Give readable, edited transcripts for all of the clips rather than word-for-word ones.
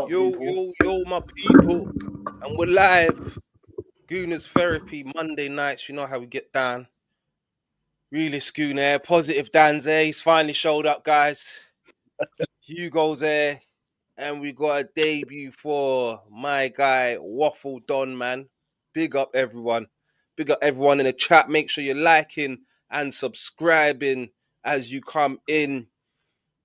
Yo, my people, and we're live. Gooners Therapy Monday nights. You know how we get down. Really Schooner there. Positive Dan's there. He's finally showed up, guys. Hugo's there, and we got a debut for my guy Waffle Don, man. Big up everyone. Big up everyone in the chat. Make sure you're liking and subscribing as you come in.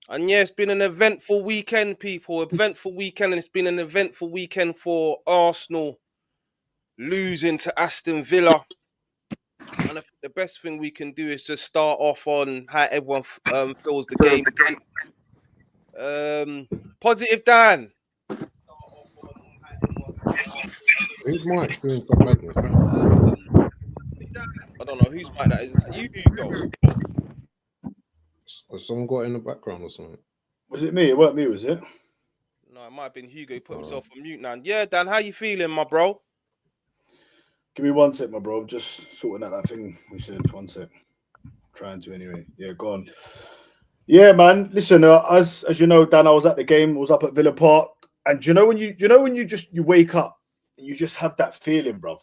And yeah, it's been an eventful weekend, people. Eventful weekend, and it's been an eventful weekend for Arsenal losing to Aston Villa. And I think the best thing we can do is just start off on how everyone feels the game went. Positive Dan. Whose mic's doing some madness? I don't know whose mic that is. Is that you, Hugo? Has someone got in the background or something? Was it me? It weren't me, was it? No, it might have been Hugo. He put himself on mute now. Yeah, Dan, how you feeling, my bro? Give me 1 sec, my bro. I'm just sorting out that thing we said. 1 sec. Trying to anyway. Yeah, go on. Yeah, man. Listen, as you know, Dan, I was at the game. I was up at Villa Park, and you know when you wake up and you just have that feeling, bro.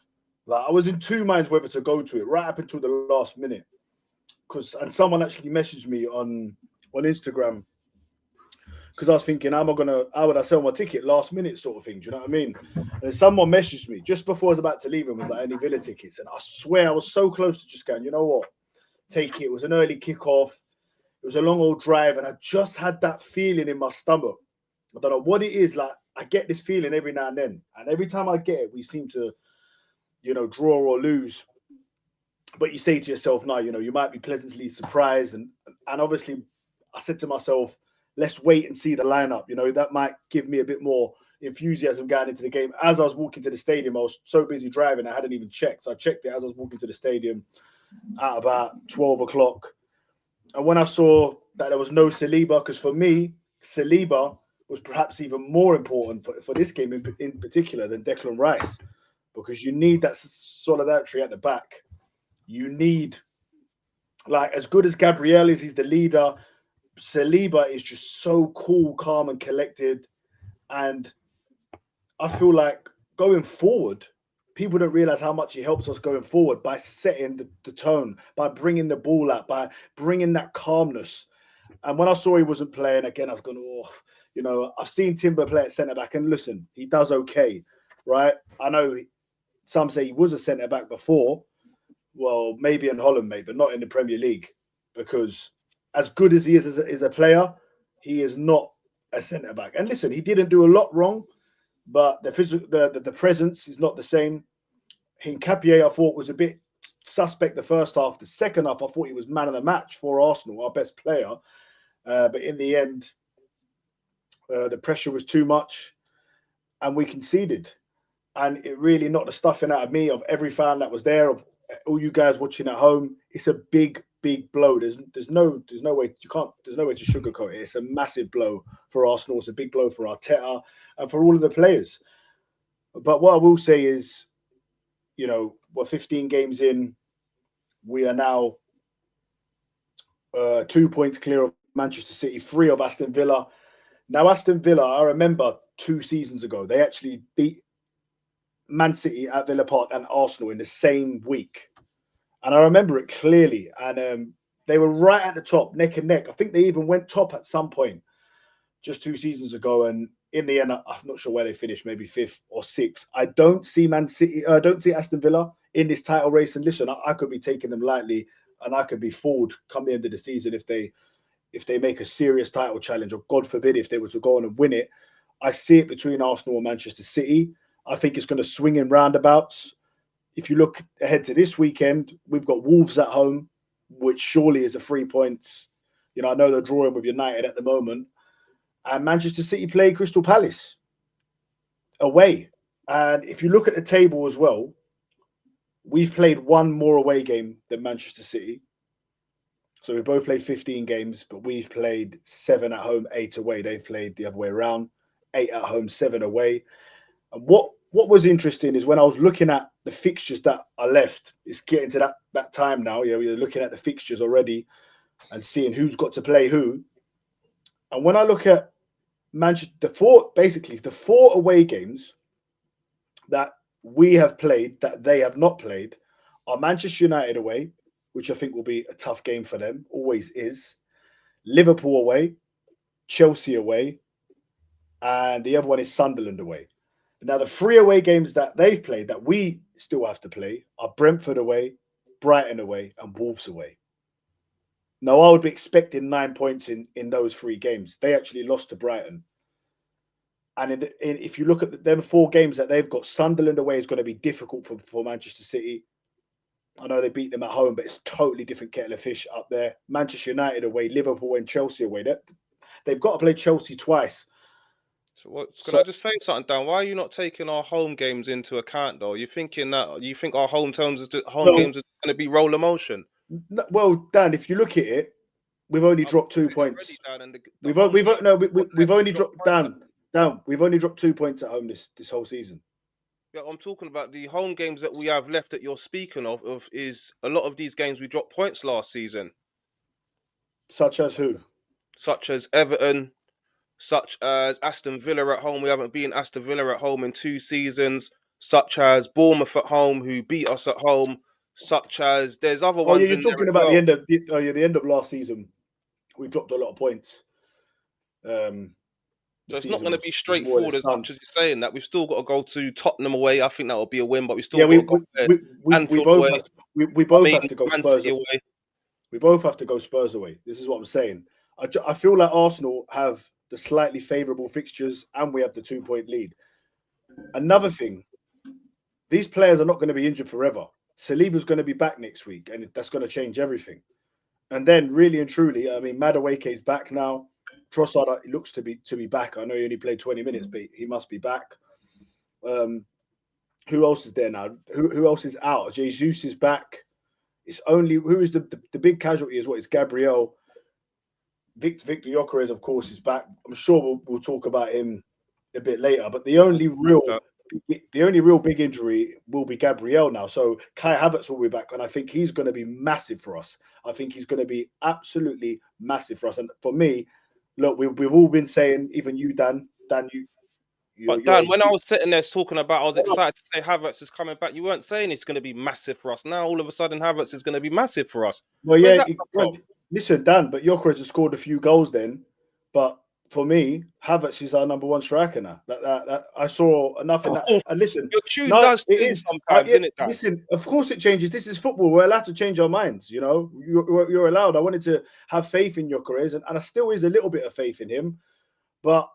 Like I was in two minds whether to go to it right up until the last minute, and someone actually messaged me on Instagram. Because I was thinking, how would I sell my ticket last minute sort of thing? Do you know what I mean? And someone messaged me just before I was about to leave and was like, any Villa tickets? And I swear I was so close to just going, you know what? Take it. It was an early kickoff. It was a long old drive. And I just had that feeling in my stomach. I don't know what it is. Like, I get this feeling every now and then. And every time I get it, we seem to, draw or lose. But you say to yourself, no, you might be pleasantly surprised. And obviously, I said to myself, let's wait and see the lineup. That might give me a bit more enthusiasm going into the game. As I was walking to the stadium, I was so busy driving, I hadn't even checked. So I checked it as I was walking to the stadium at about 12 o'clock. And when I saw that there was no Saliba, because for me, Saliba was perhaps even more important for this game in particular than Declan Rice, because you need that solidarity at the back. You need, like, as good as Gabriel is, he's the leader. Saliba is just so cool, calm, and collected. And I feel like going forward, people don't realize how much he helps us going forward by setting the tone, by bringing the ball out, by bringing that calmness. And when I saw he wasn't playing again, I was going, I've seen Timber play at centre back, and listen, he does okay, right? I know some say he was a centre back before. Well, maybe in Holland, maybe, but not in the Premier League, because as good as he is as a player, he is not a centre back. And listen, he didn't do a lot wrong, but the presence is not the same. Hincapié, I thought, was a bit suspect the first half. The second half, I thought he was man of the match for Arsenal, our best player. But in the end, the pressure was too much, and we conceded. And it really knocked the stuffing out of me, of every fan that was there, of all you guys watching at home. It's a big blow. There's no way to sugarcoat it. It's a massive blow for Arsenal. It's a big blow for Arteta and for all of the players. But what I will say is, we're 15 games in. We are now 2 points clear of Manchester City, 3 of Aston Villa. Now, Aston Villa, I remember 2 seasons ago, they actually beat Man City at Villa Park and Arsenal in the same week. And I remember it clearly. And They were right at the top, neck and neck. I think they even went top at some point just 2 seasons ago. And in the end, I'm not sure where they finished, maybe fifth or sixth. I don't see Man City, I don't see Aston Villa in this title race. And listen, I could be taking them lightly, and I could be fooled come the end of the season if they make a serious title challenge, or God forbid if they were to go on and win it. I see it between Arsenal and Manchester City. I think it's going to swing in roundabouts. If you look ahead to this weekend, we've got Wolves at home, which surely is a 3 points. I know they're drawing with United at the moment. And Manchester City play Crystal Palace away. And if you look at the table as well, we've played one more away game than Manchester City. So we both played 15 games, but we've played 7 at home, 8 away. They've played the other way around, 8 at home, 7 away. And what was interesting is when I was looking at the fixtures that are left, it's getting to that time now. We're looking at the fixtures already and seeing who's got to play who. And when I look at Manchester, the four away games that we have played that they have not played are Manchester United away, which I think will be a tough game for them, always is. Liverpool away, Chelsea away, and the other one is Sunderland away. Now, the 3 away games that they've played that we still have to play are Brentford away, Brighton away, and Wolves away. Now, I would be expecting 9 points in those 3 games. They actually lost to Brighton. And if you look at them 4 games that they've got, Sunderland away is going to be difficult for Manchester City. I know they beat them at home, but it's totally different kettle of fish up there. Manchester United away, Liverpool and Chelsea away. They've got to play Chelsea twice. So can I just say something, Dan? Why are you not taking our home games into account, though? You think our home games are going to be roller motion? Well, Dan, if you look at it, we've only dropped 2 points. We've only dropped down. We've only dropped 2 points at home this whole season. Yeah, I'm talking about the home games that we have left that you're speaking of. Is a lot of these games we dropped points last season. Such as who? Such as Everton, such as Aston Villa at home. We haven't beaten Aston Villa at home in 2 seasons. Such as Bournemouth at home, who beat us at home. Such as there's other ones. You're talking about the end of last season. We dropped a lot of points. So it's not going to be straightforward as much as you're saying that. We've still got to go to Tottenham away. I think that will be a win, but we still got to go Anfield away. We both have to go Spurs away. We both have to go Spurs away. This is what I'm saying. I feel like Arsenal have the slightly favourable fixtures and we have the 2 point lead. Another thing, these players are not going to be injured forever. Saliba's going to be back next week, and that's going to change everything. And then, really and truly, I mean, Madueke is back now. Trossard looks to be back. I know he only played 20 minutes, but he must be back. Who else is there now? Who else is out? Jesus is back. It's only who is the big casualty is what? It's Gabriel. Victor Gyökeres, of course, is back. I'm sure we'll talk about him a bit later. But the only real big injury will be Gabriel now. So Kai Havertz will be back, and I think he's going to be massive for us. I think he's going to be absolutely massive for us. And for me, look, we've all been saying, even you, Dan, But Dan, when I was sitting there talking about, I was excited to say Havertz is coming back. You weren't saying it's going to be massive for us. Now all of a sudden, Havertz is going to be massive for us. Well, yeah. Listen, Dan, but Gyökeres has scored a few goals then. But for me, Havertz is our number 1 striker now. That I saw enough in that. And listen, your tune does change sometimes, isn't it, Dan? Listen, of course it changes. This is football. We're allowed to change our minds. You're allowed. I wanted to have faith in Gyökeres, and I still is a little bit of faith in him. But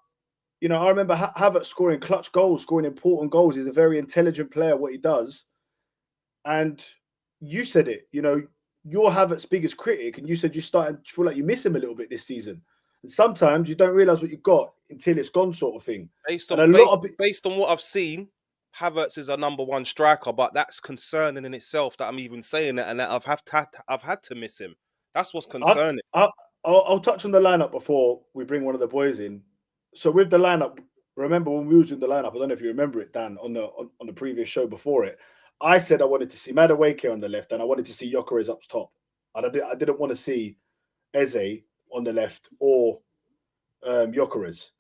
I remember Havertz scoring clutch goals, scoring important goals. He's a very intelligent player, what he does. And you said it, you're Havertz's biggest critic, and you said you started to feel like you miss him a little bit this season. And sometimes you don't realise what you've got until it's gone, sort of thing. Based on what I've seen, Havertz is a number 1 striker, but that's concerning in itself that I'm even saying it, and that I've had to miss him. That's what's concerning. I'll touch on the lineup before we bring one of the boys in. So with the lineup, remember when we was in the lineup? I don't know if you remember it, Dan, on the previous show before it. I said I wanted to see Madueke on the left, and I wanted to see Gyökeres up top. And I didn't want to see Eze on the left or Gyökeres,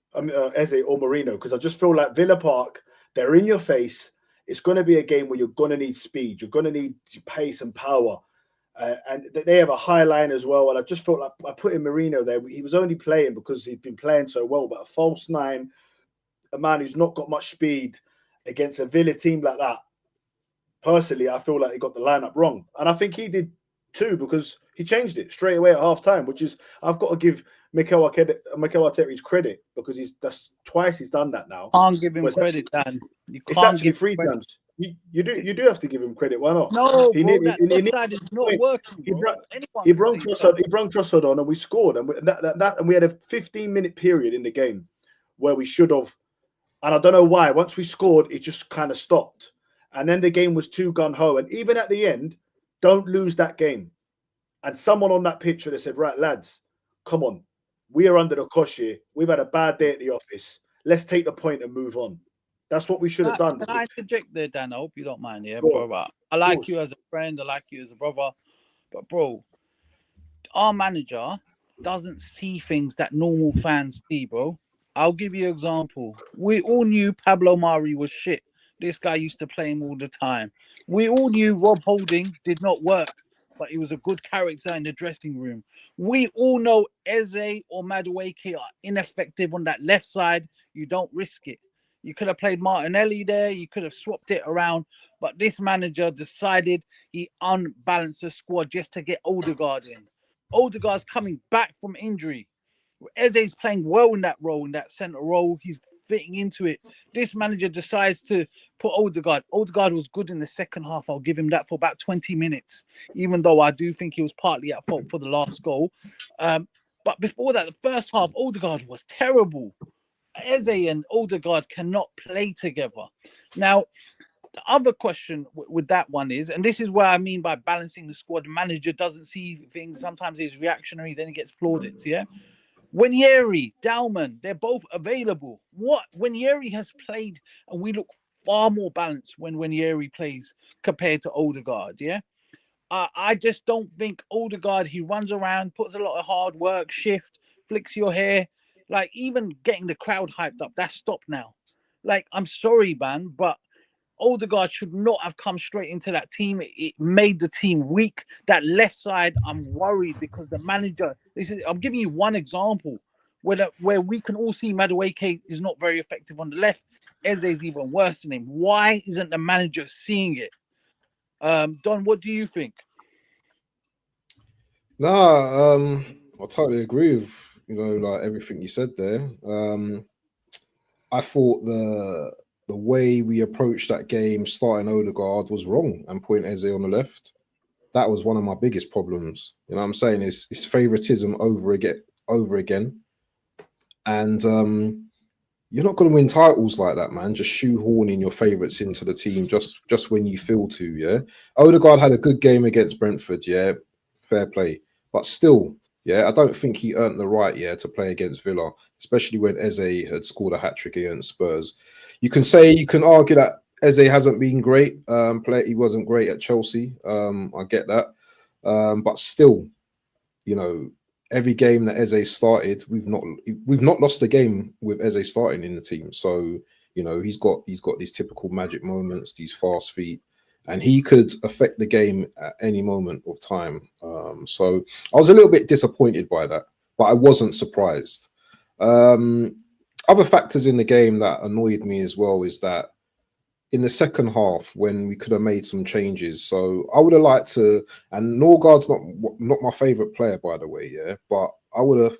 Eze or Marino, because I just feel like Villa Park, they're in your face. It's going to be a game where you're going to need speed. You're going to need pace and power. And they have a high line as well. And I just felt like I put in Marino there. He was only playing because he'd been playing so well, but a false nine, a man who's not got much speed against a Villa team like that. Personally, I feel like he got the lineup wrong. And I think he did too, because he changed it straight away at half time, which is, I've got to give Mikel Arteta his credit, because that's twice he's done that now. Can't give him Well, credit, Dan. You it's can't actually give him three credit. times. You do have to give him credit. Why not? No, He bro, nearly, that left side is not working, he bro. brought Anyone he can brought see that. Trossard on, and we scored. And and we had a 15-minute period in the game where we should have. And I don't know why. Once we scored, it just kind of stopped. And then the game was too gun ho. And even at the end, don't lose that game. And someone on that picture, they said, right, lads, come on. We are under the cosh here. We've had a bad day at the office. Let's take the point and move on. That's what we should have done. Can I interject there, Dan? I hope you don't mind, yeah, Go on. bro. I like you as a friend. I like you as a brother. But, bro, our manager doesn't see things that normal fans see, bro. I'll give you an example. We all knew Pablo Mari was shit. This guy used to play him all the time. We all knew Rob Holding did not work, but he was a good character in the dressing room. We all know Eze or Madueke are ineffective on that left side. You don't risk it. You could have played Martinelli there. You could have swapped it around. But this manager decided he unbalanced the squad just to get Odegaard in. Odegaard's coming back from injury. Eze's playing well in that role, in that centre role. He's fitting into it. This manager decides to put Odegaard. Odegaard was good in the second half. I'll give him that for about 20 minutes, even though I do think he was partly at fault for the last goal. But before that, the first half, Odegaard was terrible. Eze and Odegaard cannot play together. Now, the other question with that one is, and this is what I mean by balancing the squad, the manager doesn't see things. Sometimes he's reactionary, then he gets plaudits, yeah? When Emery, Dalman, they're both available. When Emery has played, and we look far more balanced when Emery plays compared to Odegaard, yeah? I just don't think Odegaard, he runs around, puts a lot of hard work, shift, flicks your hair. Like, even getting the crowd hyped up, that's stopped now. Like, I'm sorry, man, but Odegaard should not have come straight into that team. It made the team weak. That left side, I'm worried because the manager. I'm giving you one example where we can all see Madueke is not very effective on the left. Eze is even worse than him. Why isn't the manager seeing it? Don, what do you think? I totally agree with like everything you said there. I thought the way we approached that game, starting Odegaard, was wrong and putting Eze on the left. That was one of my biggest problems. You know what I'm saying? It's favoritism over again. And you're not going to win titles like that, man. Just shoehorning your favourites into the team just when you feel to, yeah? Odegaard had a good game against Brentford, yeah? Fair play. But still, yeah, I don't think he earned the right, yeah, to play against Villa, especially when Eze had scored a hat-trick against Spurs. You can argue that Eze hasn't been great. He wasn't great at Chelsea. I get that. But still, every game that Eze started, we've not lost a game with Eze starting in the team. So, he's got these typical magic moments, these fast feet, and he could affect the game at any moment of time. So I was a little bit disappointed by that, but I wasn't surprised. Other factors in the game that annoyed me as well is that in the second half, when we could have made some changes, so I would have liked to, and Norgard's not my favourite player, by the way, yeah, but I would have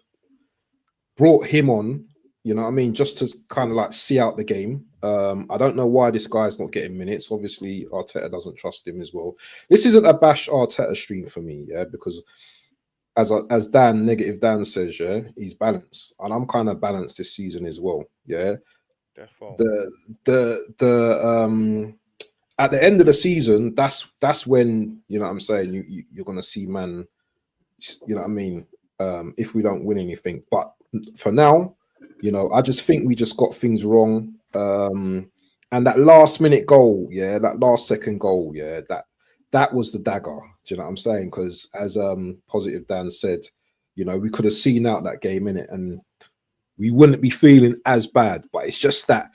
brought him on, you know what I mean, just to kind of like see out the game. I don't know why this guy's not getting minutes. Obviously, Arteta doesn't trust him as well. This isn't a bash Arteta stream for me, yeah, because as Negative Dan says, yeah, he's balanced, and I'm kind of balanced this season as well, yeah. The at the end of the season, that's when, you know what I'm saying, you're gonna see, man, you know what I mean, if we don't win anything. But for now, I just think we just got things wrong. And that last minute goal, yeah, that last second goal, yeah, that was the dagger. Do you know what I'm saying? Because as Positive Dan said, we could have seen out that game in it, and we wouldn't be feeling as bad. But it's just that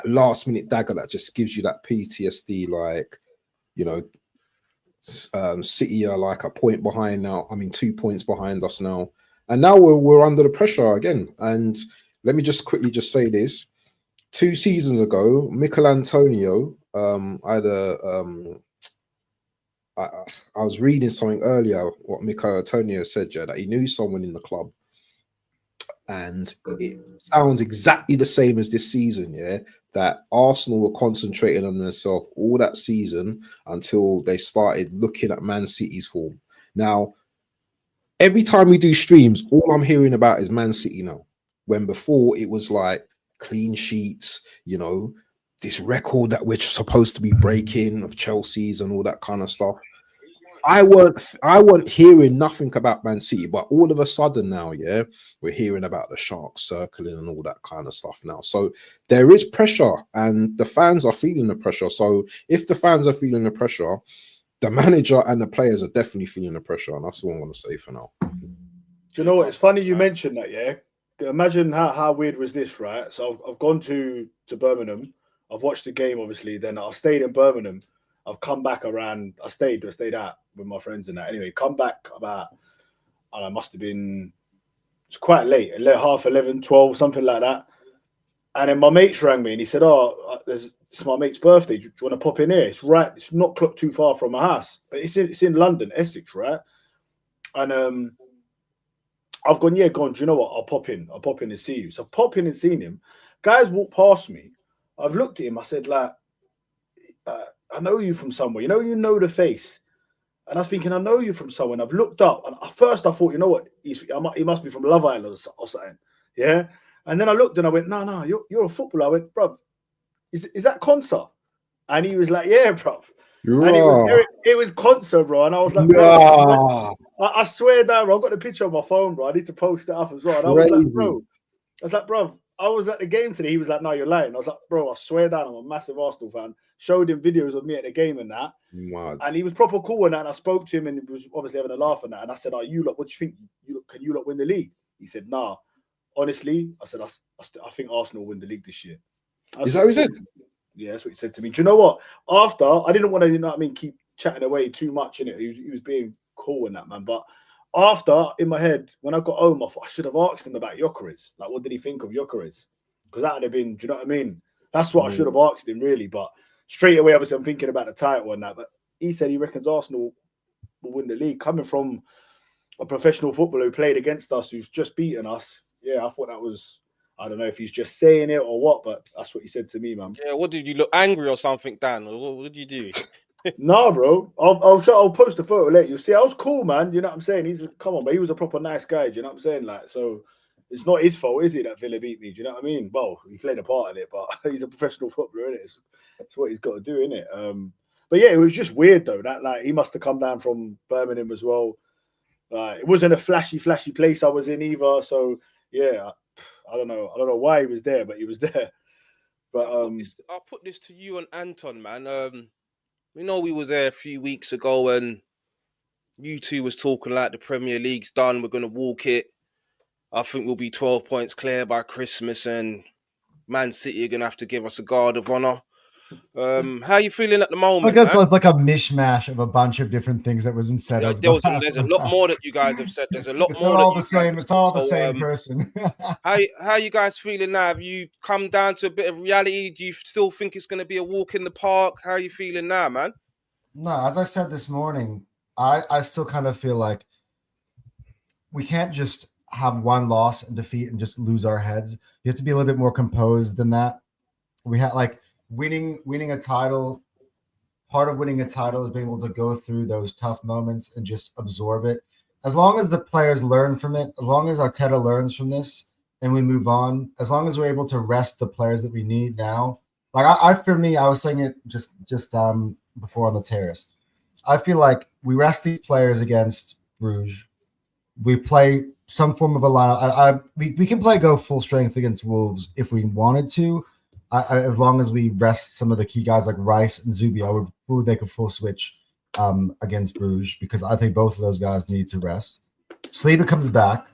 last minute dagger that just gives you that PTSD, like, City are like a point behind now. I mean, 2 points behind us now, and now we're under the pressure again. And let me just quickly just say this: 2 seasons ago, Mikel Antonio, I had I was reading something earlier. What Mikel Antonio said, yeah, that he knew someone in the club, and it sounds exactly the same as this season. Yeah, that Arsenal were concentrating on themselves all that season until they started looking at Man City's form. Now, every time we do streams, all I'm hearing about is Man City now. When before it was like clean sheets, you know, this record that we're supposed to be breaking of Chelsea's and all that kind of stuff. I weren't hearing nothing about Man City, but all of a sudden now, yeah, we're hearing about the Sharks circling and all that kind of stuff now. So there is pressure, and the fans are feeling the pressure. So if the fans are feeling the pressure, the manager and the players are definitely feeling the pressure, and that's all I'm going to say for now. Do you know what? It's funny you mentioned that, yeah. Imagine how weird was this, right? So I've gone to Birmingham. I've watched the game, obviously. Then I've stayed in Birmingham. I've come back around. I stayed out with my friends and that. Anyway, come back about, I don't know, must have been, it's quite late, 11:30, 12, something like that. And then my mates rang me and he said, "Oh, it's my mate's birthday. Do you want to pop in here? It's right. It's not clocked too far from my house, but it's in London, Essex, right?" And I've gone, "Yeah, go on. Do you know what? I'll pop in and see you." So I've popped in and seen him. Guys walked past me. I've looked at him. I said, like, "I know you from somewhere. You know the face." And I was thinking, I know you from somewhere. I've looked up, and at first I thought, you know what? He must be from Love Island or something. Yeah. And then I looked and I went, no, you're a footballer. I went, "Bruv, is that Consa?" And he was like, "Yeah, bruv." And it was Consa, bro. And I was like, "Bro, I swear down, bro, I've got the picture on my phone, bro. I need to post it up as well." And I was like, "Bro, I was at the game today." He was like, "No, you're lying." I was like, "Bro, I swear down, I'm a massive Arsenal fan." Showed him videos of me at the game and that. Mad. And he was proper cool and that. And I spoke to him and he was obviously having a laugh and that. And I said, "Oh, you lot, what do you think? Can you lot win the league?" He said, "Nah. Honestly," I said, I think Arsenal will win the league this year." Is that what he said? Yeah, that's what he said to me. Do you know what? After, I didn't want to, you know what I mean, keep chatting away too much in it. He was being cool in that, man. But after, in my head, when I got home, I thought I should have asked him about Gyökeres. Like, what did he think of Gyökeres? Because that would have been, do you know what I mean? That's what I should have asked him, really. But straight away, obviously, I'm thinking about the title and that. But he said he reckons Arsenal will win the league. Coming from a professional footballer who played against us, who's just beaten us, yeah, I thought that was, I don't know if he's just saying it or what, but that's what he said to me, man. Yeah, what did you look angry or something, Dan? What did you do? No, bro. I'll post a photo later. You'll see. I was cool, man. You know what I'm saying? Come on, but he was a proper nice guy. Do you know what I'm saying? Like, so it's not his fault, is it, that Villa beat me? Do you know what I mean? Well, he played a part in it, but he's a professional footballer, innit? It's what he's got to do, innit? But yeah, it was just weird though. That like he must have come down from Birmingham as well. It wasn't a flashy place I was in either. So yeah, I don't know why he was there, but he was there. But I'll put this to you and Anton, man. We know we was there a few weeks ago and you two was talking like the Premier League's done. We're gonna walk it. I think we'll be 12 points clear by Christmas, and Man City are gonna have to give us a guard of honor. How are you feeling at the moment? It's like a mishmash of a bunch of different things that wasn't said. Yeah, there's a lot more that you guys have said. There's a lot it's more. Not all the same. It's all the same person. How are you guys feeling now? Have you come down to a bit of reality? Do you still think it's going to be a walk in the park? How are you feeling now, man? No, as I said this morning, I still kind of feel like we can't just have one loss and defeat and just lose our heads. You have to be a little bit more composed than that. We had like winning a title. Part of winning a title is being able to go through those tough moments and just absorb it. As long as the players learn from it, as long as Arteta learns from this and we move on, as long as we're able to rest the players that we need now. Like for me, I was saying it just before on the terrace. I feel like we rest these players against Bruges. We play some form of a lineup. We can go full strength against Wolves if we wanted to. As long as we rest some of the key guys like Rice and Zubi, I would fully make a full switch against Bruges because I think both of those guys need to rest. Saliba comes back.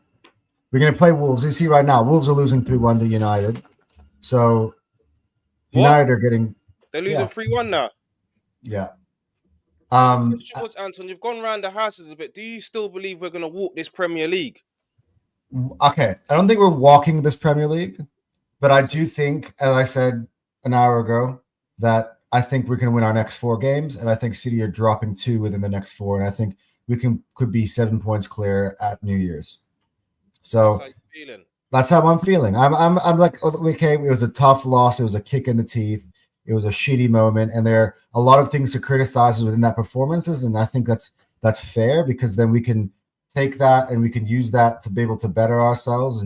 We're going to play Wolves. You see right now, Wolves are losing 3-1 to United. So United are getting... They're losing 3-1 now? Yeah. The question was, Anton, you've gone round the houses a bit. Do you still believe we're going to walk this Premier League? Okay, I don't think we're walking this Premier League, but I do think, as I said an hour ago, that I think we're going to win our next 4 games, and I think City are dropping 2 within the next 4, and I think we could be 7 points clear at New Year's. So That's how you're feeling. That's how I'm feeling. I'm like, okay, it was a tough loss. It was a kick in the teeth. It was a shitty moment, and there are a lot of things to criticize within that performances, and I think that's fair, because then we can take that and we can use that to be able to better ourselves.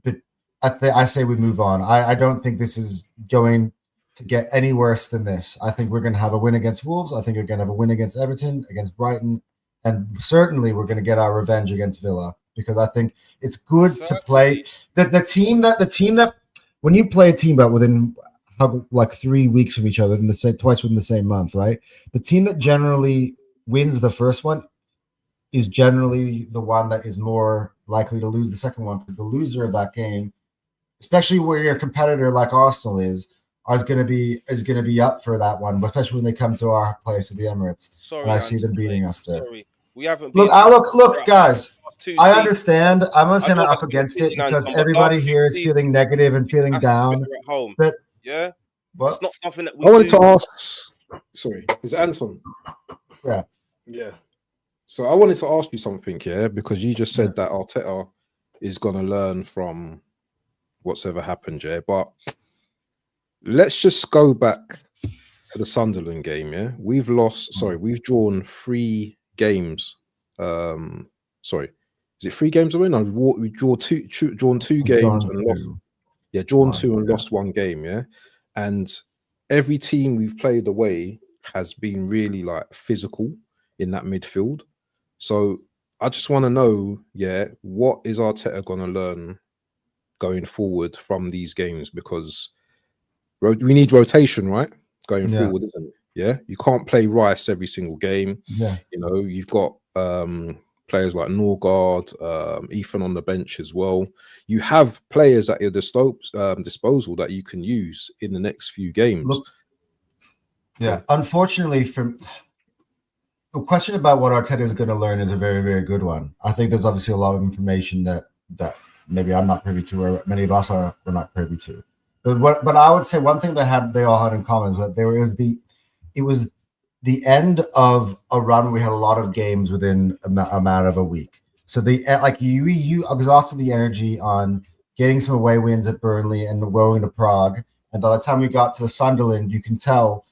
But I say we move on. I don't think this is going to get any worse than this. I think we're going to have a win against Wolves. I think we're going to have a win against Everton, against Brighton, and certainly we're going to get our revenge against Villa, because I think it's good to play the team that when you play a team that within like 3 weeks from each other, twice within the same month, right? The team that generally wins the first one is generally the one that is more likely to lose the second one, because the loser of that game, especially where your competitor like Arsenal is going to be up for that one, especially when they come to our place at the Emirates. Sorry, and I see them beating us there. Sorry. We haven't look, guys. I understand. I'm not saying I'm up against it, because everybody here is feeling negative and feeling down. At home. But yeah, what? It's not something that we I wanted to ask. Sorry, is it Anton? Yeah. So I wanted to ask you something, because you just said that Arteta is going to learn from what's ever happened, but let's just go back to the Sunderland game, We've drawn 3 games. Sorry, is it 3 games away? No, we drawn 2 games and lost. Yeah, drawn 2 and lost 1 game, And every team we've played away has been really like physical in that midfield. So I just want to know, what is Arteta going to learn going forward from these games? Because we need rotation, right? Going forward, isn't it? Yeah, you can't play Rice every single game. Yeah, You've got players like Norgard, Ethan on the bench as well. You have players at your disposal that you can use in the next few games. Look, unfortunately, the question about what Arteta is going to learn is a very, very good one. I think there's obviously a lot of information that maybe I'm not privy to, or many of us are not privy to. But I would say one thing they all had in common is that it was the end of a run where we had a lot of games within a matter of a week. So you exhausted the energy on getting some away wins at Burnley and going to Prague, and by the time we got to the Sunderland, you can tell,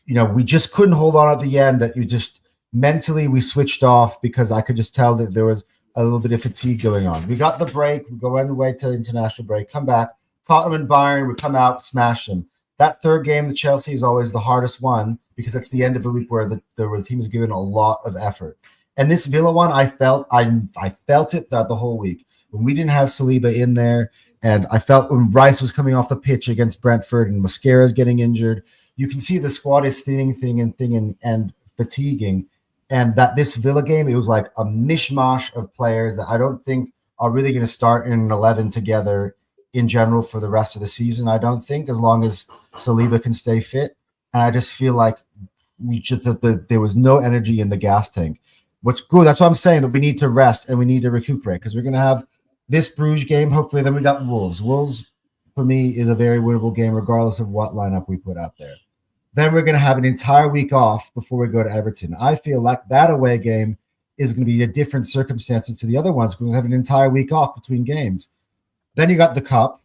we just couldn't hold on at the end. That you just mentally we switched off, because I could just tell that there was a little bit of fatigue going on. We got the break, we go away to international break, come back, Tottenham and Bayern would come out, smash them. That third game, the Chelsea, is always the hardest one, because it's the end of a week where the team is given a lot of effort. And this Villa one, I felt it throughout the whole week. When we didn't have Saliba in there, and I felt when Rice was coming off the pitch against Brentford and Mascara's getting injured, you can see the squad is thinning and fatiguing. And that this Villa game, it was like a mishmash of players that I don't think are really going to start in an 11 together in general for the rest of the season. I don't think, as long as Saliba can stay fit. And I just feel like there was no energy in the gas tank. What's good, that's what I'm saying, that we need to rest and we need to recuperate, because we're going to have this Bruges game. Hopefully, then we got Wolves. Wolves, for me, is a very winnable game, regardless of what lineup we put out there. Then we're going to have an entire week off before we go to Everton. I feel like that away game is going to be a different circumstances to the other ones, because we have an entire week off between games. Then you got the Cup,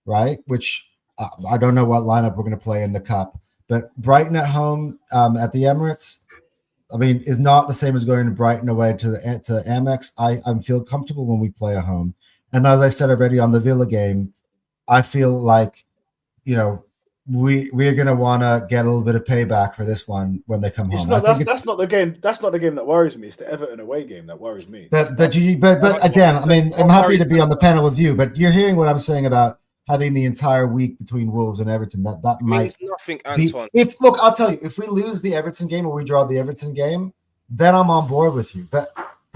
right? Which I don't know what lineup we're going to play in the Cup. But Brighton at home at the Emirates, I mean, is not the same as going to Brighton away to Amex. I feel comfortable when we play at home. And as I said already on the Villa game, I feel like, we're going to want to get a little bit of payback for this one when they come home. That's not the game. That's not the game that worries me. It's the Everton away game that worries me. But again, I mean, I'm happy to be on the panel with you. But you're hearing what I'm saying about having the entire week between Wolves and Everton. That might nothing, Anton. I'll tell you, if we lose the Everton game or we draw the Everton game, then I'm on board with you. But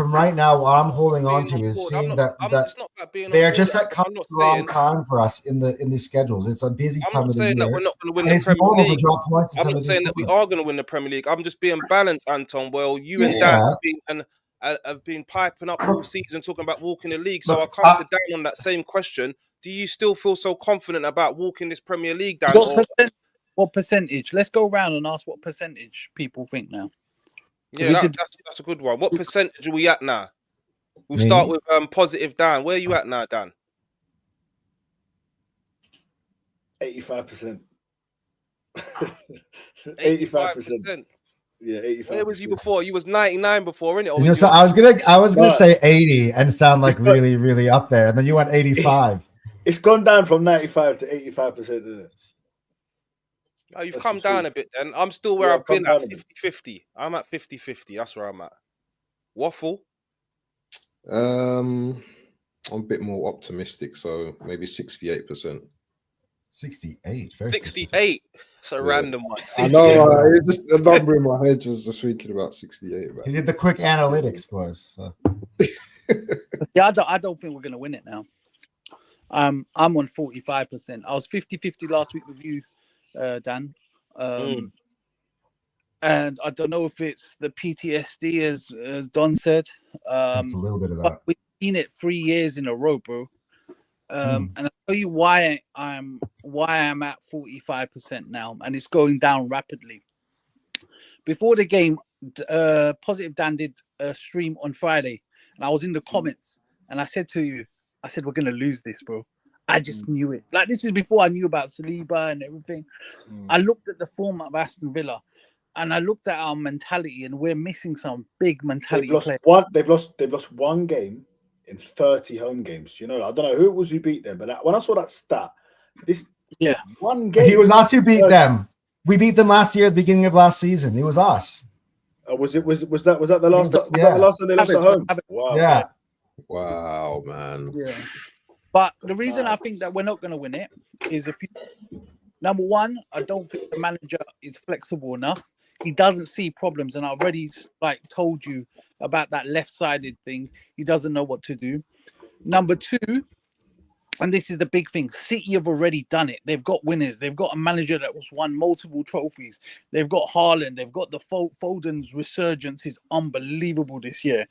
from right now, what I'm holding on Being to is board. seeing that It's not about being they on are board. just at I'm not wrong saying. time for us in these schedules. It's a busy I'm time not of the saying that year, we're not going to win and the it's Premier normal to League. drop points in I'm some not of these saying that we tournaments. are going to win the Premier League. I'm just being balanced, Anton. Well, you and Dan have been piping up all season talking about walking the league. So I Look, come to Dan on that same question. Do you still feel so confident about walking this Premier League, Dan? What percentage? Let's go around and ask what percentage people think now. Yeah, that's a good one. What percentage are we at now? We'll start with positive Dan. Where are you at now, Dan? 85%. 85%. Yeah, 85%. Where was you before? You was 99 before, innit? You know, so I was gonna say 80 and sound like really, really up there, and then you went 85. It's gone down from 95 to 85%, isn't it? Oh, you've come down a bit then. I'm still where I've been at 50-50. I'm at 50-50. That's where I'm at. Waffle? I'm a bit more optimistic, so maybe 68%. 68. 68. It's a random one. 68. I know. Just the number in my head was just thinking about 68. You did the quick analytics, boys. So. Yeah, I don't think we're going to win it now. I'm on 45%. I was 50-50 last week with you, Dan. And I don't know if it's the PTSD, as Don said. It's a little bit of that. But we've seen it 3 years in a row, bro. And I'll tell you why I'm at 45% now, and it's going down rapidly. Before the game, Positive Dan did a stream on Friday, and I was in the comments, and I said to you, we're gonna lose this, bro. I just knew it. Like, this is before I knew about Saliba and everything. I looked at the form of Aston Villa, and I looked at our mentality, and we're missing some big mentality. They've lost one game in 30 home games. You know, I don't know who it was who beat them, but when I saw that stat, one game. It was us who beat them. We beat them last year at the beginning of last season. It was us. Was that the last? Was that the last time they lost at home? Wow. Yeah. Wow, man. Yeah. But the reason I think that we're not going to win it is number one, I don't think the manager is flexible enough. He doesn't see problems, and I've already told you about that left-sided thing. He doesn't know what to do. Number two, and this is the big thing, City have already done it. They've got winners. They've got a manager that was won multiple trophies. They've got Haaland. They've got the Foden's resurgence is unbelievable this year.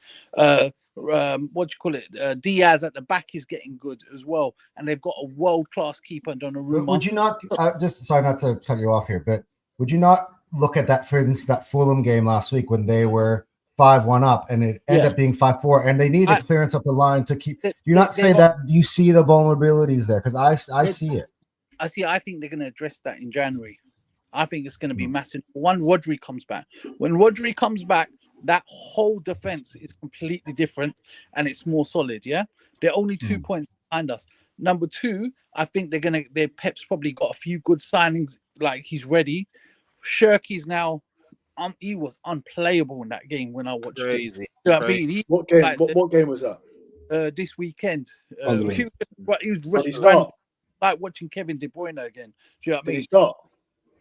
Diaz at the back is getting good as well, and they've got a world-class keeper, Donnarumma. Would you not sorry not to cut you off here, but would you not look at that, for instance, that Fulham game last week when they were 5-1 up and it ended up being 5-4, and they need a clearance up the line to keep. Do you not say that you see the vulnerabilities there? Because I see it. I think they're going to address that in January. I think it's going to be massive. One, Rodri comes back. When Rodri comes back, that whole defense is completely different and it's more solid. Yeah, they're only 2 points behind us. Number two, I think their Pep's probably got a few good signings. Like, he's ready. Shirky's now. He was unplayable in that game when I watched it. You know what I mean? What game? What game was that? This weekend. He was like watching Kevin De Bruyne again. Do you know what I mean? Did he start?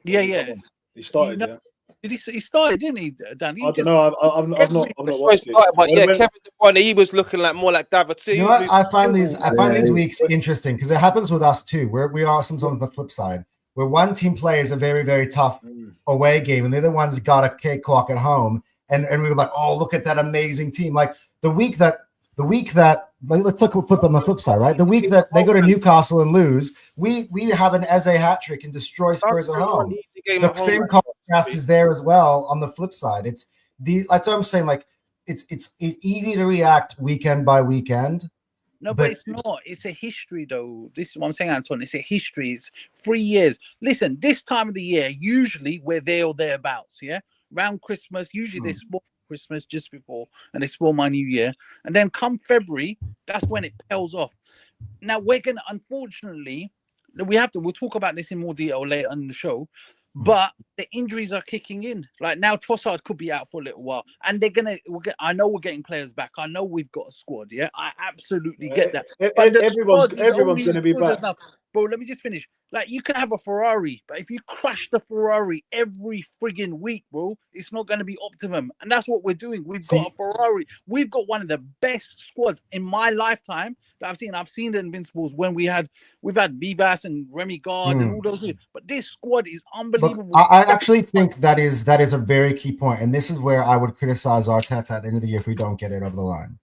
Yeah. He started. Yeah. He started, didn't he, Dan? I don't know. I've not watched it. But Kevin De Bruyne, he was looking more like David. You know what? I find these weeks interesting because it happens with us too. We are sometimes on the flip side, where one team plays a very, very tough away game and the other one's got a cakewalk at home, and we were like, oh, look at that amazing team. Like the week that let's look flip on the flip side, right? The week that they go to Newcastle and lose, we have an Eze hat trick and destroy Spurs at home. The same contrast is there as well on the flip side. It's these. That's what I'm saying. Like it's easy to react weekend by weekend. No, but it's not. It's a history, though. This is what I'm saying, Anton. It's a history. It's 3 years. Listen, this time of the year, usually we're there or thereabouts. Yeah, around Christmas, usually they spoil Christmas just before, and they spoil my New Year. And then come February, that's when it tails off. Now we're gonna, unfortunately, we'll talk about this in more detail later in the show. But the injuries are kicking in. Like now, Trossard could be out for a little while, and I know we're getting players back. I know we've got a squad. Yeah, I absolutely get that. But everyone's going to be back. bro, let me just finish. Like, you can have a Ferrari, but if you crash the Ferrari every friggin' week, bro, it's not going to be optimum. And that's what we're doing. We've got a Ferrari. We've got one of the best squads in my lifetime that I've seen. I've seen the Invincibles when we've had Vivas and Remy Gard and all those things. But this squad is unbelievable. Look, I actually think that is a very key point, and this is where I would criticize Arteta at the end of the year if we don't get it over the line.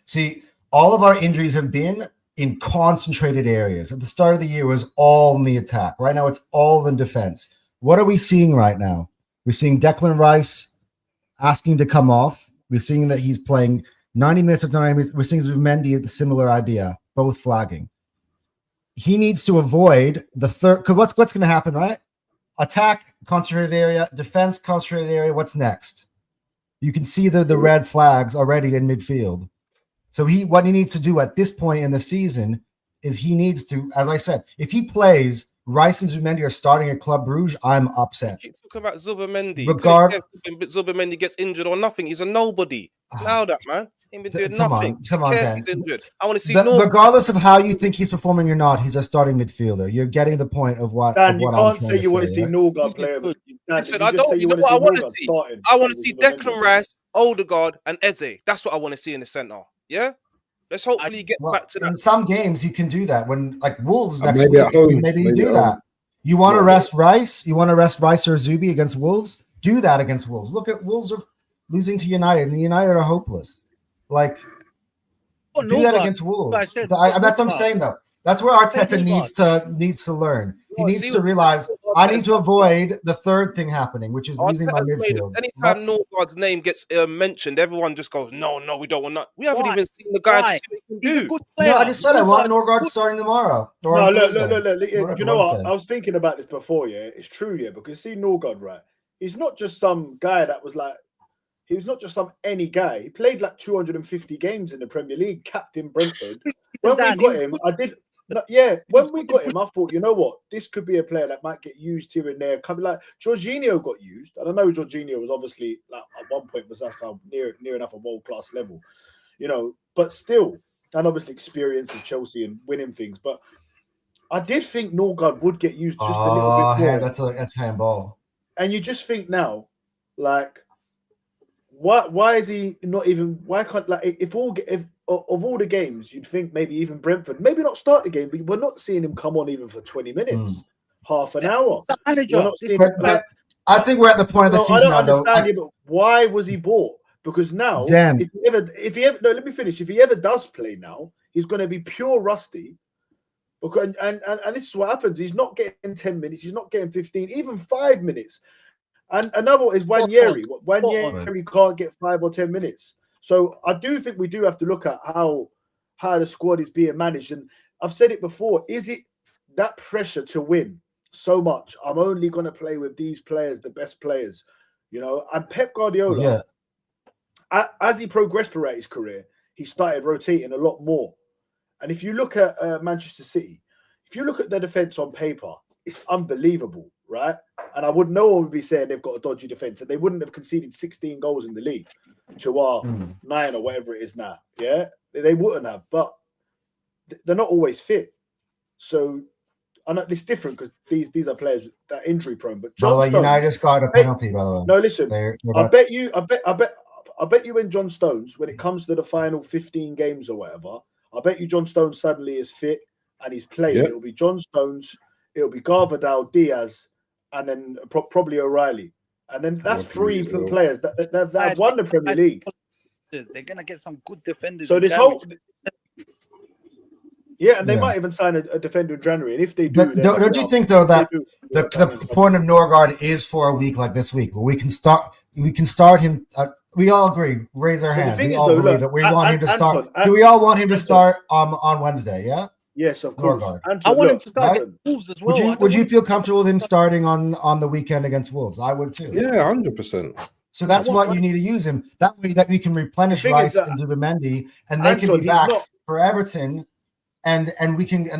See, all of our injuries have been in concentrated areas. At the start of the year, it was all in the attack. Right now, it's all in defense. What are we seeing right now? We're seeing Declan Rice asking to come off. We're seeing that he's playing 90 minutes of 90 minutes. We're seeing Zubimendi the similar idea, both flagging. He needs to avoid the third, because what's going to happen, right? Attack, concentrated area, defense, concentrated area. What's next? You can see the red flags already in midfield. So what he needs to do at this point in the season is he needs to, as I said, if he plays, Rice and Zubimendi are starting at Club Brugge, I'm upset. You keep talking about Zubimendi. Zubimendi gets injured or nothing. He's a nobody. Allow that, man. He ain't been doing nothing. Come on, Dan. He's injured. I want to see regardless of how you think he's performing or not, he's a starting midfielder. You're getting the point of what. Dan, of you what can't I'm say you want to see Norgard play. Listen, I don't. You know what I want to see? I want to see Declan Rice, Odegaard, and Eze. That's what I want to see in the centre. Yeah. Let's hopefully get back to that. In some games, you can do that. When like Wolves next week, maybe you do that. You want to rest Rice? You want to rest Rice or Zubi against Wolves? Do that against Wolves. Look at Wolves are losing to United, and United are hopeless. Like, do that against Wolves. That's what I'm saying, though. That's where Arteta needs to learn. He needs to realize I need to avoid the third thing happening, which is losing my midfield. Anytime Norgard's name gets mentioned, everyone just goes, "No, we don't want that." We haven't even seen the guy to see what he can do. No, I just said I want Norgard starting tomorrow. No, look. You know what? I was thinking about this before. Yeah, it's true. Yeah, because see Norgard, right? He's not just some guy that was like. He was not just some any guy. He played like 250 games in the Premier League, captain Brentford. When we got him, when we got him, I thought, you know what? This could be a player that might get used here and there. Like Jorginho got used. And I know Jorginho was obviously like at one point was like near enough a world-class level, you know, but still, and obviously experience with Chelsea and winning things. But I did think Norgard would get used just a little bit more. That's handball. And you just think now, like, why is he not even? Why can't like if of all the games you'd think maybe even Brentford maybe not start the game, but we're not seeing him come on even for 20 minutes, half an hour. I think we're at the point of the season. I don't understand it, but why was he bought? Because now, if he ever let me finish. If he ever does play now, he's going to be pure rusty. Because and this is what happens. He's not getting 10 minutes. He's not getting 15, even 5 minutes. And another is Wanyeri. Wanyeri can't get 5 or 10 minutes. So I do think we do have to look at how the squad is being managed. And I've said it before, is it that pressure to win so much? I'm only going to play with these players, the best players, you know. And Pep Guardiola, as he progressed throughout his career, he started rotating a lot more. And if you look at Manchester City, if you look at their defense on paper, it's unbelievable, right? And no one would be saying they've got a dodgy defense, and they wouldn't have conceded 16 goals in the league to our 9 or whatever it is now. Yeah, they wouldn't have, but they're not always fit. So I know it's different because these are players that are injury prone. But John Stones, United got a penalty, by the way. No, listen, I bet you when John Stones, when it comes to the final 15 games or whatever, I bet you John Stones suddenly is fit and he's playing. Yep. It'll be John Stones, it'll be Garvadal, Diaz, and then probably O'Reilly. And then that's 3 players that have won the Premier League. They're going to get some good defenders. So this whole... Yeah, and they might even sign a defender in January. And if they do... Don't you think, though, that the point of Norgard is for a week like this week, where we can start him... we all agree, raise our hand. We all believe that we want him to start... Do we all want him to start on Wednesday, yeah? Yes, of course. I want him to start against Wolves as well. Would you feel comfortable with him starting on the weekend against Wolves? I would too. Yeah, 100%. So that's what you need to use him. That way that we can replenish Rice and Zubimendi, and they can be back for Everton, and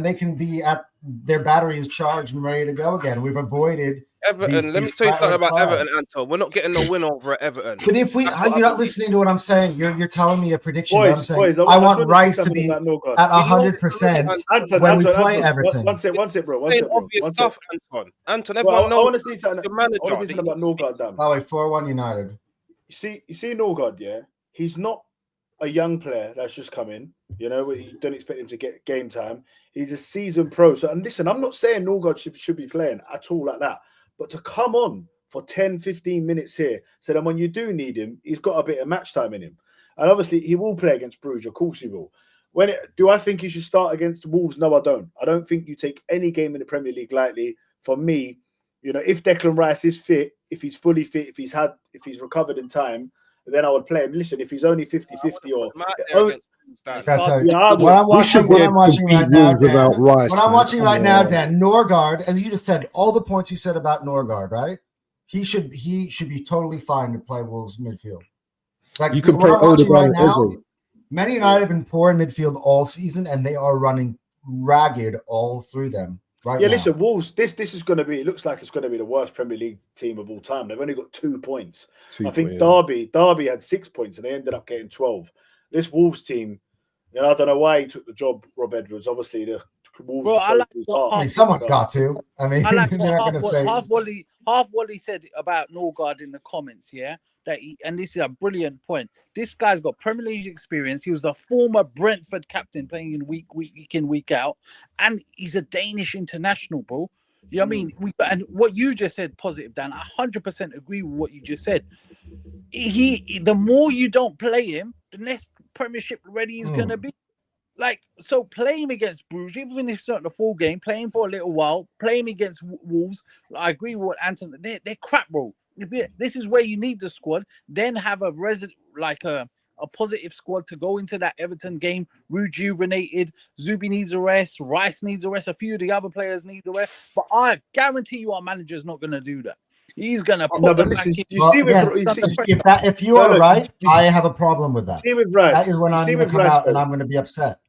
they can be at their battery is charged and ready to go again. We've avoided Everton. Let me these tell you something flat-earth about Everton, clubs. Anton. We're not getting no win over at Everton. But if we, That's you're what I not believe. listening to what I'm saying. You're telling me a prediction. But I'm Boys, saying I I just want want to say Rice to something be about Norgard. at We know this already, 100% Anton, when we Anton, play Anton, Everton. one sec, bro. One saying sec, bro. obvious One sec. stuff, Anton. Anton, Bro, everyone I knows want to say something. the I want manager. to say something about Norgard, damn. By the way, 4-1 United. You see Norgard, yeah? He's not a young player that's just come in. You know, you don't expect him to get game time. He's a seasoned pro. So, and listen, I'm not saying Norgard should be playing at all like that. But to come on for 10, 15 minutes here, so then when you do need him, he's got a bit of match time in him. And obviously, he will play against Bruges. Of course he will. Do I think he should start against Wolves? No, I don't. I don't think you take any game in the Premier League lightly. For me, you know, if Declan Rice is fit, if he's fully fit, if he's recovered in time, then I would play him. Listen, if he's only 50-50 or Put him out there against Dan. That's how, yeah, I what would. I'm We should watching, be what able I'm to watching beat right now, Wolves Dan. without Rice. What I'm man. watching Come right now, on. Dan, Norgard, as you just said, all the points you said about Norgard, right? He should be totally fine to play Wolves midfield. Like You can what play I'm watching Odegaard right and now, Eze. Man United have been poor in midfield all season, and they are running ragged all through them right Yeah, now. listen, Wolves. This is going to be. It looks like it's going to be the worst Premier League team of all time. They've only got 2 points. I think Derby had 6 points, and they ended up getting 12. This Wolves team, and I don't know why he took the job. Rob Edwards, obviously the Wolves. Bro, I like his what heart. I mean, someone's got to. I mean, I like they're what not going to say. half Wally said about Norgard in the comments, yeah. And this is a brilliant point. This guy's got Premier League experience. He was the former Brentford captain, playing in week in, week out, and he's a Danish international, bro. You know what I mean? And what you just said, positive, Dan. I 100% agree with what you just said. The more you don't play him, the less Premiership ready he's gonna be. Like, so play him against Bruges, even if it's not the full game, play him for a little while, play him against Wolves. I agree with what Anton, they're crap, bro. This is where you need the squad, then have a positive squad to go into that Everton game, rejuvenated. Zubi needs a rest, Rice needs a rest, a few of the other players need a rest. But I guarantee you our manager's not going to do that. He's going to put No, but them back listen, in. Well, again, if you are right, I have a problem with that. See with Rice, That is when I'm going to come out and I'm going to be upset.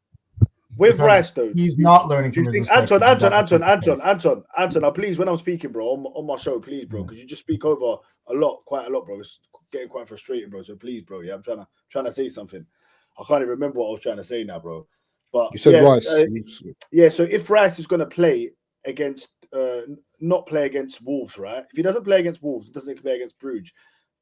With Because Rice, though, he's not learning from his mistakes. Anton, please, when I'm speaking, bro, on my show, please, bro, because you just speak over quite a lot, bro. It's getting quite frustrating, bro. So please, bro, yeah, I'm trying to say something. I can't even remember what I was trying to say now, bro. But You said Rice. Yeah, so if Rice is going to play against, not play against Wolves, right? If he doesn't play against Wolves, doesn't play against Bruges,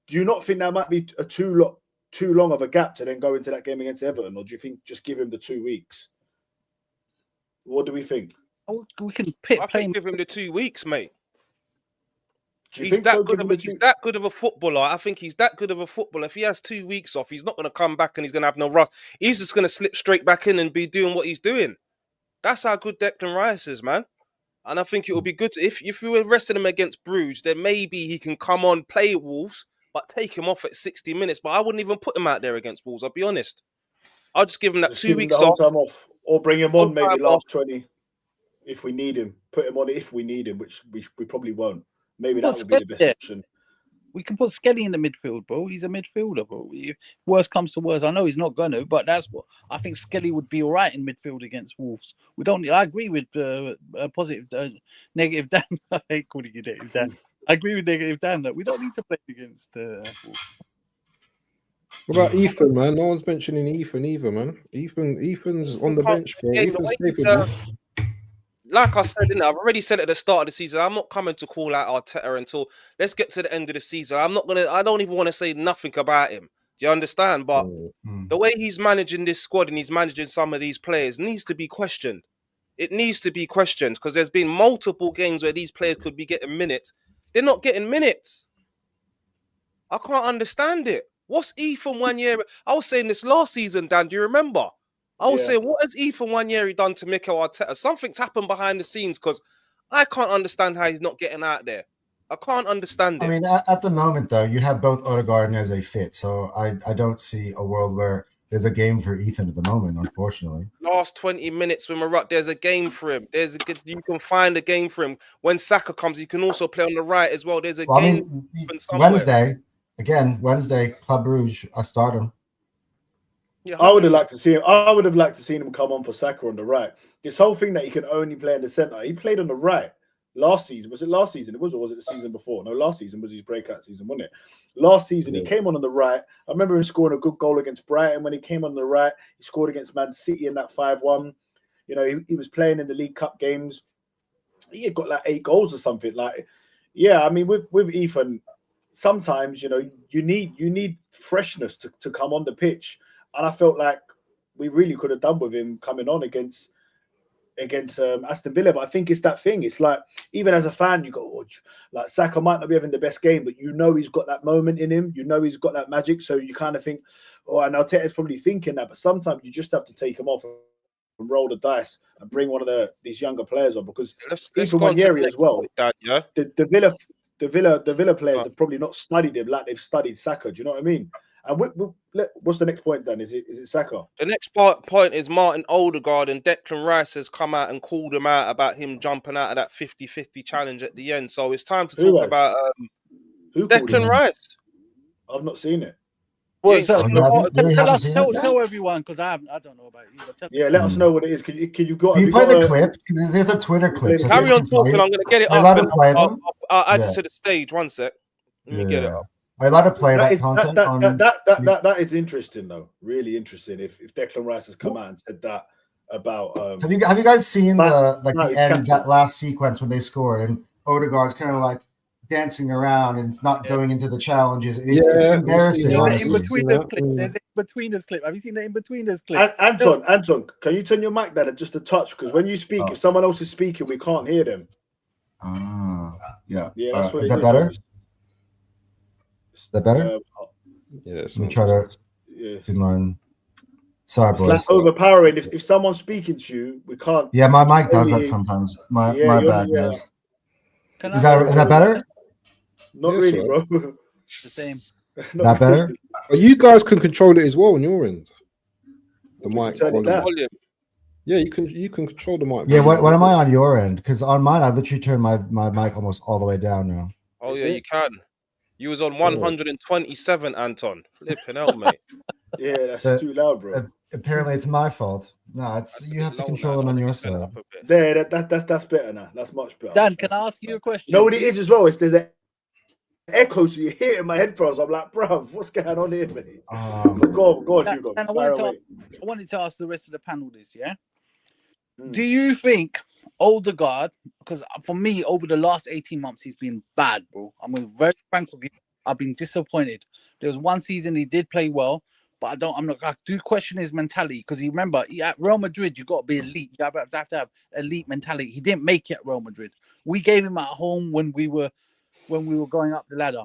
do you not think that might be a too long of a gap to then go into that game against Everton, or do you think just give him the 2 weeks? What do we think? We can give him the 2 weeks, mate. He's that good of a footballer. I think he's that good of a footballer. If he has 2 weeks off, he's not going to come back and he's going to have no rust. He's just going to slip straight back in and be doing what he's doing. That's how good Declan Rice is, man. And I think it would be good if we were resting him against Bruges, then maybe he can come on, play Wolves, but take him off at 60 minutes. But I wouldn't even put him out there against Wolves, I'll be honest. I'll just give him that 2 weeks off. Time off. Or bring him on maybe last 20 if we need him. Put him on if we need him, which we probably won't. Maybe that would be the best option. We can put Skelly in the midfield, bro. He's a midfielder, bro. If worst comes to worst, I know he's not going to, but that's what I think. Skelly would be all right in midfield against Wolves. We don't. I agree with negative Dan. I hate calling you negative Dan. I agree with negative Dan that we don't need to play against Wolves. What about Ethan, man? No one's mentioning Ethan either, man. Ethan's on the bench, bro. Ethan's capable. Like I said, I've already said at the start of the season, I'm not coming to call out Arteta until let's get to the end of the season. I don't even want to say nothing about him. Do you understand? But the way he's managing this squad and he's managing some of these players needs to be questioned. It needs to be questioned because there's been multiple games where these players could be getting minutes. They're not getting minutes. I can't understand it. What's Ethan Nwaneri? I was saying this last season, Dan. Do you remember? I was saying, what has Ethan Nwaneri done to Mikel Arteta? Something's happened behind the scenes because I can't understand how he's not getting out there. I can't understand it. I mean, at the moment, though, you have both Odegaard and Eze fit, so I don't see a world where there's a game for Ethan at the moment, unfortunately. Last 20 minutes when we're up, there's a game for him. You can find a game for him. When Saka comes, he can also play on the right as well. There's a game. Wednesday, Club Brugge, I start him. Yeah, I would have liked to see him. I would have liked to see him come on for Saka on the right. This whole thing that he can only play in the centre, he played on the right last season. Was it last season? It was, or was it the season before? No, last season was his breakout season, wasn't it? Last season, he came on the right. I remember him scoring a good goal against Brighton when he came on the right. He scored against Man City in that 5-1. You know, he was playing in the League Cup games. He had got like 8 goals or something. Like, yeah, I mean, with Ethan, sometimes, you know, you need freshness to come on the pitch. And I felt like we really could have done with him coming on against Aston Villa. But I think it's that thing. It's like, even as a fan, you go, oh, like Saka might not be having the best game, but you know he's got that moment in him. You know he's got that magic. So you kind of think, oh, and Arteta's probably thinking that. But sometimes you just have to take him off and roll the dice and bring one of these younger players on, because let's even go on to the Emery as next well. point, Dan, yeah? The Villa players have probably not studied him like they've studied Saka. Do you know what I mean? And what's the next point, Dan? Is it Saka? The next point is Martin Odegaard and Declan Rice has come out and called him out about him jumping out of that 50-50 challenge at the end. So it's time to talk about Declan Rice. I've not seen it. Well, You ain't seen tell everyone, because I don't know about it. Yeah, let us know what it is. Can you play the clip? There's a Twitter clip. So carry on talking. I'm going to get it up. And I'll add it to the stage. 1 sec. Let me get it up. Are you allowed to play that content? That is interesting, though. Really interesting. If Declan Rice has come out and said that about. Have you guys seen the end, that last sequence when they scored, and Odegaard's kind of like dancing around and not going into the challenges? It's embarrassing. There's in-betweeners clip. Have you seen the in-betweeners clip? Anton, can you turn your mic down just a touch? Because when you speak, if someone else is speaking, we can't hear them. Yeah. That's what is that better? Is that better? Yes. Let me try to do mine. Sorry, boys. It's like overpowering. If someone's speaking to you, we can't. Yeah, my mic does that sometimes. My bad, guys. Is that better? Not really, bro. It's the same. That better? But you guys can control it as well on your end. The mic volume. Yeah, you can control the mic. Yeah, what am I on your end? Because on mine, I literally turned my mic almost all the way down now. Oh yeah, you can. You was on 127, Anton. Flipping hell, mate. Yeah, that's too loud, bro. Apparently, it's my fault. No, you have to control it on your side. There, that's better now. That's much better. Dan, can I ask you a question? You know what it is as well? There's an echo, so you hear it in my headphones. I'm like, bro, what's going on here, mate? Go on, Hugo. Dan, I wanted to ask the rest of the panel this, yeah? Do you think Odegaard, because for me, over the last 18 months, he's been bad, bro. I'm very frank with you. I've been disappointed. There was one season he did play well, but I do question his mentality, because remember, at Real Madrid, you got to be elite. You have to have elite mentality. He didn't make it at Real Madrid. We gave him at home when we were going up the ladder.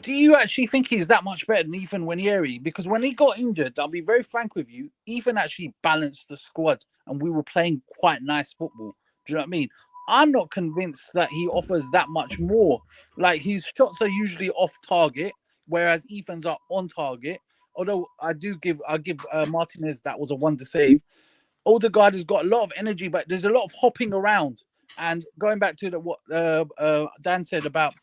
Do you actually think he's that much better than Ethan Emery? Because when he got injured, I'll be very frank with you, Ethan actually balanced the squad and we were playing quite nice football. Do you know what I mean? I'm not convinced that he offers that much more. Like, his shots are usually off target, whereas Ethan's are on target. Although I give Martinez, that was a wonder save. Odegaard has got a lot of energy, but there's a lot of hopping around. And going back to what Dan said about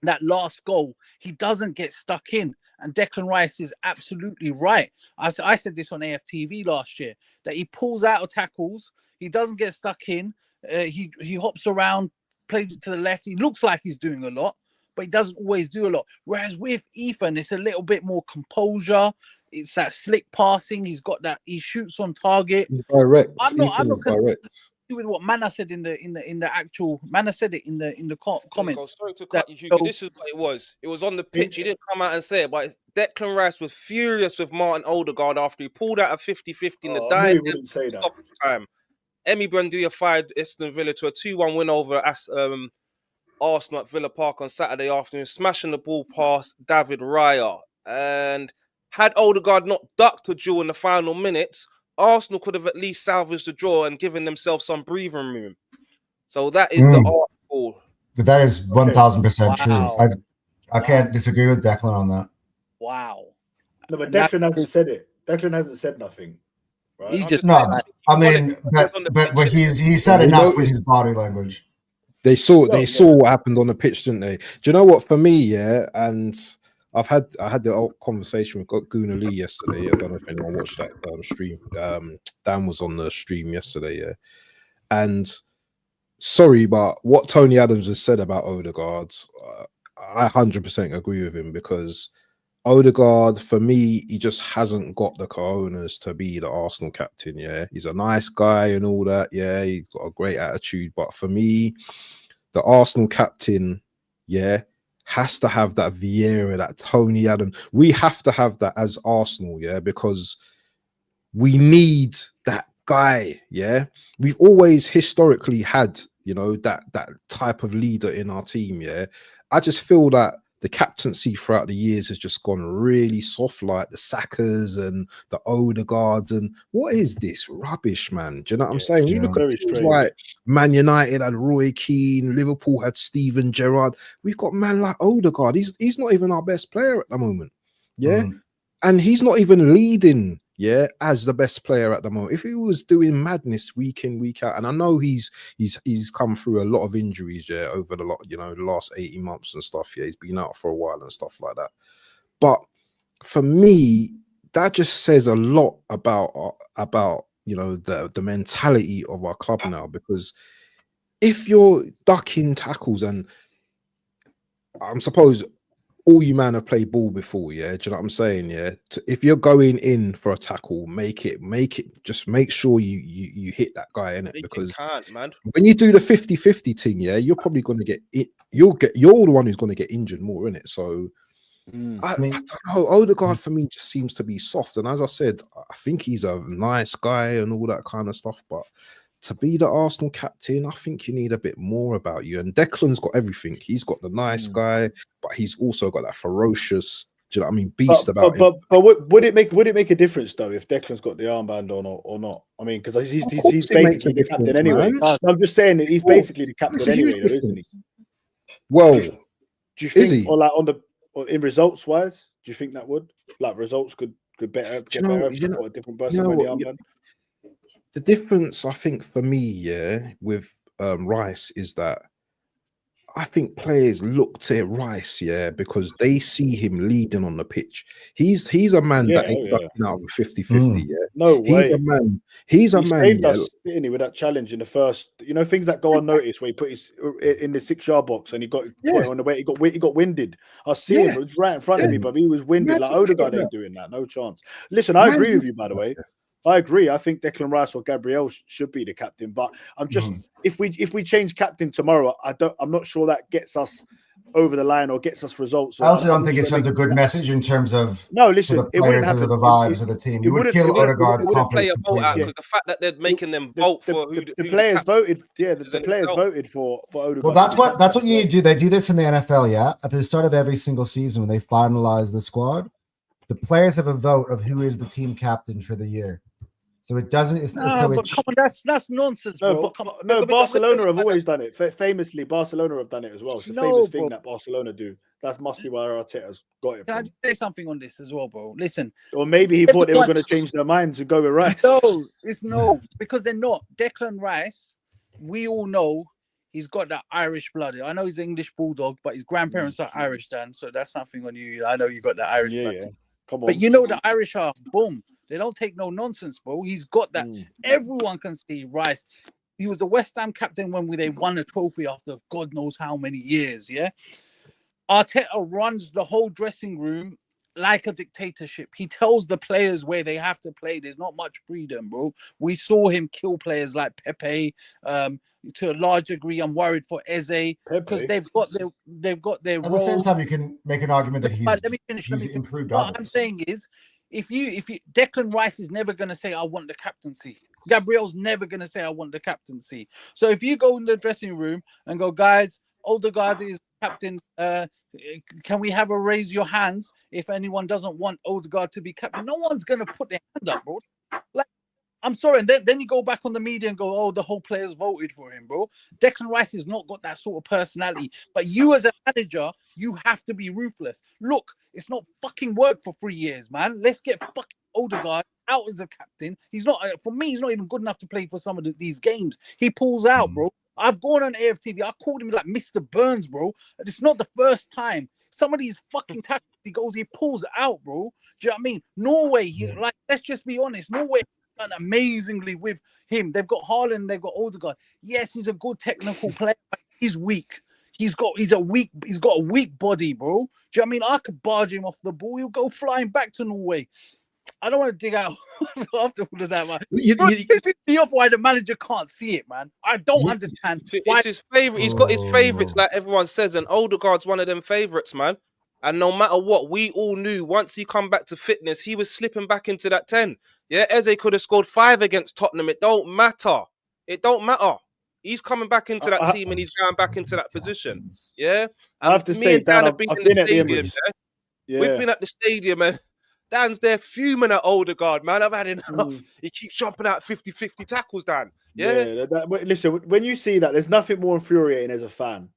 that last goal, he doesn't get stuck in. And Declan Rice is absolutely right. I said this on AFTV last year, that he pulls out of tackles. He doesn't get stuck in. He hops around, plays it to the left. He looks like he's doing a lot, but he doesn't always do a lot. Whereas with Ethan, it's a little bit more composure. It's that slick passing. He's got that. He shoots on target. He's direct. I'm not direct. With what Mana said in the actual Mana said it in the comments. Sorry to cut you, Hugo. This is what it was. It was on the pitch. He didn't come out and say it, but Declan Rice was furious with Martin Odegaard after he pulled out a 50-50 in the dying time. Emery Buendia fired Aston Villa to a 2-1 win over Arsenal at Villa Park on Saturday afternoon, smashing the ball past David Raya. And had Odegaard not ducked a duel in the final minutes, Arsenal could have at least salvaged the draw and given themselves some breathing room. So that is the article. That is 1,000% true. I can't disagree with Declan on that. Wow. No, but Declan hasn't said it. Declan hasn't said nothing. Right? He just but he said enough with his body language. They saw what happened on the pitch, didn't they? Do you know what? For me, and I had the conversation with Guna Lee yesterday. I don't know if anyone watched that stream. Dan was on the stream yesterday, and sorry, but what Tony Adams has said about Odegaard, I 100% agree with him, because Odegaard, for me, he just hasn't got the cojones to be the Arsenal captain. Yeah, he's a nice guy and all that. Yeah, he's got a great attitude, but for me, the Arsenal captain, yeah, has to have that Vieira, that Tony Adams. We have to have that as Arsenal, yeah, because we need that guy. Yeah, we've always historically had, you know, that type of leader in our team. Yeah, I just feel that the captaincy throughout the years has just gone really soft, like the Sackers and the Odegaards. And what is this rubbish, man? Do you know what I'm saying? You look at Very teams strange. like Man United had Roy Keane, Liverpool had Steven Gerrard. We've got man like Odegaard. He's not even our best player at the moment. Yeah. And he's not even leading, yeah, as the best player at the moment. If he was doing madness week in, week out, and I know he's come through a lot of injuries, yeah, over the last 18 months and stuff. Yeah, he's been out for a while and stuff like that. But for me, that just says a lot about the mentality of our club now. Because if you're ducking tackles, and I suppose all you man have played ball before, yeah. Do you know what I'm saying? Yeah. If you're going in for a tackle, make it. Just make sure you hit that guy in it, because can't, man. when you do the 50-50 thing, yeah, you're probably going to get it. You're the one who's going to get injured more in it. So I don't know. Odegaard for me just seems to be soft, and as I said, I think he's a nice guy and all that kind of stuff, but to be the Arsenal captain, I think you need a bit more about you. And Declan's got everything. He's got the nice guy, but he's also got that ferocious, do you know what I mean, beast about him. But would it make a difference though if Declan's got the armband or not? I mean, because he's basically the captain anyway. I'm just saying that he's basically the captain anyway, though, isn't he? Well, do you think, is he? Or like in results wise, do you think that would results could get better if you got a different person with the armband? The difference, I think, for me, yeah, with Rice is that I think players look to Rice, yeah, because they see him leading on the pitch. He's a man that ain't ducking out of a 50-50, yeah. No way. He's a man. He saved us, didn't he, with that challenge in the first, things that go unnoticed where he put his in the 6-yard box and he got put on the way. He got winded. I see him, it was right in front of me, but he was winded. Like Odegaard ain't doing that. No chance. Listen, I agree with you, by the way. I agree. I think Declan Rice or Gabriel should be the captain, but I'm just if we change captain tomorrow, I'm not sure that gets us over the line or gets us results. I also don't think it sends a good message in terms of listen, the players or the vibes of the team. It would kill Odegaard's confidence completely. Because the fact that they're making them vote for who the players voted. Yeah, the players voted for Odegaard. Well, that's what you need to do. They do this in the NFL. Yeah, at the start of every single season when they finalize the squad, the players have a vote of who is the team captain for the year. So it doesn't. It's come on, that's nonsense, bro. Barcelona have always done it. Famously, Barcelona have done it as well. It's a famous thing that Barcelona do. That must be where Arteta's got it from. Can I just say something on this as well, bro? Listen. Or maybe he thought they were going to change their minds and go with Rice. No, because they're not. Declan Rice, we all know he's got that Irish blood. I know he's an English bulldog, but his grandparents are Irish, Dan. So that's something on you. I know you got that Irish blood. Yeah. Come on. But you know the Irish are boom. They don't take no nonsense, bro. He's got that. Everyone can see Rice. He was the West Ham captain when they won a trophy after God knows how many years, yeah? Arteta runs the whole dressing room like a dictatorship. He tells the players where they have to play. There's not much freedom, bro. We saw him kill players like Pepe. To a large degree, I'm worried for Eze because they've got their At the same time, you can make an argument that he's improved. What I'm saying is, if you Declan Rice is never going to say I want the captaincy. Gabriel's never going to say I want the captaincy. So if you go in the dressing room and go, guys, Odegaard is captain. Can we have a raise your hands if anyone doesn't want Odegaard to be captain? No one's going to put their hand up, bro. Like, I'm sorry. And then you go back on the media and go, oh, the whole players voted for him, bro. Declan Rice has not got that sort of personality. But you as a manager, you have to be ruthless. Look, it's not fucking worked for 3 years, man. Let's get fucking Odegaard out as a captain. He's not, for me, he's not even good enough to play for some of these games. He pulls out, bro. I've gone on AFTV. I called him like Mr. Burns, bro. It's not the first time. Some of these fucking tackles he pulls out, bro. Do you know what I mean? Norway, let's just be honest. Norway done amazingly with him. They've got Haaland, they've got Odegaard. Yes, he's a good technical player, but he's weak. He's got a weak body, bro. Do you know what I mean? I could barge him off the ball. He'll go flying back to Norway. I don't want to dig out after all of that, man. It pisses me off why the manager can't see it, man. I don't understand why. It's his favourite. He's got his favourites, like everyone says, and Odegaard's one of them favourites, man. And no matter what, we all knew once he come back to fitness, he was slipping back into that 10. Yeah, Eze could have scored 5 against Tottenham. It don't matter. It don't matter. He's coming back into that team and he's going back into that position. Yeah. I have to say, Dan, I've been at the Emirates. Yeah. We've been at the stadium and Dan's there fuming at Odegaard, man. I've had enough. He keeps jumping out 50-50 tackles, Dan. Yeah. Listen, when you see that, there's nothing more infuriating as a fan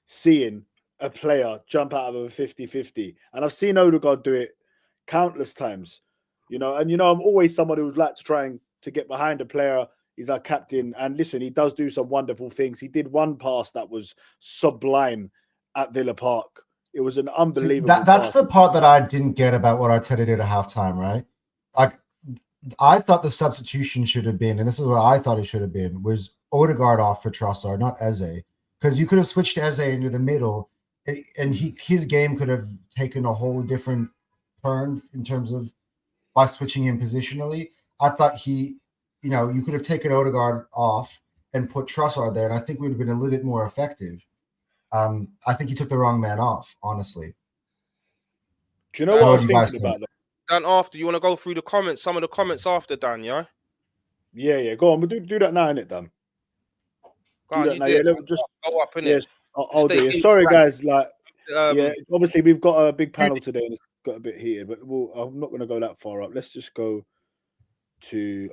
seeing a player jump out of a 50-50. And I've seen Odegaard do it countless times, and I'm always someone who would like to try to get behind a player. He's our captain. And listen, he does do some wonderful things. He did one pass that was sublime at Villa Park. It was an unbelievable That's the part that I didn't get about what Arteta did at halftime, right? Like, I thought the substitution should have been, and this is what I thought it should have been, was Odegaard off for Trossard, not Eze. Because you could have switched Eze into the middle, and his game could have taken a whole different turn in terms of by switching him positionally. I thought you could have taken Odegaard off and put Trossard there, and I think we would have been a little bit more effective. I think he took the wrong man off, honestly. Do you know what I was thinking about? Dan, after, you want to go through the comments, some of the comments after, Dan, yeah? Yeah, go on. We'll do that now, innit, Dan? Go on, just go up, innit? Yes, I'll do it. Sorry, guys. Obviously, we've got a big panel today and it's got a bit heated, but I'm not going to go that far up. Let's just go to,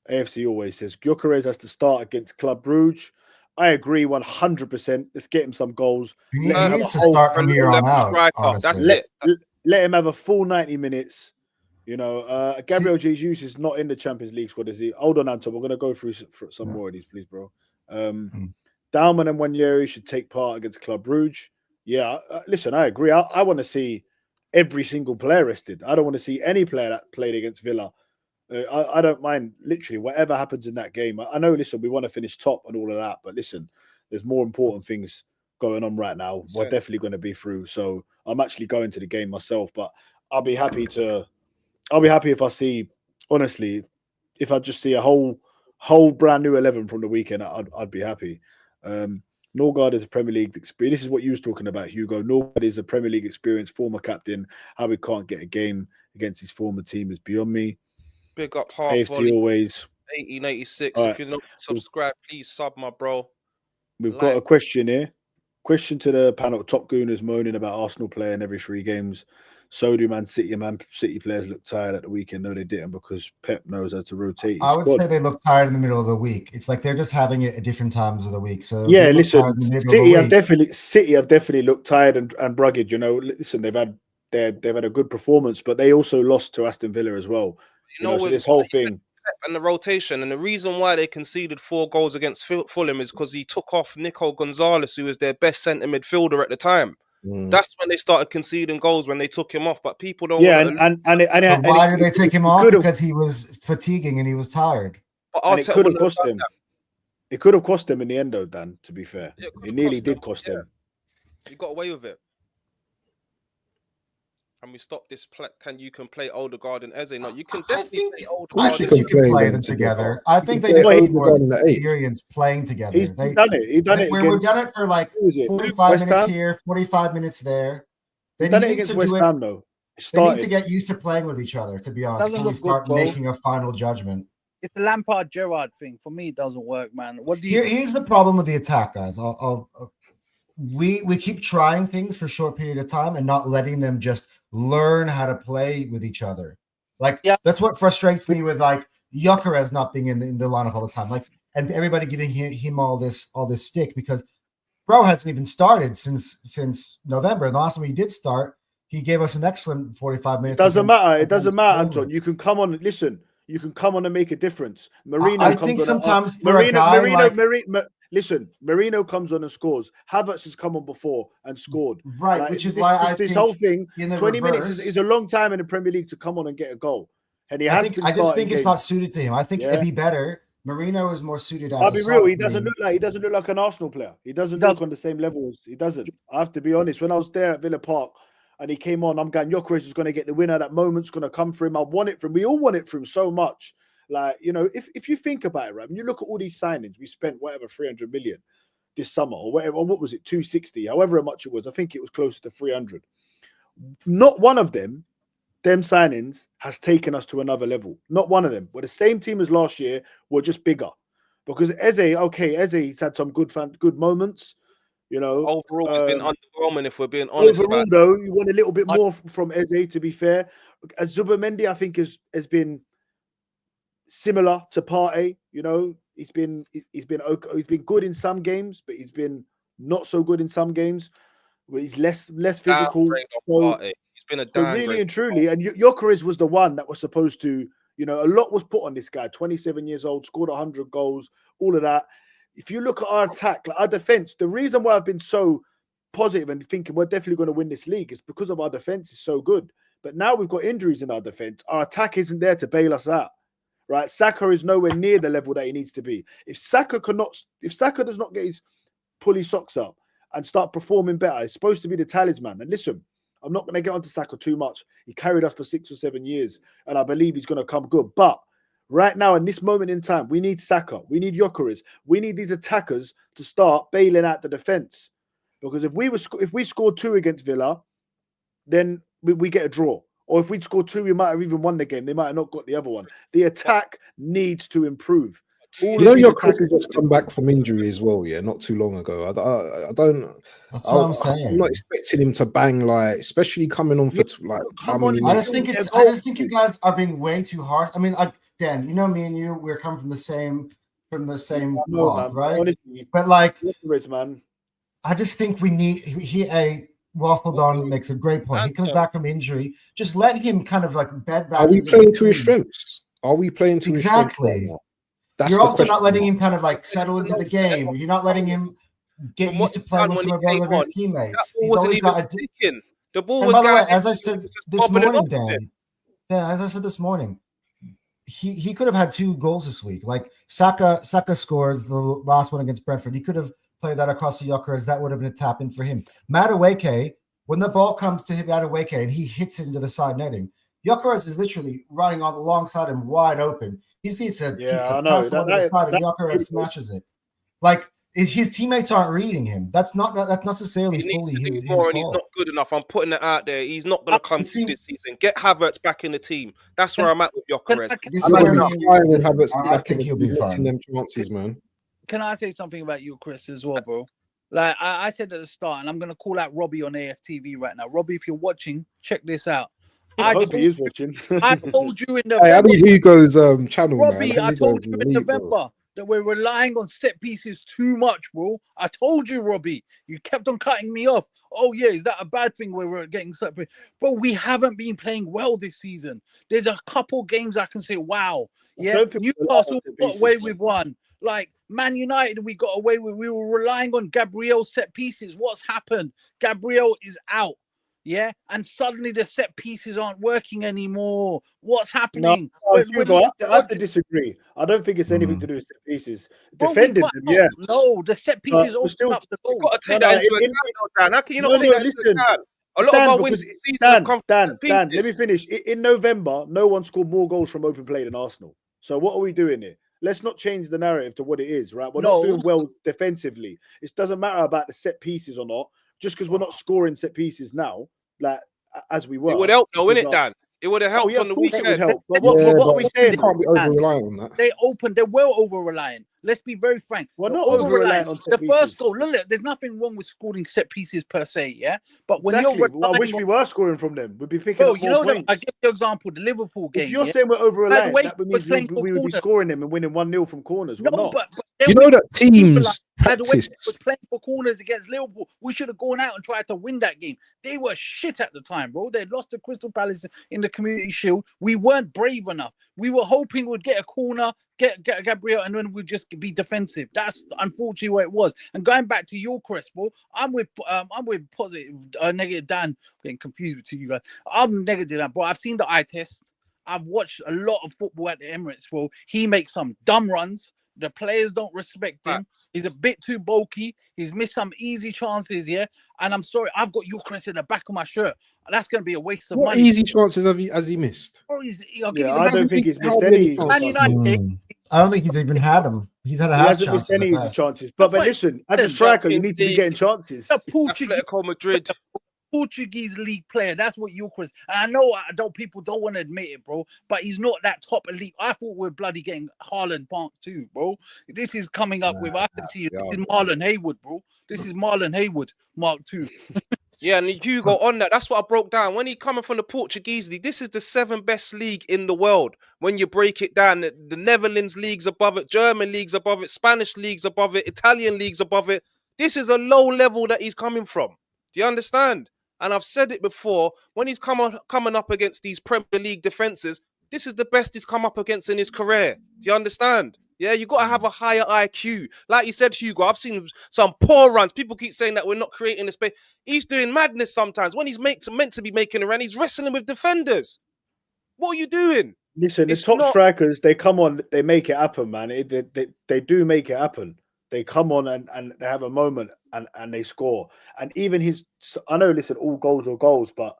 AFC always says, Gyökeres has to start against Club Brugge. I agree 100%. Let's get him some goals. He needs to start from here on out. That's it. Let him have a full 90 minutes. Gabriel Jesus is not in the Champions League squad, is he? Hold on, Anton. We're going to go through some more of these, please, bro. Dalman and Wanyeri should take part against Club Brugge. Yeah, listen, I agree. I want to see every single player rested. I don't want to see any player that played against Villa. I don't mind literally whatever happens in that game. I know, listen, we want to finish top and all of that, but listen, there's more important things going on right now. We're definitely going to be through. So I'm actually going to the game myself, but I'll be happy if I see, honestly, if I just see a whole brand new 11 from the weekend, I'd be happy. Norgard is a Premier League experience. This is what you was talking about, Hugo. Norgard is a Premier League experienced former captain. How he can't get a game against his former team is beyond me. Big up half AFC volley, always 1886. Right. If you're not subscribed, please sub, my bro. We've got a question here. Question to the panel. Top Gooners moaning about Arsenal playing every 3 games. So do Man City. City players look tired at the weekend. No, they didn't, because Pep knows how to rotate. I would say they look tired in the middle of the week. It's like they're just having it at different times of the week. So yeah, listen, City have definitely looked tired and rugged. Listen, they've had a good performance, but they also lost to Aston Villa as well. So this whole thing and the rotation, and the reason why they conceded 4 goals against Fulham is because he took off Nico Gonzalez, who was their best centre midfielder at the time. That's when they started conceding goals, when they took him off. But people don't. Yeah, why did they take him off? Because he was fatiguing and he was tired. And it could have cost him. It could have cost him in the end, though, Dan. To be fair, it nearly did cost him. He got away with it. Can we stop this? You can play Odegaard and Eze. No, you can definitely play Odegaard. I think you can play them together. I think they just need more experience playing together. He's done it. He's done it. We've done it for like 45 minutes here, 45 minutes there. They done it against West Ham, though. They need to get used to playing with each other, to be honest, before we start making a final judgment. It's the Lampard-Gerrard thing. For me, it doesn't work, man. Here's the problem with the attack, guys. We keep trying things for a short period of time and not letting them just learn how to play with each other. That's what frustrates me with Gyökeres not being in the lineup all the time. And everybody giving him all this stick, because bro hasn't even started since November. The last time he did start, he gave us an excellent 45 minutes. It doesn't matter, Anton. You can come on. Listen, you can come on and make a difference. Listen, Marino comes on and scores. Havertz has come on before and scored. Right, which is why this whole thing, 20 minutes is a long time in the Premier League to come on and get a goal. and he I has think been I just starting think it's games. not suited to him. I think Yeah. it'd be better. Marino is more suited as I'll a be real. He soccer doesn't look like an Arsenal player. He doesn't Does- look on the same level as he doesn't. I have to be honest. When I was there at Villa Park and he came on, I'm going, Gyökeres is going to get the winner. That moment's going to come for him. I want it from. We all want it from so much. Like, you know, if you think about it, right? When you look at all these signings, we spent whatever 300 million this summer or whatever. Or what was it? 260, however much it was. I think it was closer to 300. Not one of them signings has taken us to another level. Not one of them. We're the same team as last year. We're just bigger. Because Eze had some good moments. You know, Overall, it's been underwhelming if we're being honest overall about. though, you want a little bit more from Eze. To be fair, as Zubimendi, I think has been similar to Partey. You know, he's been okay. He's been good in some games, but he's been not so good in some games. Where he's less physical. Downgrade on So, Partey. He's been a so downgrade. really and truly, and Gyökeres was the one that was supposed to, you know, a lot was put on this guy. 27 years old, scored 100 goals, all of that. If you look at our attack, like our defense, the reason why I've been so positive and thinking we're definitely going to win this league is because of our defense is so good. But now we've got injuries in our defense. Our attack isn't there to bail us out. Right? Saka is nowhere near the level that he needs to be. If Saka does not get his pull his socks up and start performing better, it's supposed to be the talisman. And listen, I'm not going to get onto Saka too much. He carried us for 6 or 7 years, and I believe he's going to come good. But right now, in this moment in time, we need Saka. We need Gyökeres. We need these attackers to start bailing out the defense. Because if we scored 2 against Villa, then we get a draw. Or if we'd scored 2, we might have even won the game. They might have not got the other one. The attack needs to improve. You know, your Chris has just come back from injury as well. Yeah, not too long ago. I don't. That's what I'm saying. I'm not expecting him to bang like, especially coming on for like. come on, I just think you guys are being way too hard. I mean, Dan, you know me and you, we're coming from the same cloth, right? Honestly, but like, man, I just think we need Waffle Don makes a great point. He comes back from injury. Just let him kind of like bed back. Are we playing to his strengths? Are we playing to exactly? His strengths right? You're also not letting him kind of like settle into the game. You're not letting him get used to playing with some of his teammates. He's always got sticking. The ball and was by the way, going as I said this morning, Dan, as I said this morning, he could have had 2 goals this week. Like Saka scores the last one against Brentford. He could have played that across the Gyökeres. That would have been a tap in for him. Madueke, when the ball comes to him, Madueke, and he hits it into the side netting, Gyökeres is literally running on the long side and wide open. He sees a pass on the side, and Gyökeres smashes it. Like his teammates aren't reading him. That's necessarily fully his fault. And he's not good enough. I'm putting it out there. He's not going to come through this season. Get Havertz back in the team. That's where I'm at with Gyökeres. I think he'll be fine. Them chances, man. Can I say something about you, Chris, as well, bro? Like I said at the start, and I'm going to call out Robbie on AFTV right now. Robbie, if you're watching, check this out. I hope he is watching. I told you in November. Hey, I need Hugo's channel, Robbie, man. I told you in November that we're relying on set pieces too much, bro. I told you, Robbie. You kept on cutting me off. Oh, yeah, is that a bad thing where we're getting set pieces? Bro, we haven't been playing well this season. There's a couple games I can say, wow. Yeah, Newcastle got away with one. Like, Man United, we got away with. We were relying on Gabriel's set pieces. What's happened? Gabriel is out. Yeah, and suddenly the set pieces aren't working anymore. What's happening? No, Hugo, I have to disagree. I don't think it's anything to do with set pieces. Defending them, yeah. No, the set pieces open up the goal. You've got to take that into account, Dan. How can you not take that into account? A lot of our wins this season have come from Dan, let me finish. In November, no one scored more goals from open play than Arsenal. So what are we doing here? Let's not change the narrative to what it is, right? We're not doing well defensively. It doesn't matter about the set pieces or not. Just because we're not scoring set pieces now, like as we were. It would help, though, wouldn't it, Dan? It would have helped on the weekend. It would help. But what are we saying? You can't be over-reliant on that. They're well over-reliant. Let's be very frank. We're not over-reliant on set pieces. First goal, look, there's nothing wrong with scoring set pieces per se, yeah? But when you're I wish we were scoring from them. We'd be picking up more points. I give you an example, the Liverpool game. If you're saying we're over-reliant, that means we would be scoring them and winning 1-0 from corners. We're not. But you know that teams practice. Was playing for corners against Liverpool. We should have gone out and tried to win that game. They were shit at the time, bro. They lost to Crystal Palace in the Community Shield. We weren't brave enough. We were hoping we'd get a corner, get Gabriel, and then we'd just be defensive. That's unfortunately what it was. And going back to your Chris, bro, I'm with positive, negative Dan. I'm getting confused between you guys. I'm negative Dan, bro. I've seen the eye test. I've watched a lot of football at the Emirates, bro. He makes some dumb runs. The players don't respect him. He's a bit too bulky. He's missed some easy chances, yeah. And I'm sorry, I've got Eucharist in the back of my shirt. That's going to be a waste of What money. easy chances has he missed? Bro, I'll give Yeah, you I the don't think he's missed How many any easy Man chances. United game. I don't think he's even had them. He's had a He half hasn't missed chances any at easy best. chances. But listen, as a striker, you need to be getting chances. The Portuguese Atletico Madrid. Portuguese league player. That's what Eucharist. And I know people don't want to admit it, bro. But he's not that top elite. I thought we're bloody getting Haaland Mark 2, bro. This is coming up with. I said to you, this is Marlon Haywood, bro. This is Marlon Haywood Mark 2. Yeah, and Hugo on that. That's what I broke down. When he coming from the Portuguese league, this is the 7th best league in the world. When you break it down, the Netherlands league's above it, German league's above it, Spanish league's above it, Italian league's above it. This is a low level that he's coming from. Do you understand? And I've said it before, when he's coming up against these Premier League defenses, this is the best he's come up against in his career. Do you understand? Yeah, you got to have a higher IQ. Like you said, Hugo, I've seen some poor runs. People keep saying that we're not creating the space. He's doing madness sometimes. When he's meant to be making a run, he's wrestling with defenders. What are you doing? Listen, the top strikers, they come on, they make it happen, man. They do make it happen. They come on and they have a moment and they score. And even I know, listen, all goals are goals, but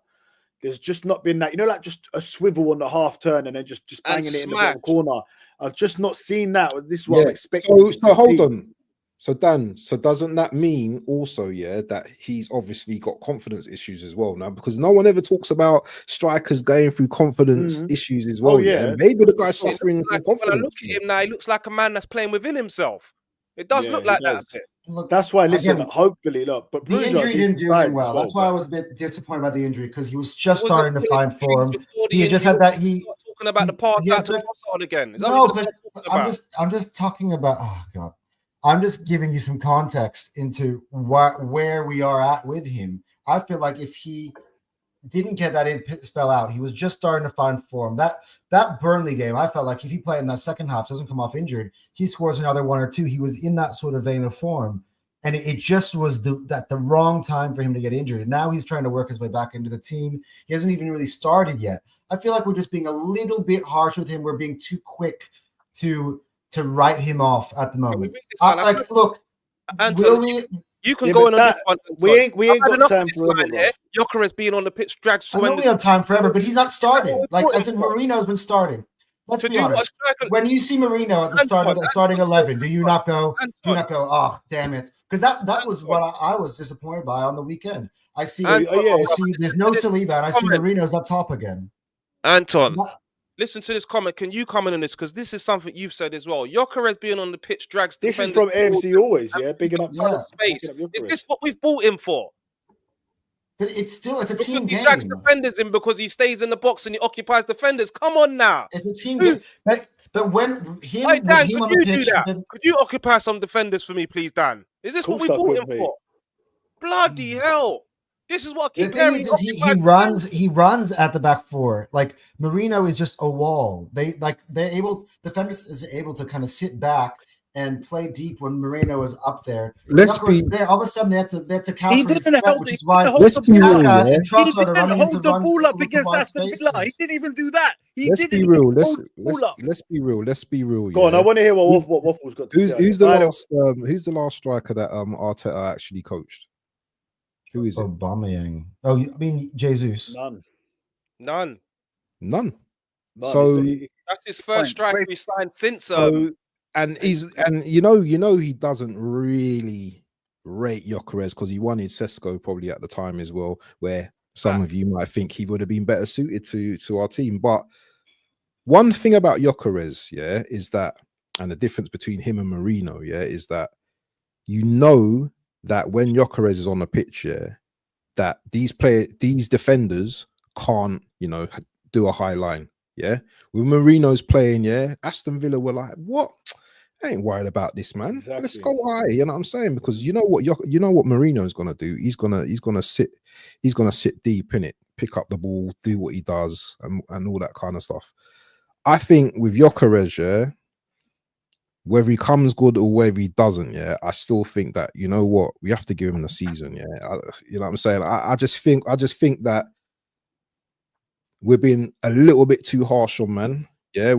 there's just not been that, like just a swivel on the half turn and then just banging it in the bottom corner. I've just not seen that. This is what I'm expecting. So hold on. So Dan, doesn't that mean also, that he's obviously got confidence issues as well now? Because no one ever talks about strikers going through confidence issues as well. Maybe the guy's suffering from confidence. When I look at him now, he looks like a man that's playing within himself. It does look like that a bit. Look, that's why, listen, hopefully, but the injury didn't do him well. That's why I was a bit disappointed by the injury, because he was just starting to find form. He had just had that. Talking about the pass out to Trossard again. No, but I'm just talking about. Oh God, I'm just giving you some context into where we are at with him. I feel like if he didn't get that spell out, he was just starting to find form. That Burnley game, I felt like if he played in that second half, doesn't come off injured, he scores another one or two. He was in that sort of vein of form, and it just was the wrong time for him to get injured. And now he's trying to work his way back into the team. He hasn't even really started yet. I feel like we're just being a little bit harsh with him. We're being too quick to write him off at the moment. Look, Anton, you can go on this one. We ain't got time forever. Gyökeres being on the pitch drags. I know we have time forever, but he's not starting. Like I said, Marino's been starting. Let's be honest. When you see Marino at the start of the starting 11, do you not go? Oh, damn it! Because that was what I was disappointed by on the weekend. I see. There's no Saliba, and I see Marino's up top again. Anton, listen to this comment. Can you comment on this? Because this is something you've said as well. Gyökeres being on the pitch drags. This is from AFC always, bigging up space. Is this what we've bought him for? But it's a team game. He drags defenders in because he stays in the box and he occupies defenders. Come on now. It's a team game. But when him, Dan, him could on you the pitch, do that? Could you occupy some defenders for me, please, Dan? Is this what we bought him for? Bloody hell. This is what I keep hearing. He runs at the back four. Like Marino is just a wall. Defenders is able to kind of sit back and play deep when Marino is up there. All of a sudden they have to counter his step, which is why let's be real. He didn't hold the ball up against Aston Villa. He didn't even do that. Let's be real. Let's be real. Go on, I want to hear what Waffle's got to say. Who's the last striker that Arteta actually coached? Who is it? Aubameyang. Oh, I mean Jesus. None. So that's his first striker he signed since. And he doesn't really rate Gyökeres because he wanted Sesko probably at the time as well, where some of you might think he would have been better suited to our team. But one thing about Gyökeres, is that, and the difference between him and Marino, is that that when Gyökeres is on the pitch, that these defenders can't, do a high line. Yeah. With Marino's playing, Aston Villa were like, what? I ain't worried about this, man. Exactly. Let's go high. You know what I'm saying? Because you know what Marino's gonna do. He's gonna sit deep in it, pick up the ball, do what he does, and all that kind of stuff. I think with Gyökeres, whether he comes good or whether he doesn't, I still think that we have to give him the season. You know what I'm saying? I just think that we're being a little bit too harsh on man. Yeah,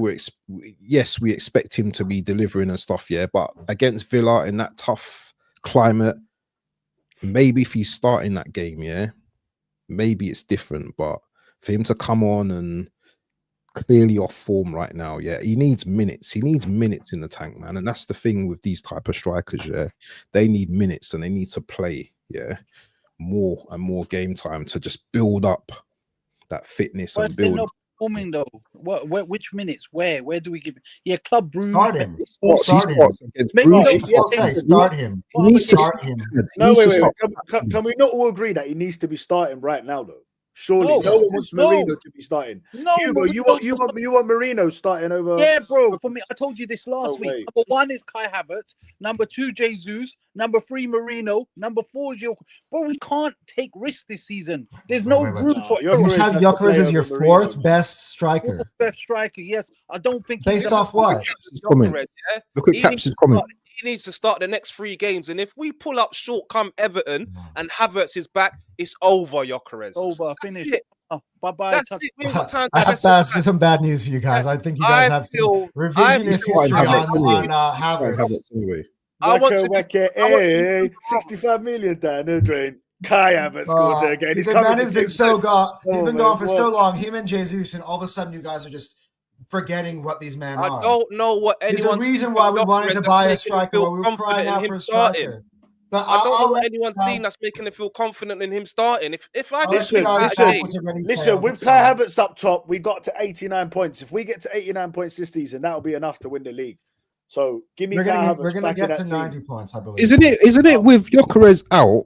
yes, we expect him to be delivering and stuff. Yeah, but against Villa in that tough climate, maybe if he's starting that game, yeah, maybe it's different. But for him to come on and clearly off form right now, yeah, he needs minutes. He needs minutes in the tank, man. And that's the thing with these type of strikers, yeah, they need minutes and they need to play, yeah, more and more game time to just build up that fitness But and they're build. not performing though. Which minutes? Where do we give? Yeah, club bruise. Start him. Start him. Maybe No, don't yeah, I'll say start him. He needs to Start him. No, wait. Can we not all agree that he needs to be starting right now, though? Surely, No, no one wants no. Marino to be starting. No, Hugo, you want Marino starting over? Yeah, bro. For me, I told you this No last week. way. Number 1 is Kai Havertz. Number 2, Jesus. Number 3, Marino. Number 4 is Bro, we can't take risks this season. There's no Wait. room for Gyökeres You have has to play Gyökeres as your over Marino. fourth best striker. best striker. Yes, I don't think Based off what? Gyökeres, yeah? Look at He Caps' needs to comment. start- He needs to start the next 3 games, and if we pull up short come Everton and Havertz is back, it's over, Gyökeres. over. That's Finish. it. Oh, bye-bye. That's it. We ain't got time to I have mess up. some bad news for you guys. I think you guys I have feel- some revisionist feel history Havertz on Havertz Havertz. anyway. I want to Weke, 65 million down the drain. Kai Havertz scores there again. He's The coming man to has been team. so gone. He's Oh been my gone for so God. long. Him and Jesus, and all of a sudden, you guys are just forgetting what these men I are. don't know what There's a anyone's reason why we wanted to buy a striker. Why we were confident crying in out him for a starting. striker. But I don't know I'll what let anyone's you guys- seen that's making them feel confident in him starting. If I I'll didn't let you think guys that listen, game, focus already Listen, failed. with It's Kai fine. Havertz up top, we got to 89 points. If we get to 89 points this season, that'll be enough to win the league. So give me We're Kai gonna Havertz get back in that to team. 90 points, I believe. Isn't it with Gyökeres out?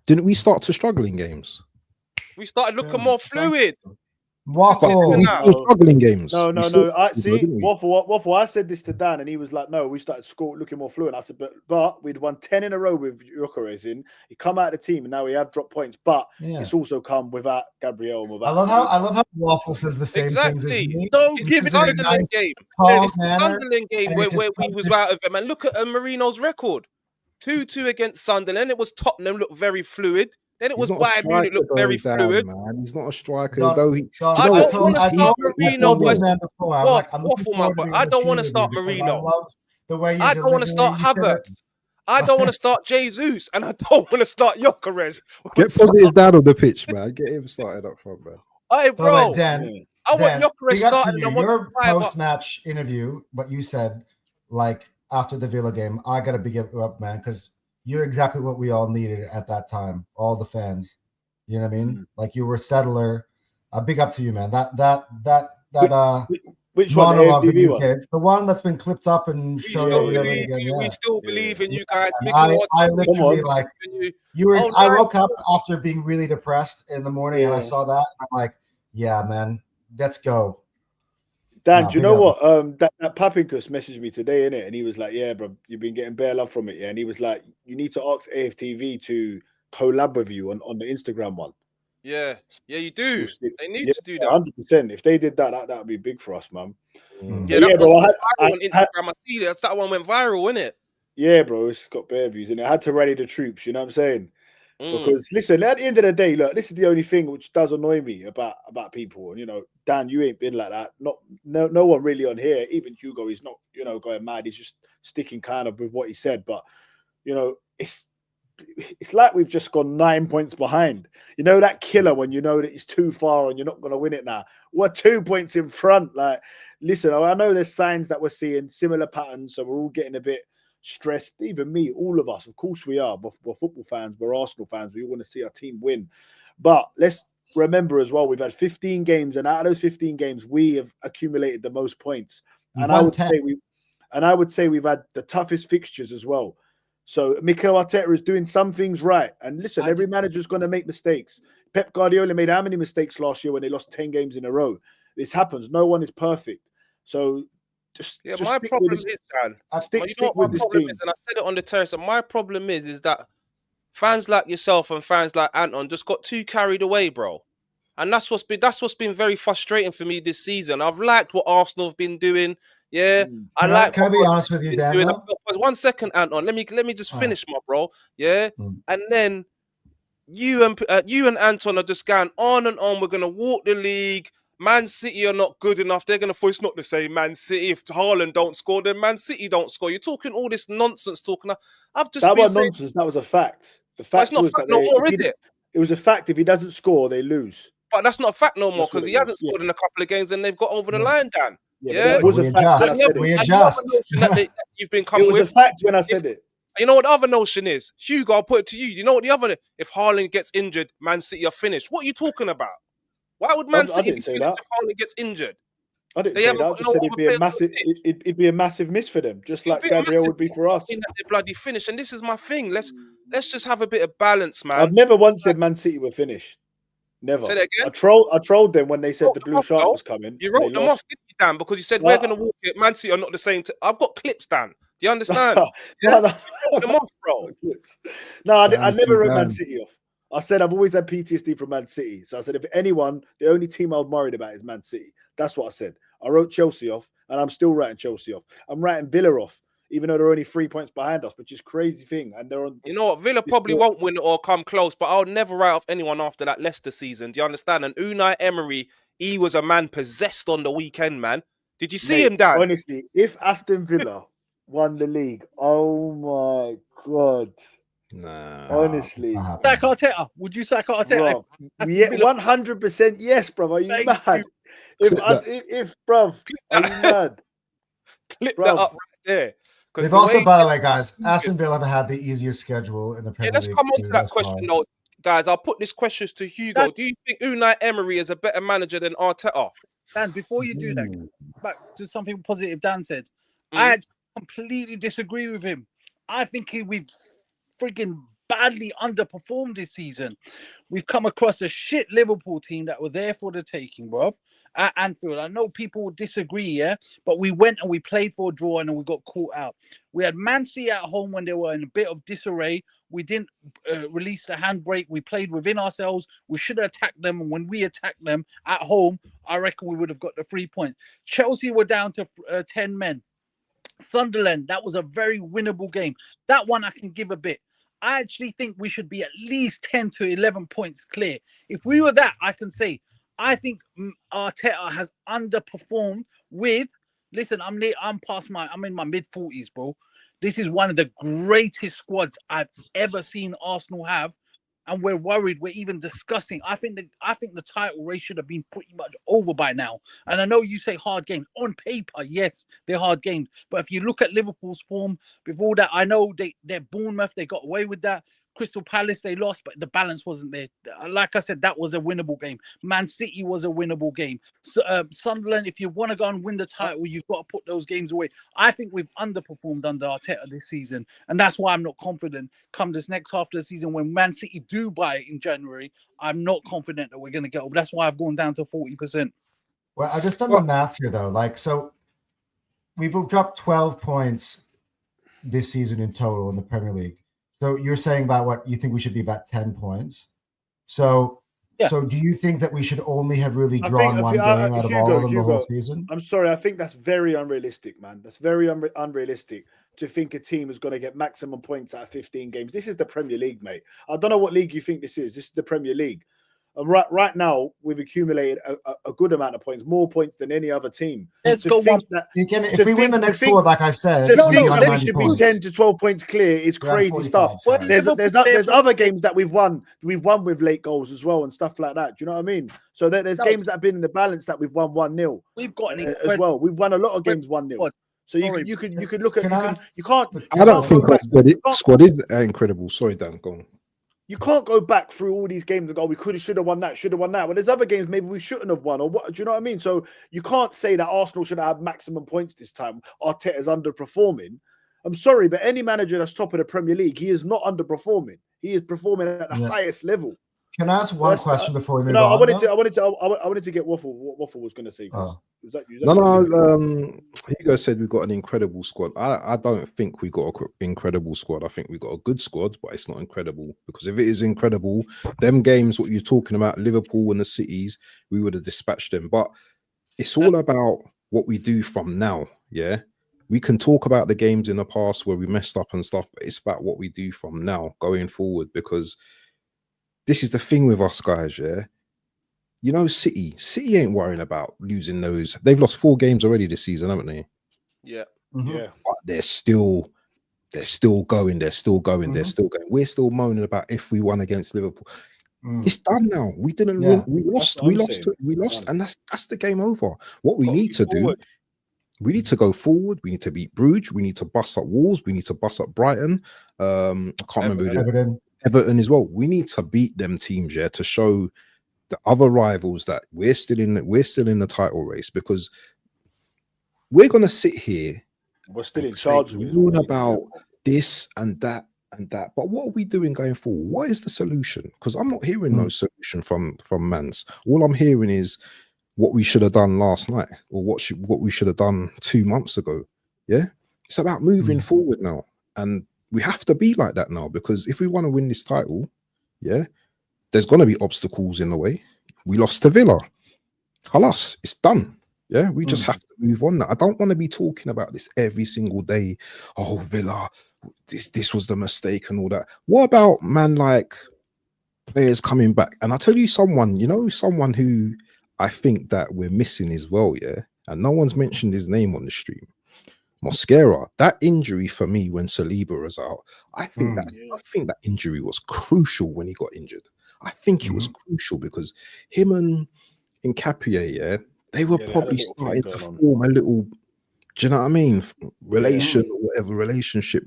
Didn't we start to struggle in games? we started looking Yeah, more fluid. Waffle. We No. still struggle in games. No. We still I struggled, see didn't we? Waffle. I said this to Dan, and he was like, "No, we started looking more fluent." I said, "But we'd won 10 in a row with Gyökeres in. He come out of the team, and now we have dropped points. But Yeah. it's also come without Gabriel and without." I love how Waffle says the same things as Exactly. me. Don't It's give the it very to Sunderland nice, game. calm It's the manner, Sunderland game and where it just we was touches- out of them. And look at Marino's record. 2-2 against Sunderland. It was Tottenham, looked very fluid. Then it He's was not a Bayern Munich, striker, looked very though, Dan, fluid. man. He's not a striker. Don- Though he, Don, I you know don't what? want to I start told Marino, these but men before. I'm like, I'm looking Waffle, forward man, to being I on the don't stream want to with start you because I Marino. love the way you I don't want to start Havertz. I don't want to start Jesus, and I don't want to start Gyökeres. Get positive down on the pitch, man. Get him started up front, man. Hey, By the way, bro, Dan, I want Dan, Gyökeres big up to starting. you. I want Your five up. post-match interview, what you said, like after the Villa game, I gotta big you up, man, because you're exactly what we all needed at that time. All the fans, you know what I mean? Like you were a settler. Big up to you, man. Which one? The monologue that AFTV you one? gave, the one that's been clipped up and We shown still over and over believe again. you. We Yeah. still believe in you guys. And Mikel I Arteta, literally Come on. like you. you were. Oh, I no. woke up after being really depressed in the morning, and I Yeah. saw that. I'm like, yeah, man, let's go. Dan, Nah, do you big know up. what? That Papinkus messaged me today, innit? And he was like, "Yeah, bro, you've been getting bare love from it, yeah." And he was like, "You need to ask AFTV to collab with you on the Instagram one." Yeah, you do. We'll see. They need Yeah, to do that. 100%. If they did that, that'd be big for us, man. Mm. Yeah, But that bro. one went I viral on Instagram. I see that one went viral, innit? Yeah, bro, it's got bare views, and I had to rally the troops. You know what I'm saying? Mm. Because listen, at the end of the day, look, this is the only thing which does annoy me about people. And you know, Dan, you ain't been like that. No one really on here. Even Hugo, he's not, going mad. He's just sticking kind of with what he said. But it's like we've just gone 9 points behind. You know that killer when you know that it's too far and you're not going to win it now. We're 2 points in front. Like, listen, I know there's signs that we're seeing similar patterns, so we're all getting a bit stressed. Even me, all of us, of course we are. We're football fans, we're Arsenal fans. We want to see our team win. But let's remember as well, we've had 15 games, and out of those 15 games, we have accumulated the most points. And I would say we've had the toughest fixtures as well. So Mikel Arteta is doing some things right. And listen, every manager's going to make mistakes. Pep Guardiola made how many mistakes last year when they lost 10 games in a row? This happens. No one is perfect. So just my problem is, Dan. Stick My with this problem team. is, and I said it on the terrace. And my problem is that fans like yourself and fans like Anton just got too carried away, bro. And that's what's been very frustrating for me this season. I've liked what Arsenal have been doing. Yeah, Can I be honest with you, Dan? 1 second, Anton. Let me just finish, my bro. Yeah, and then you and Anton are just going on and on. We're gonna walk the league. Man City are not good enough. They're going to force not to say Man City. If Haaland don't score, then Man City don't score. You're talking all this nonsense talking. I've just That been was saying, nonsense. That was a fact. The but it's fact not was fact that no more, is if it? it was a fact. If he doesn't score, they lose. But that's not a fact no more That's what because it he was. hasn't scored in a couple of games and they've got over the Yeah. line, Dan. Yeah, Yeah. but it was we a fact when I adjust. said We it. And the other adjust. notion that you've been It coming was a with, fact when I if, said it. you know what the other notion is? Hugo, I'll put it to you. You know what the other? If Haaland gets injured, Man City are finished. What are you talking about? Why would Man I City be didn't say finished that. if Haaland gets injured? I didn't They say haven't that. I got just no said other players on the pitch. it'd be a massive miss for them, just It'll like be a Gabriel massive would be miss. for It doesn't us. mean that they're bloody finished. And this is my thing. Let's just have a bit of balance, man. I've never once said Man City were finished. Never. Say that again. I trolled them when they said Wrote the them blue off, shark though. was coming. You and they wrote them lost. off, didn't you, Dan? Because you said No. we're going to walk it. Man City are not the same. I've got clips, Dan. Do you understand? No, Yeah? no. You wrote them off, bro. No, I Dan, never wrote Dan. Man City off. I said I've always had PTSD from Man City. So I said, if anyone, the only team I was worried about is Man City. That's what I said. I wrote Chelsea off, and I'm still writing Chelsea off. I'm writing Villa off, even though they're only 3 points behind us, which is crazy thing. And they're on. You know what? Villa probably won't win or come close, but I'll never write off anyone after that Leicester season. Do you understand? And Unai Emery, he was a man possessed on the weekend, man. Did you see him, Dan? Honestly, if Aston Villa won the league, oh my God. Nah. Honestly. Sack Arteta. Would you sack Arteta? Bro, Aston yeah, Villa- 100% yes, bro. Are you Thank mad? you. If bruv, are you mad? Clip Bruv. that up right there. They've also, by the way, guys, Aston Villa have had the easiest schedule in the Premier Yeah, let's League. come on to that thus question, far. though, guys. I'll put this question to Hugo. Do you think Unai Emery is a better manager than Arteta? Dan, before you do that, back to something positive Dan said. Mm. I completely disagree with him. I think we've freaking badly underperformed this season. We've come across a shit Liverpool team that were there for the taking, bro. At Anfield. I know people will disagree, yeah, but we went and we played for a draw and we got caught out. We had Man City at home when they were in a bit of disarray. We didn't release the handbrake. We played within ourselves. We should have attacked them. And when we attacked them at home, I reckon we would have got the 3 points. Chelsea were down to 10 men. Sunderland, that was a very winnable game. That one I can give a bit. I actually think we should be at least 10 to 11 points clear. If we were that, I can say, I think Arteta has underperformed with, listen, I'm in my mid-40s, bro. This is one of the greatest squads I've ever seen Arsenal have. And we're worried. We're even discussing. I think the title race should have been pretty much over by now. And I know you say hard games. On paper, yes, they're hard games. But if you look at Liverpool's form before that, I know they're Bournemouth. They got away with that. Crystal Palace, they lost, but the balance wasn't there. Like I said, that was a winnable game. Man City was a winnable game. So, Sunderland, if you want to go and win the title, you've got to put those games away. I think we've underperformed under Arteta this season, and that's why I'm not confident. Come this next half of the season, when Man City do buy it in January, I'm not confident that we're going to get over. That's why I've gone down to 40%. Well, I've just done the math here, though. Like, so we've dropped 12 points this season in total in the Premier League. So you're saying about what you think we should be about 10 points. So, So do you think that we should only have really drawn one game out of all of them the whole season? I'm sorry. I think that's very unrealistic, man. That's very unrealistic to think a team is going to get maximum points out of 15 games. This is the Premier League, mate. I don't know what league you think this is. This is the Premier League. And right now, we've accumulated a good amount of points, more points than any other team. Let's go one. If we win the next four, like I said, we should be 10 to 12 points clear. It's crazy stuff. There's other games that we've won. We've won with late goals as well and stuff like that. Do you know what I mean? So there's games that have been in the balance that we've won 1-0. We've got as well. We've won a lot of games 1-0. So you could look at you can't. I don't think our squad is incredible. Sorry, Dan, go on. You can't go back through all these games and go, we should have won that. But there's other games maybe we shouldn't have won, or what? Do you know what I mean? So you can't say that Arsenal should have maximum points this time. Arteta's underperforming. I'm sorry, but any manager that's top of the Premier League, he is not underperforming. He is performing at the highest level. Can I ask one question before we move on? I wanted to get Waffle. What Waffle was going to say? Was that Hugo said we've got an incredible squad. I don't think we got an incredible squad. I think we got a good squad, but it's not incredible, because if it is incredible, them games, what you're talking about, Liverpool and the Cities, we would have dispatched them. But it's all about what we do from now. Yeah, we can talk about the games in the past where we messed up and stuff, but it's about what we do from now going forward, because this is the thing with us guys, yeah. You know, City ain't worrying about losing those. They've lost 4 games already this season, haven't they? Yeah. Yeah. But they're still going. They're still going. They're still going. We're still moaning about if we won against Liverpool. It's done now. We didn't Yeah. win. We lost. what We I'm lost. saying. We lost, Done. and that's the game over. What we Gotta need be to do, forward. we need to go forward. We need to beat Bruges. We need to bust up Wolves. We need to bust up Brighton. I can't remember who Everton as well. We need to beat them teams, yeah, to show the other rivals that we're still in the title race, because we're gonna sit here We're still in and say charge of it. all about this and that and that. But what are we doing going forward? What is the solution? Because I'm not hearing no solution from Mans. All I'm hearing is what we should have done last night, or what we should have done 2 months ago. Yeah, it's about moving forward now, and we have to be like that now, because if we want to win this title, yeah, there's going to be obstacles in the way. We lost to Villa. Halas, it's done. Yeah, we just have to move on now. I don't want to be talking about this every single day. Oh, Villa, this was the mistake and all that. What about man like players coming back? And I'll tell you someone who I think that we're missing as well, yeah. And no one's mentioned his name on the stream. Mosquera. That injury for me when Saliba was out, I think that injury was crucial when he got injured. I think it was crucial because him and Nkapie, yeah, they were probably starting to form a little, do you know what I mean? Relationship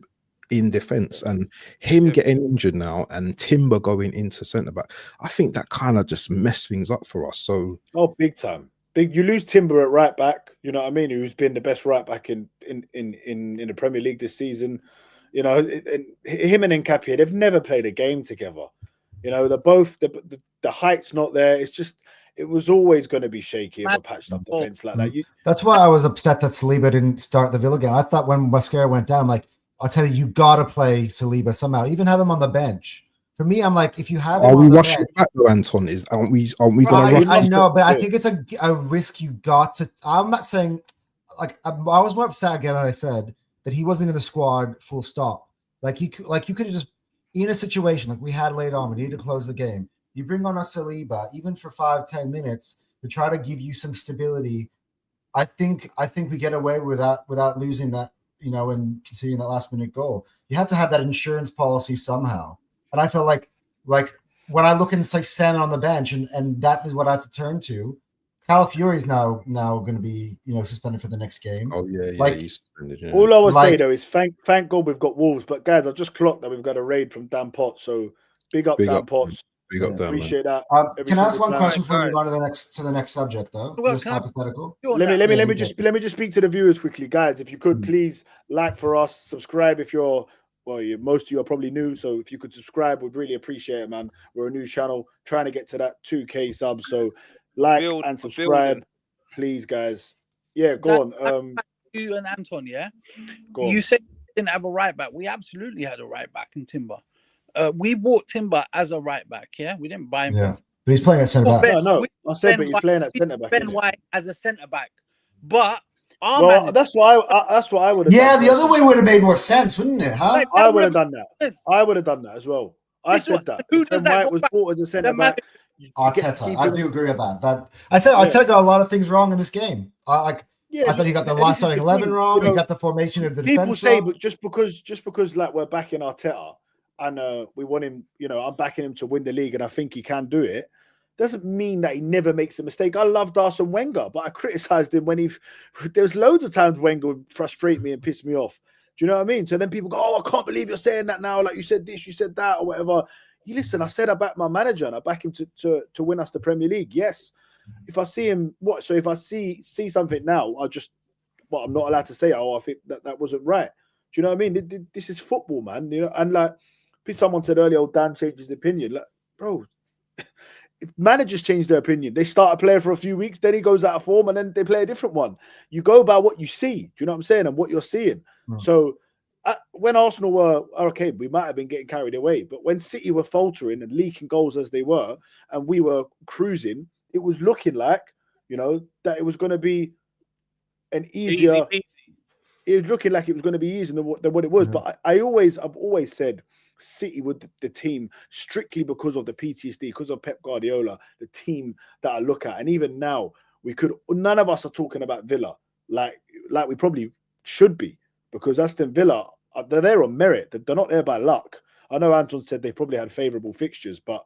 in defense, and him getting injured now and Timber going into centre back, I think that kind of just messed things up for us. So, big time. You lose Timber at right back, you know what I mean? Who's been the best right back in the Premier League this season. You know, and him and Nkapie, they've never played a game together. You know, they're both the height's not there. It's just it was always going to be shaky of a patched up defense like that. That's why I was upset that Saliba didn't start the Villa game. I thought when Mosquera went down, I'm like, I'll tell you gotta play Saliba somehow. Even have him on the bench. For me, I'm like, if you have him are we on the rushing bench, back though, Anton? Aren't we gonna rush? I know, but I think it's a risk you got to. I'm not saying like I was more upset again. I said that he wasn't in the squad. Full stop. You could have just in a situation like we had later on. We needed to close the game. You bring on a Saliba even for 5-10 minutes to try to give you some stability. I think we get away with that without losing that, you know, and conceding that last minute goal. You have to have that insurance policy somehow. And I feel like when I look and it's like Sen on the bench, and that is what I have to turn to. Calafiori is now going to be, you know, suspended for the next game. Oh yeah, like, he's suspended. Yeah. All I would say though is thank God we've got Wolves, but guys, I've just clocked that we've got a raid from Dan Potts. So big up Dan Potts. Big up Dan, appreciate man. that. Can I ask one question before we move on to the next subject though? Just hypothetical. Let me just speak to the viewers quickly, guys. If you could please like for us, subscribe if you're most of you are probably new, so if you could subscribe, we'd really appreciate it, man. We're a new channel trying to get to that 2K subs, so like and subscribe, please, guys. Yeah, go on. You and Anton, yeah. Go on. You said you didn't have a right back. We absolutely had a right back in Timber. We bought Timber as a right back, yeah. We didn't buy him. Yeah, but he's playing at centre back. No, I said, but he's playing at centre back. Ben White as a centre back, but that's why I would have. Yeah, the other way would have made more sense, wouldn't it? Huh? I would have done that. I would have done that as well. I said that. Who does that? White was bought as a centre back. Arteta. I do agree with that. I said Arteta got a lot of things wrong in this game. I thought he got the last starting 11 wrong. You know, he got the formation of the defense. People say, but just because like we're backing Arteta and we want him, you know, I'm backing him to win the league, and I think he can do it. Doesn't mean that he never makes a mistake. I loved Arsene Wenger, but I criticized him when there's loads of times Wenger would frustrate me and piss me off. Do you know what I mean? So then people go, "Oh, I can't believe you're saying that now. Like you said this, you said that, or whatever." You listen. I said I back my manager and I back him to win us the Premier League. Yes. If I see him, so if I see something now, I'm not allowed to say, "Oh, I think that wasn't right." Do you know what I mean? This is football, man. You know, and like someone said earlier, Dan changed his opinion. Like, bro. If managers change their opinion, they start a player for a few weeks, then he goes out of form, and then they play a different one. You go by what you see. Do you know what I'm saying? And what you're seeing. So when Arsenal were okay, we might have been getting carried away, but when City were faltering and leaking goals as they were, and we were cruising, it was looking like, you know, that it was going to be an easier. Easy. It was looking like it was going to be easier than what it was. But I've always said City with the team strictly because of the PTSD, because of Pep Guardiola, the team that I look at. And even now, none of us are talking about Villa like we probably should be, because Aston Villa, they're there on merit. They're not there by luck. I know Anton said they probably had favourable fixtures, but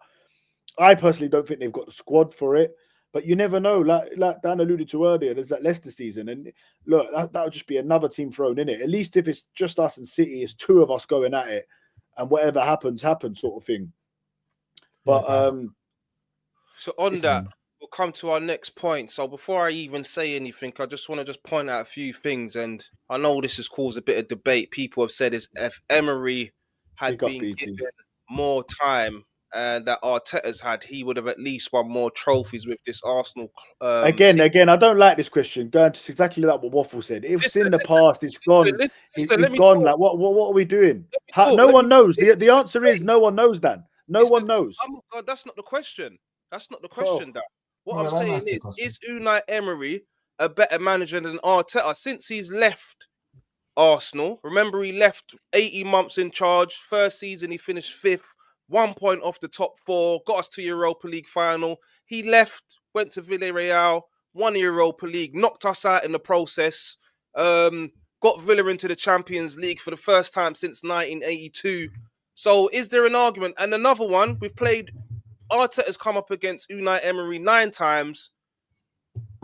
I personally don't think they've got the squad for it. But you never know. Like Dan alluded to earlier, there's that Leicester season. And look, that'll just be another team thrown in it. At least if it's just us and City, it's two of us going at it. And whatever happens, happens sort of thing. But so on that, we'll come to our next point. So before I even say anything, I just want to point out a few things. And I know this has caused a bit of debate. People have said if Emery had been given more time that Arteta's had, he would have at least won more trophies with this Arsenal. Again, I don't like this question. Going to exactly like what Waffle said. It's in the past. It's gone. It's gone. Like what are we doing? No one knows. The answer is no one knows, Dan. No one knows. That's not the question. That's not the question, Dan. What I'm saying is Unai Emery a better manager than Arteta since he's left Arsenal? Remember, he left 18 months in charge. First season, he finished 5th. 1 point off the top 4, got us to Europa League final. He left, went to Villarreal, won the Europa League, knocked us out in the process, got Villa into the Champions League for the first time since 1982. So is there an argument? And another one, Arteta's come up against Unai Emery 9 times.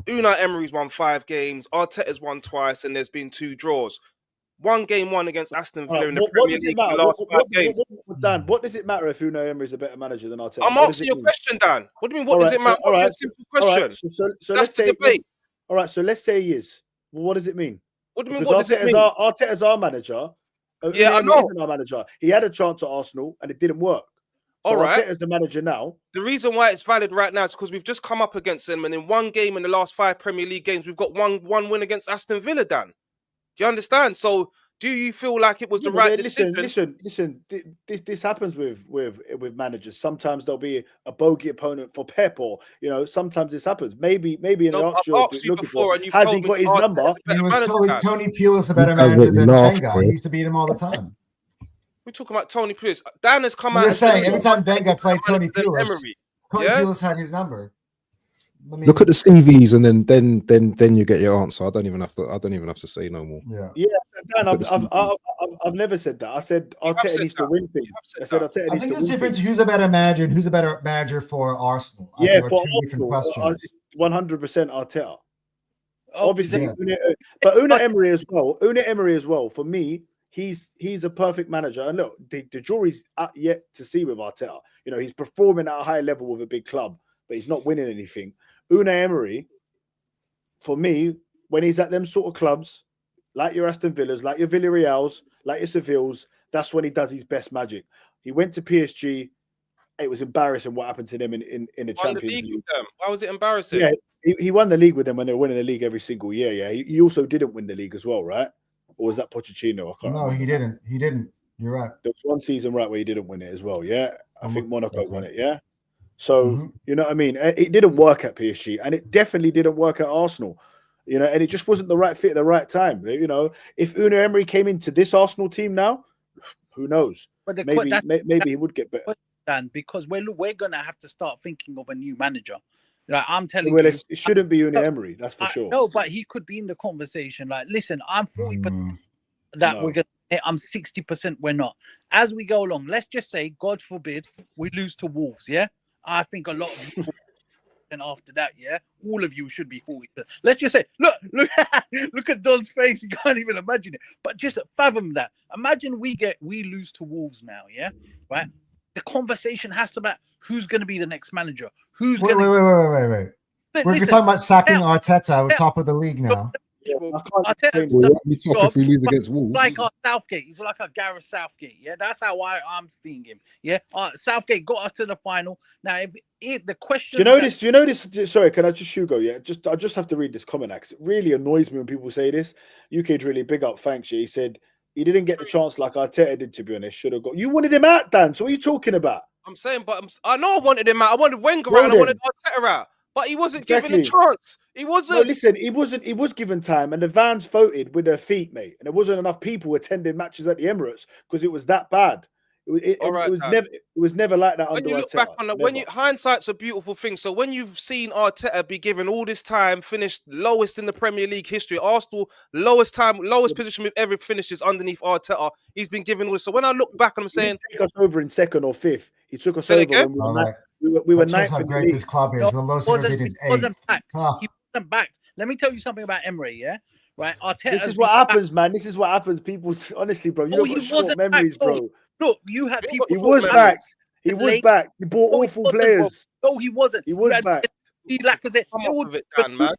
Unai Emery's won 5 games, Arteta's won twice, and there's been 2 draws. 1 game won against Aston Villa in the Premier League in the last 5 games. Dan, what does it matter if Unai Emery is a better manager than Arteta? I'm asking you a question, Dan. What do you mean, what does it matter? It's a simple question. So that's the debate. All right, so let's say he is. Well, what does it mean? What do you mean, what does it mean? Arteta's our manager. Yeah, I know. Isn't our manager. He had a chance at Arsenal and it didn't work. So all right. Arteta's the manager now. The reason why it's valid right now is because we've just come up against him, and in 1 game in the last 5 Premier League games, we've got one win against Aston Villa, Dan. Do you understand? So do you feel like it was the right decision? Listen. This happens with managers. Sometimes there'll be a bogey opponent for Pep, or sometimes this happens. Maybe in the I've asked you before, and you've has told he me got his number? Tony Pulis a better manager than Wenger. He used to beat him all the time. We're talking about Tony Pulis. Dan has come out. We're saying every time Wenger played Tony Pulis, Pulis had his number. Look at the CVs, and then you get your answer. I don't even have to say no more. Yeah. Dan, I've never said that. I said Arteta needs to win things. I said Arteta needs to win. I think the difference is who's a better manager and who's a better manager for Arsenal. For different questions. 100% Arteta. Obviously, but Unai Emery as well. Unai Emery as well. For me, he's a perfect manager. And look, the jury's yet to see with Arteta. He's performing at a high level with a big club, but he's not winning anything. Unai Emery, for me, when he's at them sort of clubs, like your Aston Villas, like your Villarreals, like your Sevilles, that's when he does his best magic. He went to PSG. It was embarrassing what happened to them in the Champions League. With them. Why was it embarrassing? Yeah, he won the league with them when they were winning the league every single year. Yeah, he also didn't win the league as well, right? Or was that Pochettino? I can't remember. He didn't. He didn't. You're right. There was one season, right, where he didn't win it as well. Yeah, I think Monaco won it. Yeah. So, you know what I mean? It didn't work at PSG, and it definitely didn't work at Arsenal, and it just wasn't the right fit at the right time. If Unai Emery came into this Arsenal team now, who knows? But maybe he would get better. Dan, because we're going to have to start thinking of a new manager. Like I'm telling you. Well, it shouldn't be Unai Emery, that's for sure. No, but he could be in the conversation. Like, listen, I'm 40% that we're going to, I'm 60% we're not. As we go along, let's just say, God forbid, we lose to Wolves, yeah? I think a lot of you, and after that, yeah, all of you should be 40%. Let's just say, look at Don's face. You can't even imagine it. But just fathom that. Imagine we lose to Wolves now, yeah, right? The conversation has to be about who's going to be the next manager. Wait. We're talking about sacking Arteta at top of the league now. Arteta's if we lose against Wolves. Like our Southgate. He's like a Gareth Southgate. Yeah, that's how I'm seeing him. Yeah, Southgate got us to the final. Now, if the question, you know this. Sorry, can I just Hugo? Yeah, I just have to read this comment because it really annoys me when people say this. UK's really big up. Thanks. Yeah, he said he didn't get the chance like Arteta did. To be honest, should have got. You wanted him out, Dan. So what are you talking about? I'm saying, but I know I wanted him out. I wanted Wenger out. And I wanted Arteta out. But he wasn't given a chance. He wasn't. No, listen, he wasn't. He was given time, and the Vans voted with their feet, mate. And there wasn't enough people attending matches at the Emirates because it was that bad. It All right, Dan. It was never like that When under you look back Arteta. on that, Never. hindsight's a beautiful thing. So when you've seen Arteta be given all this time, finished lowest in the Premier League history, Arsenal lowest position we've ever finished is underneath Arteta. He's been given all this. So when I look back, and I'm He saying, didn't take us over in second or fifth. He took us Say that over again? when Like, we were that shows ninth how in the great league. this club is. No, The lowest he ever been is he wasn't 8th. backed. Ah. He wasn't backed. Let me tell you something about Emery, yeah? Right? Arteta. This is what happens, man. This is what happens. People, honestly, bro, you Oh, don't he got short wasn't memories, backed. bro. Look, you had You people. He got was short backed. He was late. backed. He bought No, he awful wasn't, bro. players. No, he wasn't. He You was had backed. Lacazette. Come They up were with it, doing, Dan, man.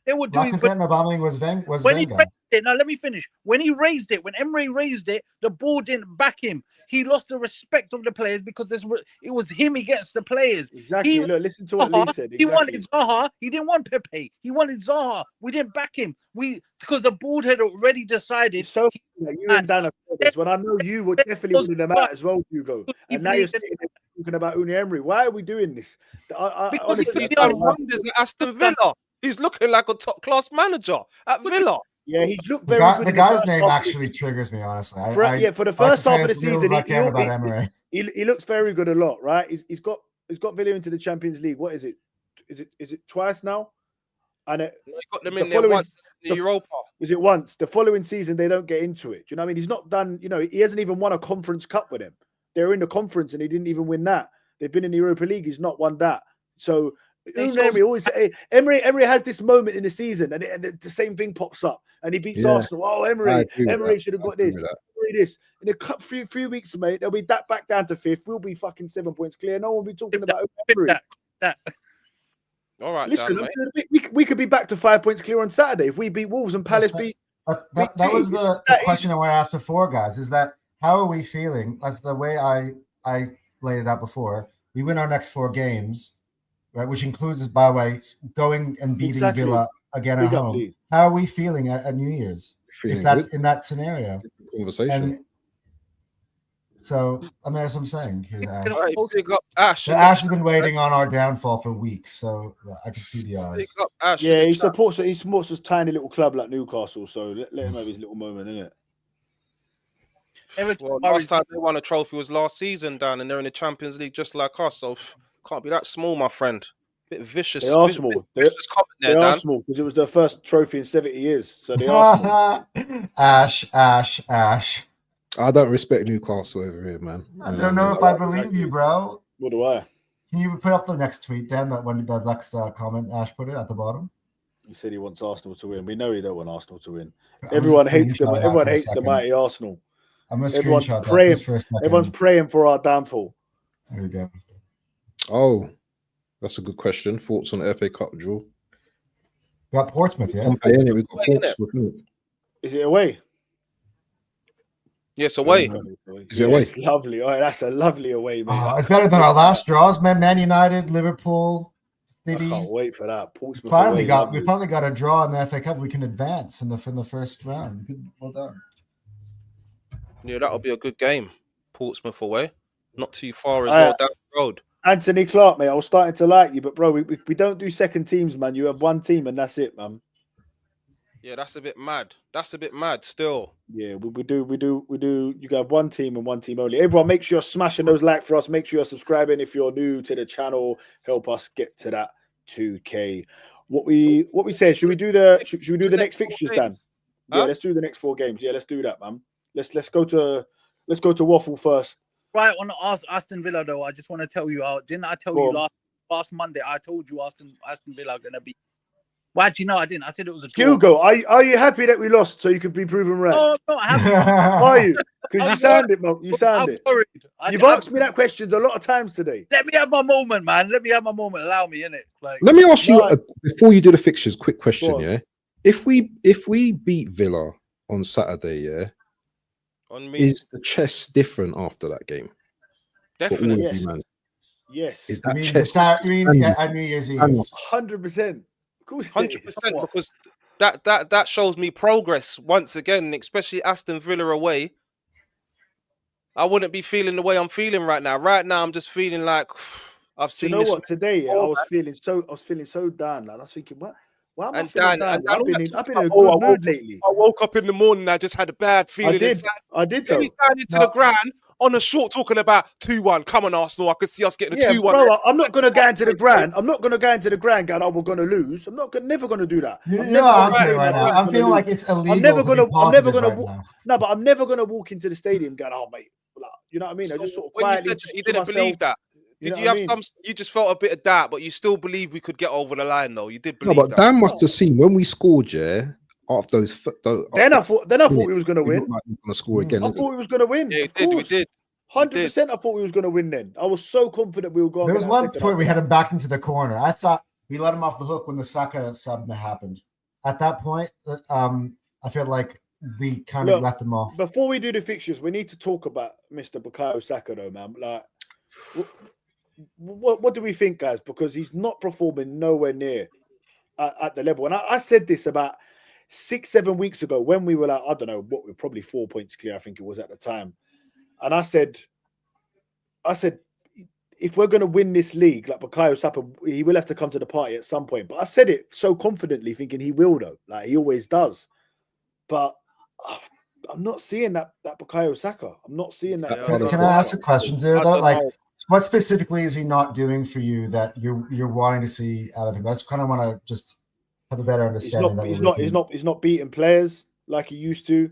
they were doing. Lacazette and Aubameyang was When he Wenger. raised it, now let me finish. When he raised it, when Emery raised it, the board didn't back him. He lost the respect of the players because it was him against the players. Exactly. Look, listen to what Lee said. He wanted Exactly. Zaha. He didn't want Pepe. He wanted Zaha. We didn't back him. Because the board had already decided. It's so like you and Dan have said this when I know you were definitely winning them out as well, Hugo. And now you're sitting there talking about Unai Emery. Why are we doing this? Because Honestly, He's we done are- wonders at Aston Villa. He's looking like a top class manager at Villa. yeah, he's looked The, very good. the in guy's first name half of actually triggers me, honestly. for the I like to first say half of the as little season, as I can about Emery. he looks very good a lot, right? He's got Villa into the Champions League. What is it? Is it twice now? And He got them the in there following- once in the Europa. is it once? The following season, they don't get into it. Do you know what I mean? He's not done. You know, he hasn't even won a Conference Cup with them. They're in the conference and he didn't even win that. They've been in the Europa League. He's not won that. So Emery always Emery has this moment in the season and the same thing pops up and he beats Arsenal. Oh, Emery should have got this. This in a few weeks, mate. They'll be back down to fifth. We'll be fucking 7 points clear. No one will be talking about Emery. All right, Listen, Dan, mate. we could be back to 5 points clear on Saturday if we beat Wolves and Palace beat. That was the question I want to ask before, guys. Is that how are we feeling? That's the way I laid it out before. We win our next 4 games, right? Which includes, by the way, going and beating Villa again at home. How are we feeling at New Year's? If that's in that scenario. Conversation. And so, I mean, that's what I'm saying. Here's Ash. All right, big up Ash. Ash has been waiting on our downfall for weeks, so I can see the Big eyes. up Ash. Yeah, he supports a tiny little club like Newcastle, so let him have his little moment, innit? Well, last time they won a trophy was last season, Dan, and they're in the Champions League just like us, so can't be that small, my friend. Bit vicious. They are small. Vicious comment there, they Dan. are small because it was their first trophy in 70 years, so they are small. Ash. I don't respect Newcastle over here, man. I don't know if I believe you, bro. What do I? Can you put up the next tweet, Dan? That when the next comment Ash put it at the bottom. He said he wants Arsenal to win. We know he don't want Arsenal to win. Everyone hates them. Everyone hates the mighty Arsenal. I'm gonna Everyone's screenshot praying. that for a second. Everyone's praying for our downfall. There we go. Oh, that's a good question. Thoughts on the FA Cup draw? We got Portsmouth, yeah. We got Portsmouth. Is it away? Yes, away. Is it away? It's lovely. Oh, that's a lovely away, man. Oh, it's better than our last draws, man. Man United, Liverpool, City. I can't wait for that. Portsmouth We finally away, got a draw in the FA Cup. We can advance in the first round. Good, well done. Yeah, that'll be a good game. Portsmouth away, not too far as well down the road. Anthony Clark, mate. I was starting to like you, but bro, we don't do second teams, man. You have one team and that's it, man. Yeah, that's a bit mad. That's a bit mad still. Yeah, we do. You have one team and one team only. Everyone, make sure you're smashing those likes for us. Make sure you're subscribing if you're new to the channel. Help us get to that 2K. What we say? Should we do the next fixtures, Dan? Yeah, let's do the next 4 games. Yeah, let's do that, man. Let's go to Waffle first. Right on Aston Villa though, I just want to tell you, didn't I tell you last Monday? I told you Aston Villa are gonna be. Well, actually, no, I didn't. I said it was a draw. Hugo, are you happy that we lost so you could be proven right? No, I'm not happy. Are you? Because you sound it, man. You sound it. You've asked me that question a lot of times today. Let me have my moment, man. Let me have my moment. Allow me, innit? Like, let me ask you before you do the fixtures. Quick question, Go on. yeah. If we beat Villa on Saturday, yeah, On me, is the chest different after that game? definitely. Yes. Man? Yes. Is I that mean, chest? at New Year's Eve. 100%. Of course, 100%, because that shows me progress once again, especially Aston Villa away. I wouldn't be feeling the way I'm feeling right now. Right now, I'm just feeling like I've seen. You know this what? Today, I was feeling so down. Like, I was thinking, what? Why am I feeling down? I've been in a good mood lately. I woke up in the morning. I just had a bad feeling. I did. Then he's down into the ground. on a short talking about 2-1. Come on, Arsenal. I could see us getting a Yeah, 2-1. bro, I'm not gonna go into the ground. I'm not gonna go into the ground going, "Oh, we're gonna lose." I'm not never gonna do that. You I'm know never how gonna I'm feeling say right my now. team's I'm gonna feeling lose. like it's illegal I'm never to be gonna positive right walk. now. No, but I'm never gonna walk into the stadium going, "Oh, mate," like, you know what I mean? I So just sort of when you quietly said just that you to didn't believe myself. that, You did know you what I have mean? some? You just felt a bit of doubt, but you still believe we could get over the line, though. You did No, believe but that. Dan must have seen when we scored, yeah, after Then after I thought we was gonna we looked win. like we were gonna score again, I isn't thought it? we was gonna win. Yeah, Of course, we did. 100%. I thought we was gonna win. Then I was so confident we were going There to was that one second point half. we had him back into the corner. I thought we let him off the hook when the Saka sub happened. At that point, I feel like we kind of Look, left him off. before we do the fixtures, we need to talk about Mr. Bukayo Saka, though, man. Like, what do we think, guys? Because he's not performing nowhere near at the level. And I said this about 6-7 weeks ago when we were like, I don't know, what we're probably 4 points clear, I think it was at the time. And I said, if we're going to win this league, like Bukayo Saka, he will have to come to the party at some point. But I said it so confidently, thinking he will, though. Like, he always does. But I'm not seeing that Bukayo Saka. I'm not seeing that. Yeah, I don't Can I ask a question there, I though? don't Like, know. what specifically is he not doing for you that you're wanting to see out of him? I just kind of want to just have a better understanding. He's not beating players like he used to.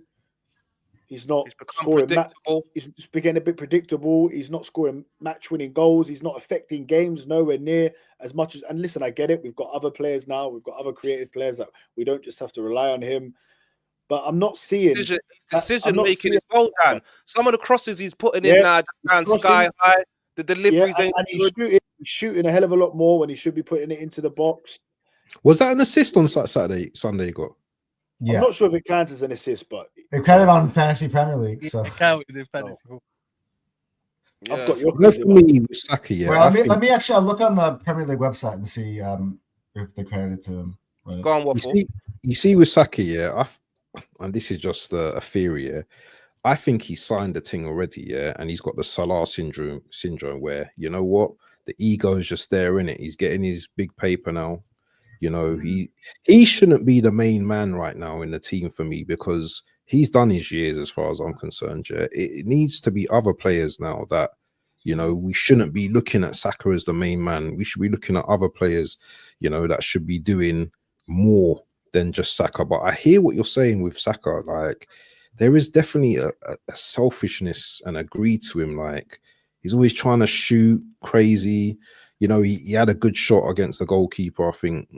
He's not He's become scoring. predictable. He's getting a bit predictable. He's not scoring match-winning goals. He's not affecting games nowhere near as much as. And listen, I get it. We've got other players now. We've got other creative players that we don't just have to rely on him. But I'm not seeing Decision making is well done. Some of the crosses he's putting in Yeah, now just he's down crossing. sky high. The deliveries ain't and good. he's shooting a hell of a lot more when he should be putting it into the box. Was that an assist on Sunday? He got. I'm Yeah, not sure if it counts as an assist, but they counted on Fantasy Premier League. So It counted in fantasy football. Yeah. I've got your No, for me with Saka, yeah. well, I let me think let me actually look on the Premier League website and see if they credited to him. Right. Go on, Waffle. you see with Saka, yeah. And this is just a theory, yeah. I think he signed the thing already, yeah, and he's got the Salah syndrome where, you know what, the ego is just there in it. He's getting his big paper now. You know, he shouldn't be the main man right now in the team for me because he's done his years as far as I'm concerned. Yeah, it needs to be other players now that, you know, we shouldn't be looking at Saka as the main man. We should be looking at other players, you know, that should be doing more than just Saka. But I hear what you're saying with Saka. Like, there is definitely a selfishness and a greed to him. Like, he's always trying to shoot crazy. You know, he had a good shot against the goalkeeper, I think,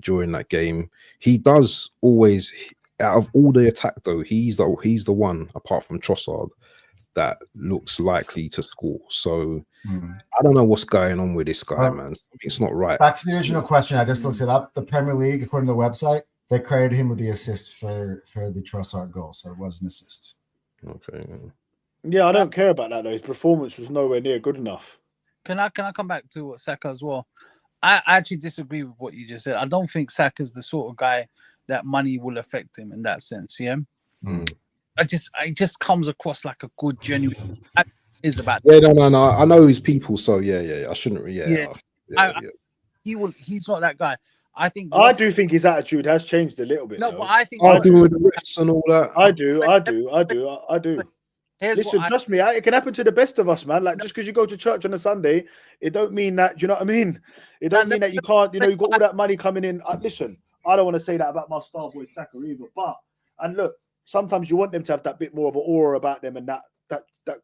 during that game. He does always, out of all the attack, though, he's the one, apart from Trossard, that looks likely to score. So I don't know what's going on with this guy, man. It's not right. Back to the original question, I just looked it up. The Premier League, according to the website, they credited him with the assist for the Trossard goal, so it was an assist. Okay. Yeah, I don't care about that though. His performance was nowhere near good enough. Can I come back to Saka as well? I actually disagree with what you just said. I don't think Saka's the sort of guy that money will affect him in that sense. Yeah, it just comes across like a good, genuine. Is about no. I know his people, so yeah. I shouldn't. He's not that guy. I think. I do think his attitude has changed a little bit. No, though. but I think. Arguing with the refs and all that. I do. Listen, trust me, it can happen to the best of us, man. Like, just because you go to church on a Sunday, it don't mean that. Do you know what I mean? It don't mean that you can't. You know, you got all that money coming in. Listen, I don't want to say that about my star boy Saka either. And look, sometimes you want them to have that bit more of an aura about them and that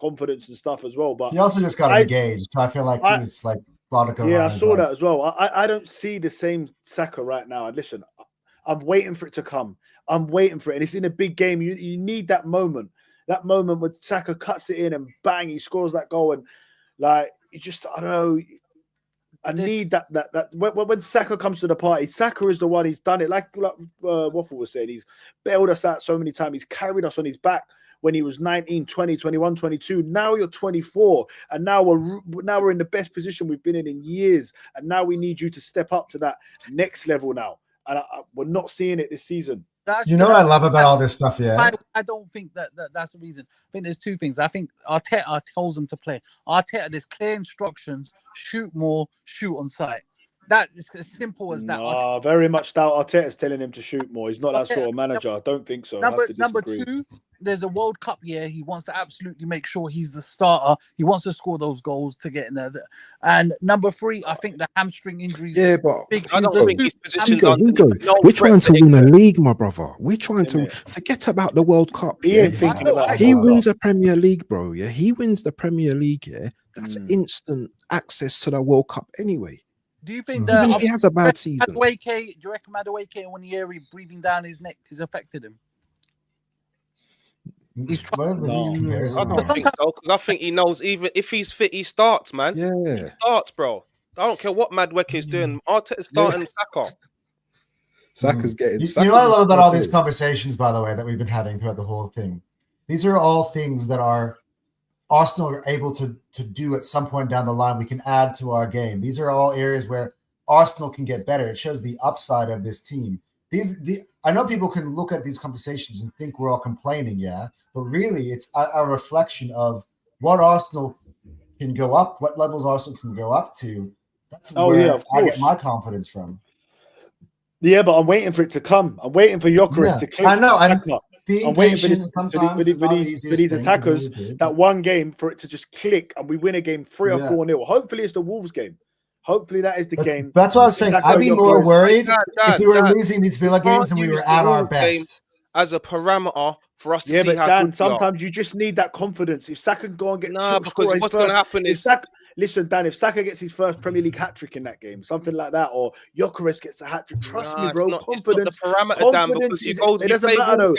confidence and stuff as well. But he also just got engaged. So I feel like he's like a lot of going on. Yeah, I saw that as well. I don't see the same Saka right now. And listen, I'm waiting for it to come. I'm waiting for it, and it's in a big game. You need that moment. That moment when Saka cuts it in and bang, he scores that goal. And like, you just, I don't know. I need that when Saka comes to the party, Saka is the one. He's done it. Like Waffle was saying, he's bailed us out so many times. He's carried us on his back when he was 19, 20, 21, 22. Now you're 24, and now we're in the best position we've been in years. And now we need you to step up to that next level now. And we're not seeing it this season. You know what I love about all this stuff, yeah? I don't think that's the reason. I think there's two things. I think Arteta tells them to play. Arteta, there's clear instructions: shoot more, shoot on sight. That is as simple as that. Nah, very much doubt Arteta's telling him to shoot more. He's not that Okay, sort of manager. I don't think so. I have to Number disagree. 2, there's a World Cup year. He wants to absolutely make sure he's the starter. He wants to score those goals to get in there. And number 3, I think the hamstring injuries. Yeah, but Big I don't Hugo, think his position's Hugo, underneath no we're threat trying for to win a England. league, my brother. We're trying to Innit? forget about the World Cup. He Yeah, ain't thinking about the he World Cup. wins the Premier League, bro. Yeah, he wins the Premier League. Yeah, that's instant access to the World Cup anyway. Do you think Even that if he has a bad season, do you reckon Madueke when Emery breathing down his neck has affected him? He's trying. I don't think so, because I think he knows even if he's fit, he starts, man. yeah, He starts, bro. I don't care what Madueke is doing. Arteta's starting Saka. Saka's getting. You know what I love about all these conversations, by the way, that we've been having throughout the whole thing? These are all things that are Arsenal are able to do at some point down the line. We can add to our game. These are all areas where Arsenal can get better. It shows the upside of this team. I know people can look at these conversations and think we're all complaining, yeah, but really it's a reflection of what Arsenal can go up, what levels Arsenal can go up to. That's where I get my confidence from. Yeah, but I'm waiting for it to come. I'm waiting for Gyökeres to click. I know. I'm waiting for these attackers that one game for it to just click and we win a game 3 or 4-0. Hopefully it's the Wolves game. Hopefully that is the game. That's what I was saying. I'd be more worried if we were losing these Villa games and we were at our best. As a parameter for us to see but how Dan, good sometimes you just need that confidence. If Saka can go and get because what's going to happen is listen, Dan, if Saka gets his first Premier League hat-trick in that game, something like that, or Gyökeres gets a hat-trick, trust me, bro, confidence. It's not the parameter, Dan, because it doesn't matter, though.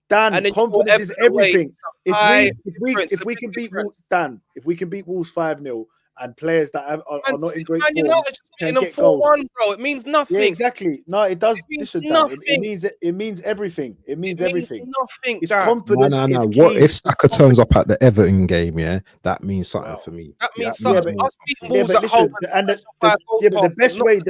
Dan, confidence is everything. If we can beat Wolves, Dan, if we can beat Wolves 5-0, and players that are not in great form can get goals. 4-1, bro. It means nothing. Yeah, exactly. No, it does. Listen, Dan, it means everything. It means everything. Nothing. It's confidence. No. What if Saka turns up at the Everton game? Yeah, that means something for me. That means something. Us beating Wolves at home. But the best way.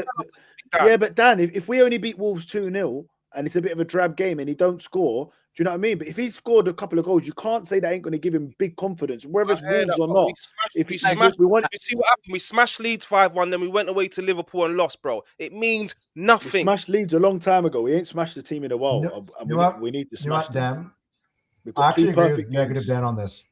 But Dan, if we only beat Wolves 2-0 and it's a bit of a drab game and he don't score. Do you know what I mean? But if he scored a couple of goals, you can't say that ain't going to give him big confidence, whether it's Wolves or not. You see what happened? We smashed Leeds 5-1, then we went away to Liverpool and lost, bro. It means nothing. We smashed Leeds a long time ago. We ain't smashed the team in a while. We need to smash them. I actually agree with negative Dan on this.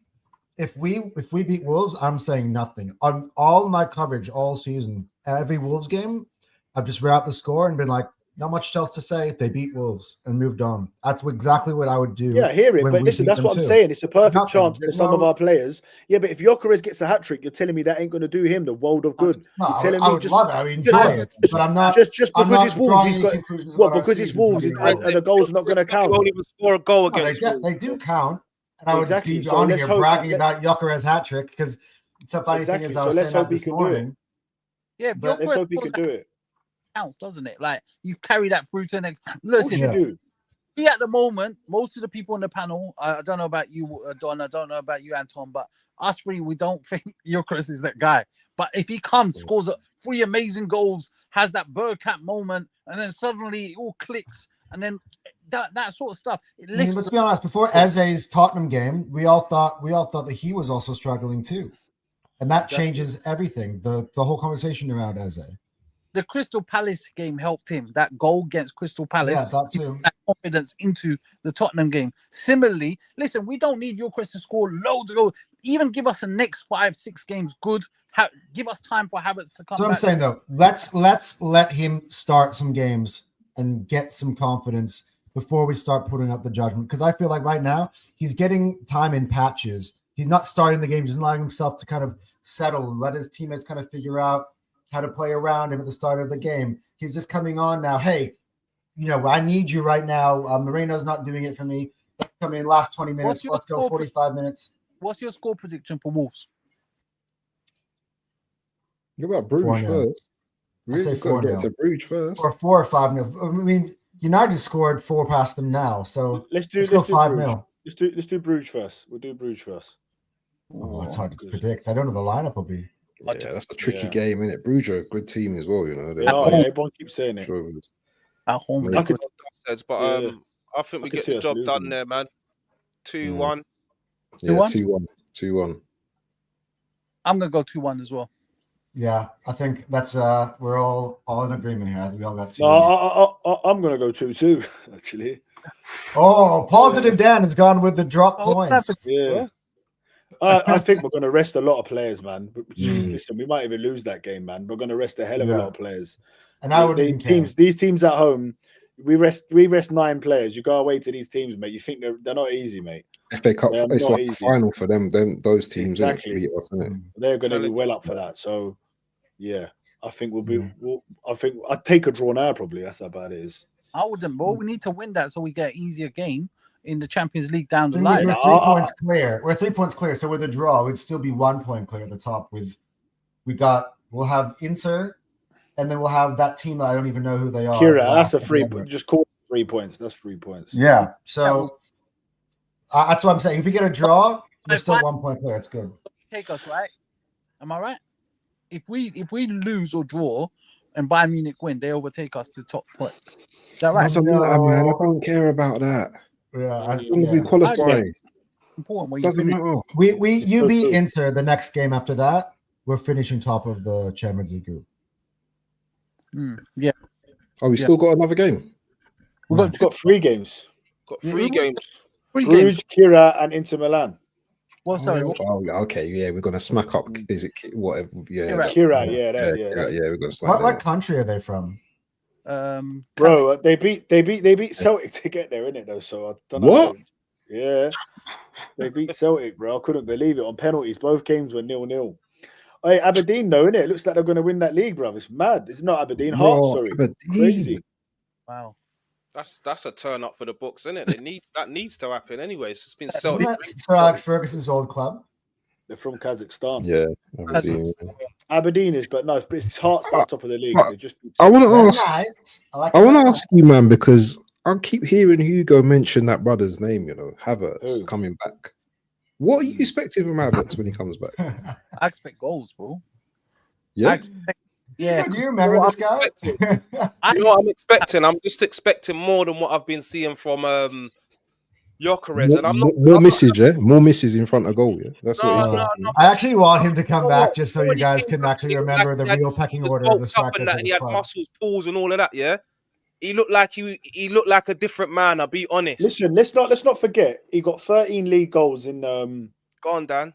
If we beat Wolves, I'm saying nothing. On all my coverage all season, every Wolves game, I've just read out the score and been like, not much else to say. They beat Wolves and moved on. That's exactly what I would do. Yeah, I hear it. But listen, that's what I'm saying. It's a perfect chance for some of our players. Yeah, but if Gyökeres gets a hat-trick, you're telling me that ain't going to do him the world of good. I would love it. I would enjoy it. But I'm not. Just because it's Wolves, because it's Wolves and the goals are not going to count. He won't even score a goal against Wolves. They do count. And I would be on here bragging about Gyökeres' hat-trick because it's a funny thing as I was saying that this morning. Yeah, but let's hope he can do it. Counts, doesn't it? Like you carry that through to the next. Listen, at the moment, most of the people on the panel, I don't know about you, Don, I don't know about you, Anton, but us three, we don't think Gyökeres is that guy. But if he comes, scores 3 amazing goals, has that Bergkamp moment, and then suddenly it all clicks, and then that sort of stuff. Let's be honest. Before Eze's Tottenham game, we all thought that he was also struggling too, and that changes everything. The whole conversation around Eze. The Crystal Palace game helped him. That goal against Crystal Palace, that too. That confidence into the Tottenham game. Similarly, listen, we don't need Gyökeres to score loads of goals. Even give us the next 5-6 games good. Give us time for Havertz to come back. So I'm saying though, let's let him start some games and get some confidence before we start putting up the judgment. Because I feel like right now he's getting time in patches. He's not starting the game. He's allowing himself to kind of settle and let his teammates kind of figure out how to play around him at the start of the game. He's just coming on now. Hey, I need you right now. Moreno's not doing it for me. Let's come in last 20 minutes. Let's go 45 minutes. What's your score prediction for Wolves? What about Bruges first? I say 4-0. To Bruges first. Or 4 or 5-0. I mean, United scored 4 past them now. So let's go 5-0. Let's do Bruges first. We'll do Bruges first. Oh, that's hard to predict. I don't know the lineup will be. Yeah, that's a tricky game, isn't it? Bruges are a good team as well, everyone keeps saying it. At home, I think we get the job done there, man. 2-1. Yeah, 2-1. 2-1. I'm gonna go 2-1 as well. Yeah, I think that's we're all in agreement here. I think we all got 2. No, I'm gonna go 2-2 actually. Oh, positive Dan has gone with the drop Oh, what points. happened, Yeah. bro? I think we're going to rest a lot of players, man. Mm. Listen, we might even lose that game, man. We're going to rest a hell of a Yeah. lot of players. And I wouldn't even care. These teams at home, we rest 9 players. You go away to these teams, mate. You think they're not easy, mate. FA Cup, They're it's not like a easy. final for them. Those teams, Exactly. Beat us, isn't it? They're going to be Telling well you. up for that. So, yeah, I think we'll be. Yeah. I think I'd take a draw now. Probably that's how bad it is. I wouldn't, bro. We need to win that so we get an easier game in the Champions League down the Thing is, line. we're 3 points clear. We're 3 points clear. So with a draw, we'd still be 1 point clear at the top. We'll have Inter, and then we'll have that team that I don't even know who they are. Kira, that's a 3 point. Just call it 3 points. That's 3 points. Yeah. So that's what I'm saying. If we get a draw, we're still 1 point clear. It's good. Take us, right? Am I right? If we lose or draw and Bayern Munich win, they overtake us to top point. Is that right? Doesn't matter, man. I don't care about that. Yeah. As long as we qualify, Important where you doesn't finish. matter. You beat Inter the next game after that. We're finishing top of the Champions League group. Yeah. Oh, we still got another game. We've got 3 games. Got 3 games. Bruges, Kira, and Inter Milan. Well, sorry. Oh, okay, yeah, we're gonna smack up. Is it whatever? Yeah, Kira, we're gonna smack. What country are they from? Bro, they beat Celtic to get there, innit? Though, so I don't know. What? Yeah, they beat Celtic, bro. I couldn't believe it on penalties. Both games were 0-0. Hey, Aberdeen, though, innit? It looks like they're going to win that league, bro. It's mad. It's not Aberdeen. Hearts, sorry. Aberdeen. Crazy. Wow. That's a turn up for the books, isn't it? That needs to happen anyway. It's been Isn't Celtic. that Sir Alex Ferguson's old club? They're from Kazakhstan. Yeah, Aberdeen. Aberdeen is, but no, it's Hearts at the top of the league. They just I want to Very ask. nice. I want to ask you, man, because I keep hearing Hugo mention that brother's name. You know, Havertz coming back. What are you expecting from Havertz when he comes back? I expect goals, bro. Yeah. Yeah. Do you remember this guy? You know what I'm expecting? I'm just expecting more than what I've been seeing from Gyökeres, and I'm not more misses, yeah, more misses in front of goal. Yeah, that's what he's got. I actually want him to come back just so you guys can actually remember the real pecking order of the strikers. And he had muscles, pulls, and all of that. Yeah, he looked like a different man. I'll be honest. Listen, let's not forget he got 13 league goals in Go on, Dan.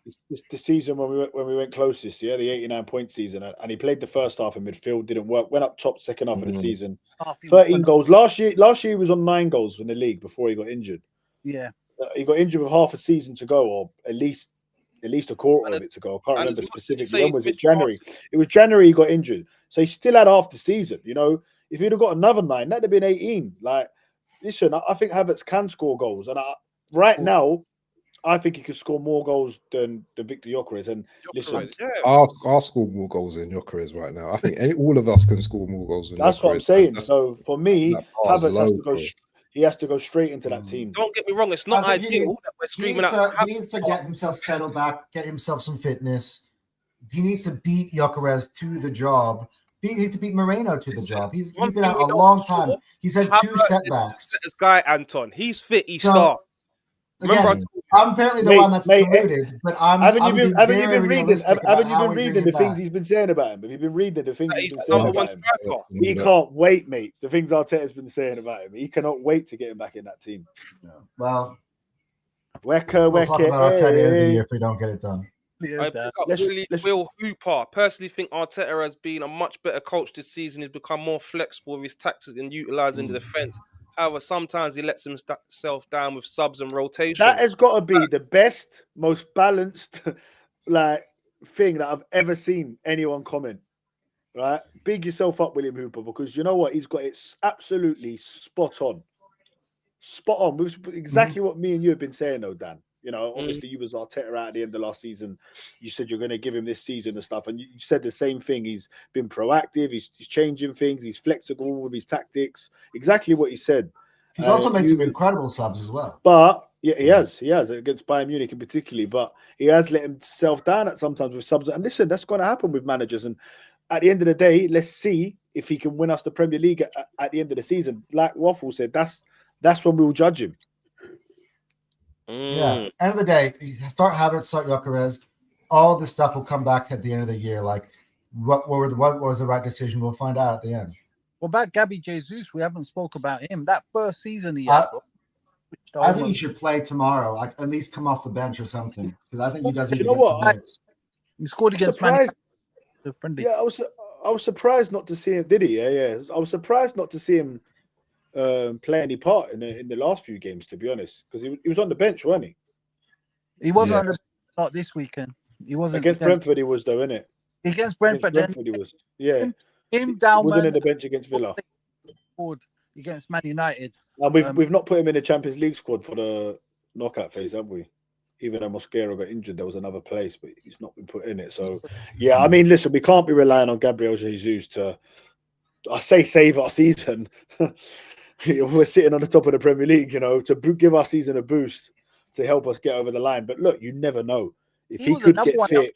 the season when we went closest, yeah, the 89-point season, and he played the first half in midfield, didn't work, went up top second half of the season. 13 goals. Last year he was on 9 goals in the league before he got injured. Yeah. He got injured with half a season to go, or at least a quarter of it to go. I can't remember specifically. When was it? January. It was January he got injured. So he still had half the season. You know, if he'd have got another 9, that'd have been 18. Like, listen, I think Havertz can score goals. And right now, I think he could score more goals than Victor Gyökeres. And listen, I'll score more goals than Gyökeres right now. I think all of us can score more goals than that's Gyökeres. what I'm saying. So for me, Havertz has to go. He has to go straight into that team. Don't get me wrong; it's not ideal that we're screaming out. He needs to get himself settled back, get himself some fitness. He needs to beat Gyökeres to the job. He needs to beat Moreno to the job. He's been out a long time. He's had 2 setbacks. This guy Anton, he's fit. He starts. Remember, I'm apparently the one that's deluded, but haven't you been reading the things he's been saying about him? Have you been reading the things he's been saying about him? He can't wait, mate. The things Arteta's been saying about him. He cannot wait to get him back in that team. Well, we'll talk about Arteta at the end of the year if we don't get it done. I pick up Will Hooper. Personally, think Arteta has been a much better coach this season. He's become more flexible with his tactics and utilising the defence. However, sometimes he lets himself down with subs and rotation. That has got to be the best, most balanced, thing that I've ever seen anyone comment. Right, big yourself up, William Hooper, because you know what, he's got it absolutely spot on. Exactly what me and you have been saying, though, Dan. You know, obviously you was Arteta out at the end of last season. You said you're going to give him this season and stuff, and you said the same thing. He's been proactive. He's changing things. He's flexible with his tactics. Exactly what he said. He's also made some incredible subs as well. But yeah, he has against Bayern Munich in particular. But he has let himself down at sometimes with subs. And listen, that's going to happen with managers. And at the end of the day, let's see if he can win us the Premier League at the end of the season. Like Waffle said, that's when we'll judge him. Yeah. End of the day, start Havertz, start Gyökeres. All this stuff will come back at the end of the year. Like what was the right decision? We'll find out at the end. What about Gabby Jesus? We haven't spoke about him. That first season he had, bro. I think he should play tomorrow, like at least come off the bench or something, because I think you guys need You to know get some what? minutes. He scored against Man Surprised. United, friendly. Yeah, I was surprised not to see him. Did he? Yeah. I was surprised not to see him play any part in the last few games. To be honest, because he was on the bench, wasn't he? He wasn't on the not this weekend. He wasn't Against Brentford. He was though, innit? Against Brentford. Brentford, he was. Yeah. Him He down. wasn't in the bench against Villa. Against Man United. And we've not put him in the Champions League squad for the knockout phase, have we? Even though Mosquera got injured, there was another place, but he's not been put in it. So, yeah, I mean, listen, we can't be relying on Gabriel Jesus to, I say, save our season. We're sitting on the top of the Premier League, to give our season a boost to help us get over the line. But look, you never know. If he could get fit.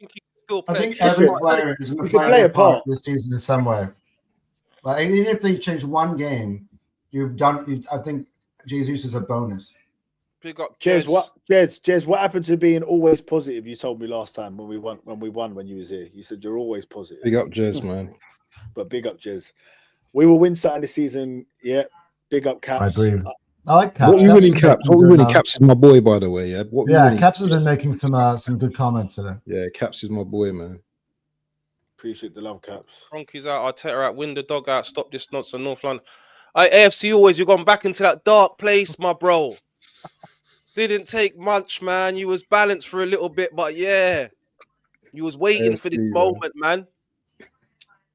I think every player is going to play a part this season in some way. But even if they change one game, I think Jesus is a bonus. Big up, Jez. What happened to being always positive? You told me last time when we won when you was here. You said you're always positive. Big up, Jez, man. But big up, Jez. We will win starting the season. Yeah. Big up, Caps. I agree. I like Caps. What we winning, Caps? What we winning, Caps is my boy, by the way. Yeah. Caps has been making some good comments today. Yeah, Caps is my boy, man. Appreciate the love, Caps. Kroenke's out, Arteta out, win the dog out, stop this nonsense, North London. AFC always, you've gone back into that dark place, my bro. Didn't take much, man. You was balanced for a little bit, but yeah, you was waiting for this moment, man.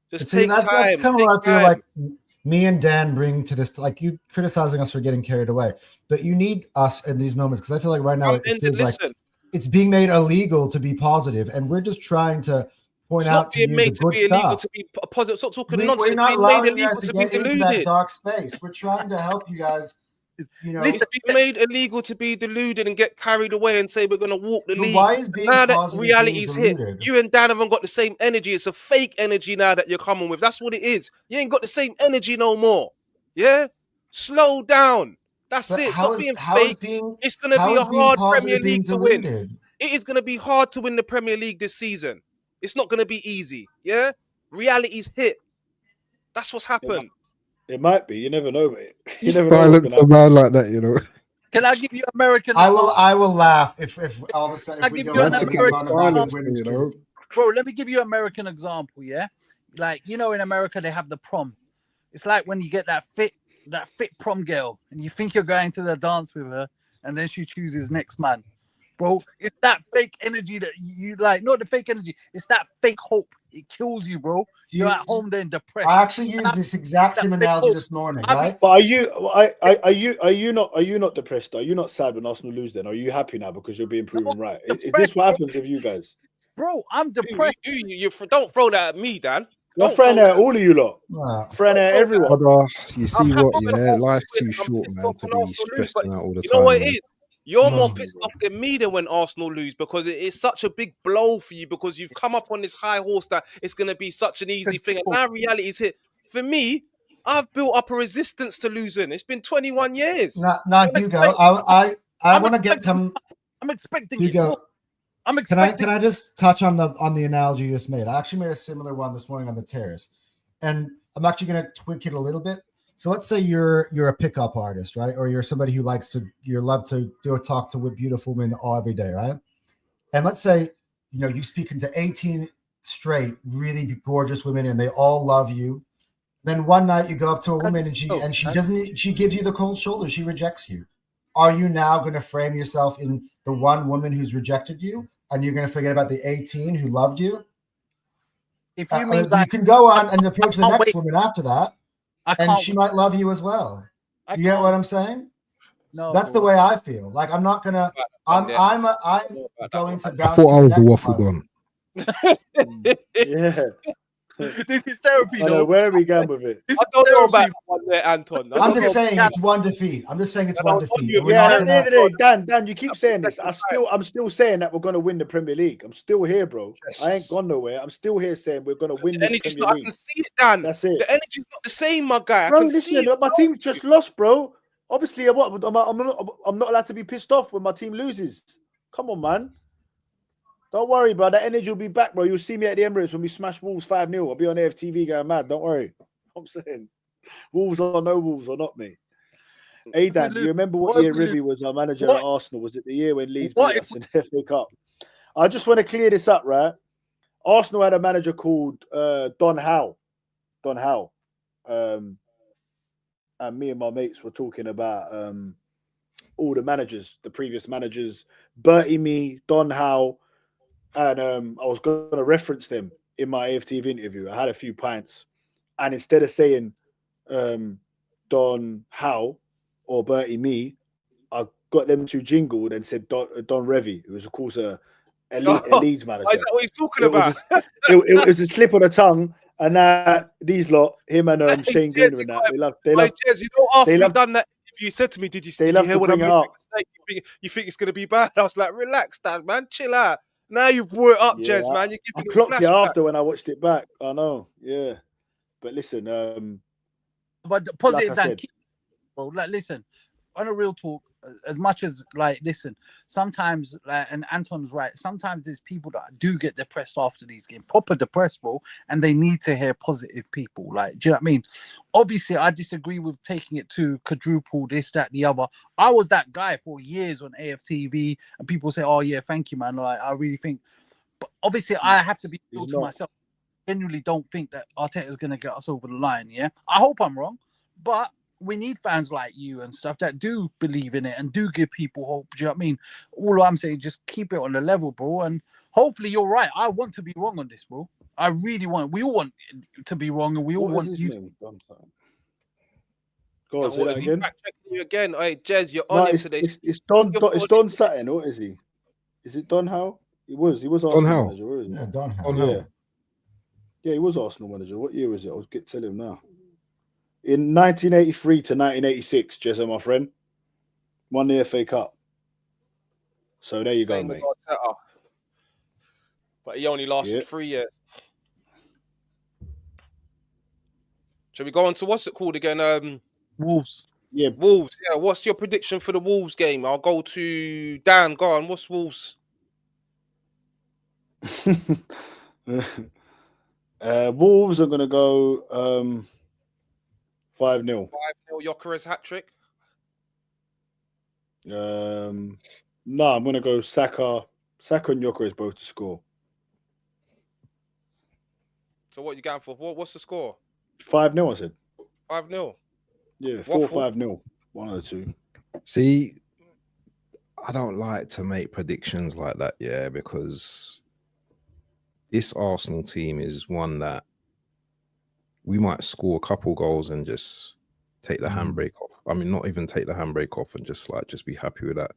Just take time. That's kind of what I feel like me and Dan bring to this. Like, you criticizing us for getting carried away, but you need us in these moments, because I feel like right now it feels like it's being made illegal to be positive, and we're just trying to point out to you the good stuff. To be positive. Stop talking nonsense. We're not allowing you guys to get into that dark space. We're trying to help you guys. It's been made illegal to be deluded and get carried away and say we're going to walk the league. Why is being now that reality's hit, you and Dan haven't got the same energy. It's a fake energy now that you're coming with. That's what it is. You ain't got the same energy no more. Yeah? Slow down. That's it. It's not being fake. It's going to be a hard Premier League to win. It is going to be hard to win the Premier League this season. It's not going to be easy. Yeah? Reality's hit. That's what's happened. It might be. You never know, mate. You never silence a man like that, Can I give you American? I will laugh if all of a sudden. I give you an American example. Bro, let me give you an American example. Yeah, like in America they have the prom. It's like when you get that fit prom girl, and you think you're going to the dance with her, and then she chooses next man. Bro, it's that fake energy that you like. Not the fake energy. It's that fake hope. It kills you, bro. You're at home then depressed. I actually used this exact same analogy this morning, right? But are you not depressed? Are you not sad when Arsenal lose? Then are you happy now because you're being proven right? Is this what happens with you guys? Bro, I'm depressed. You don't throw that at me, Dan. You're throwing at all of you lot. Throwing at everyone. You see what? Yeah, life's too short, man, to be stressing out all the time. You know what it is? You're more pissed off than me than when Arsenal lose, because it's such a big blow for you, because you've come up on this high horse that it's going to be such an easy thing. And now reality is hit. For me, I've built up a resistance to losing. It's been 21 years. Now you go. I want to get come. I'm expecting you go. I'm expecting. Can I just touch on the analogy you just made? I actually made a similar one this morning on the terrace, and I'm actually going to tweak it a little bit. So let's say you're a pickup artist, right? Or you're somebody who love to talk to beautiful women all every day, right? And let's say, you speak into 18 straight, really gorgeous women, and they all love you. Then one night you go up to a woman and she gives you the cold shoulder. She rejects you. Are you now going to frame yourself in the one woman who's rejected you, and you're going to forget about the 18 who loved you? If you mean that, you can go on and approach the next woman after that. And she might love you as well. You get what I'm saying? No, that's the way I feel. Like I'm not gonna. I'm going to. I thought I was the waffle gun. Yeah. This is therapy. Where are we going with it? I don't know about one there, Anton. I'm just saying it's one defeat. I'm just saying it's one defeat. Dan, you keep saying this. I'm still saying that we're going to win the Premier League. I'm still here, bro. I ain't gone nowhere. I'm still here saying we're going to win this Premier League. I can see it, Dan. That's it. The energy's not the same, my guy. Bro, listen, my team just lost, bro. Obviously, I'm not allowed to be pissed off when my team loses. Come on, man. Don't worry, bro. That energy will be back, bro. You'll see me at the Emirates when we smash Wolves 5-0. I'll be on AFTV going mad. Don't worry. I'm saying, Wolves or no Wolves or not, mate. Hey, Dan, do you remember what year Rivy was our manager at Arsenal? Was it the year when Leeds beat us in the FA Cup? I just want to clear this up, right? Arsenal had a manager called Don Howe. Don Howe. And me and my mates were talking about all the managers, the previous managers, Bertie Me, Don Howe, and I was going to reference them in my AFTV interview. I had a few pints, and instead of saying Don Howe or Bertie Me, I got them two jingled and said Don Revy, who was of course a Leeds manager. Is that what he's talking about? It was a slip of the tongue, and these lot, him and Shane Greener and that, they love. Jez, you know, after you done that, you said to me, "Did you hear what I made? You think it's gonna be bad?" I was like, "Relax, Dan, man, chill out." Now you've brought it up, Jez, man. You're I giving clocked it after when I watched it back. I know, yeah. But listen, but the positive, like Dan, bro. Like, listen, on a real talk, as much as like, listen, sometimes, and Anton's right. Sometimes there's people that do get depressed after these games, proper depressed, bro, and they need to hear positive people. Like, do you know what I mean? Obviously, I disagree with taking it to quadruple this, that, the other. I was that guy for years on AFTV, and people say, "Oh yeah, thank you, man." Like, I really think, but obviously, I have to be real to myself. I genuinely don't think that Arteta is going to get us over the line. Yeah, I hope I'm wrong, but we need fans like you and stuff that do believe in it and do give people hope. Do you know what I mean? All I'm saying, just keep it on the level, bro. And hopefully you're right. I want to be wrong on this, bro. I really want. We all want to be wrong, and we all want you. Go on, say that again. Checking you again. Hey, Jez, you're on him today. It's Don Sutton. What is he? Is it Don Howe? He was Arsenal manager. Yeah, Don Howe. Yeah, he was Arsenal manager. What year was it? I'll tell him now. In 1983 to 1986, Jezza, my friend, won the FA Cup. So there you go, mate. But he only lasted 3 years. Shall we go on to what's it called again? Wolves. Yeah, Wolves. Yeah. What's your prediction for the Wolves game? I'll go to Dan. Go on. What's Wolves? Wolves are gonna go 5-0. 5-0 Gyökeres hat trick. No, I'm gonna go Saka and Gyökeres both to score. So what you going for? What's the score? 5-0, I said. 5-0. Yeah, 4-5-0. One of the two. See, I don't like to make predictions like that, yeah, because this Arsenal team is one that we might score a couple goals and just take the handbrake off. I mean, not even take the handbrake off and just be happy with that.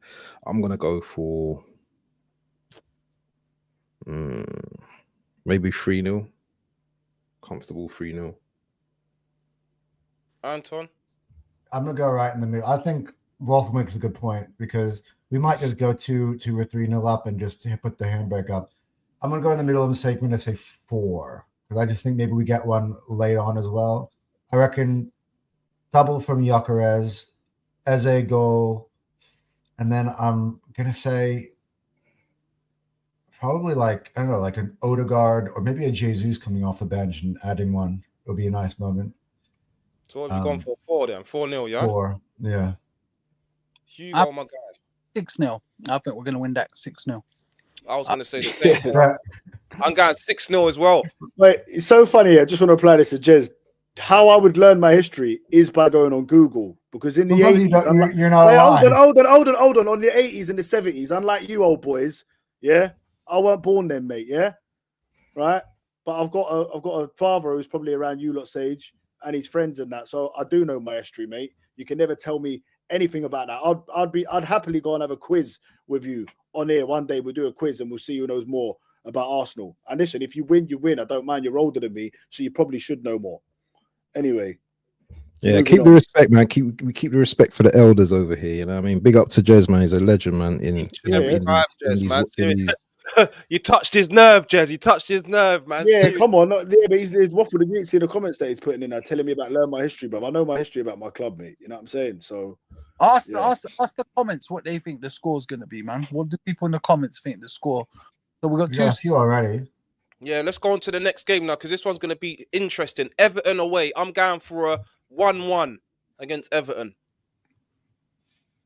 I'm gonna go for maybe 3-0. Comfortable 3-0. Anton? I'm gonna go right in the middle. I think Wolf makes a good point because we might just go 2 or 3-0 up and just put the handbrake up. I'm gonna go in the middle of the mistake. I'm gonna say 4 because I just think maybe we get one late on as well. I reckon double from Gyökeres, Eze goal, and then I'm gonna say probably like I don't know, like an Odegaard or maybe a Jesus coming off the bench and adding one would be a nice moment. So what have you gone for? 4 then? 4-0, yeah? 4, yeah. Hugo, my guy. 6-0. I think we're going to win that 6-0. I was going to say the same. I'm going 6-0 as well. Wait, it's so funny. I just want to apply this to Jez. How I would learn my history is by going on Google because in the 80s, you're not alive. Hold on. On the 80s and the 70s, unlike you old boys, yeah, I weren't born then, mate. Yeah, right. But I've got a father who's probably around you lot's age and his friends and that, so I do know my history, mate. You can never tell me anything about that. I'd happily go and have a quiz with you on here one day. We'll do a quiz and we'll see who knows more about Arsenal. And listen, if you win, you win. I don't mind. You're older than me, so you probably should know more. Anyway. Yeah, keep the respect, man. We keep the respect for the elders over here. You know what I mean? Big up to Jez, man. He's a legend, man. You touched his nerve, Jez. You touched his nerve, man. Yeah, seriously. Come on. But he's waffled. You see the comments that he's putting in there, telling me about learn my history, bro. I know my history about my club, mate. You know what I'm saying? So ask the comments what they think the score's going to be, man. What do people in the comments think the score So we got We two. got a few already. Yeah, let's go on to the next game now because this one's going to be interesting. Everton away. I'm going for a 1-1 against Everton.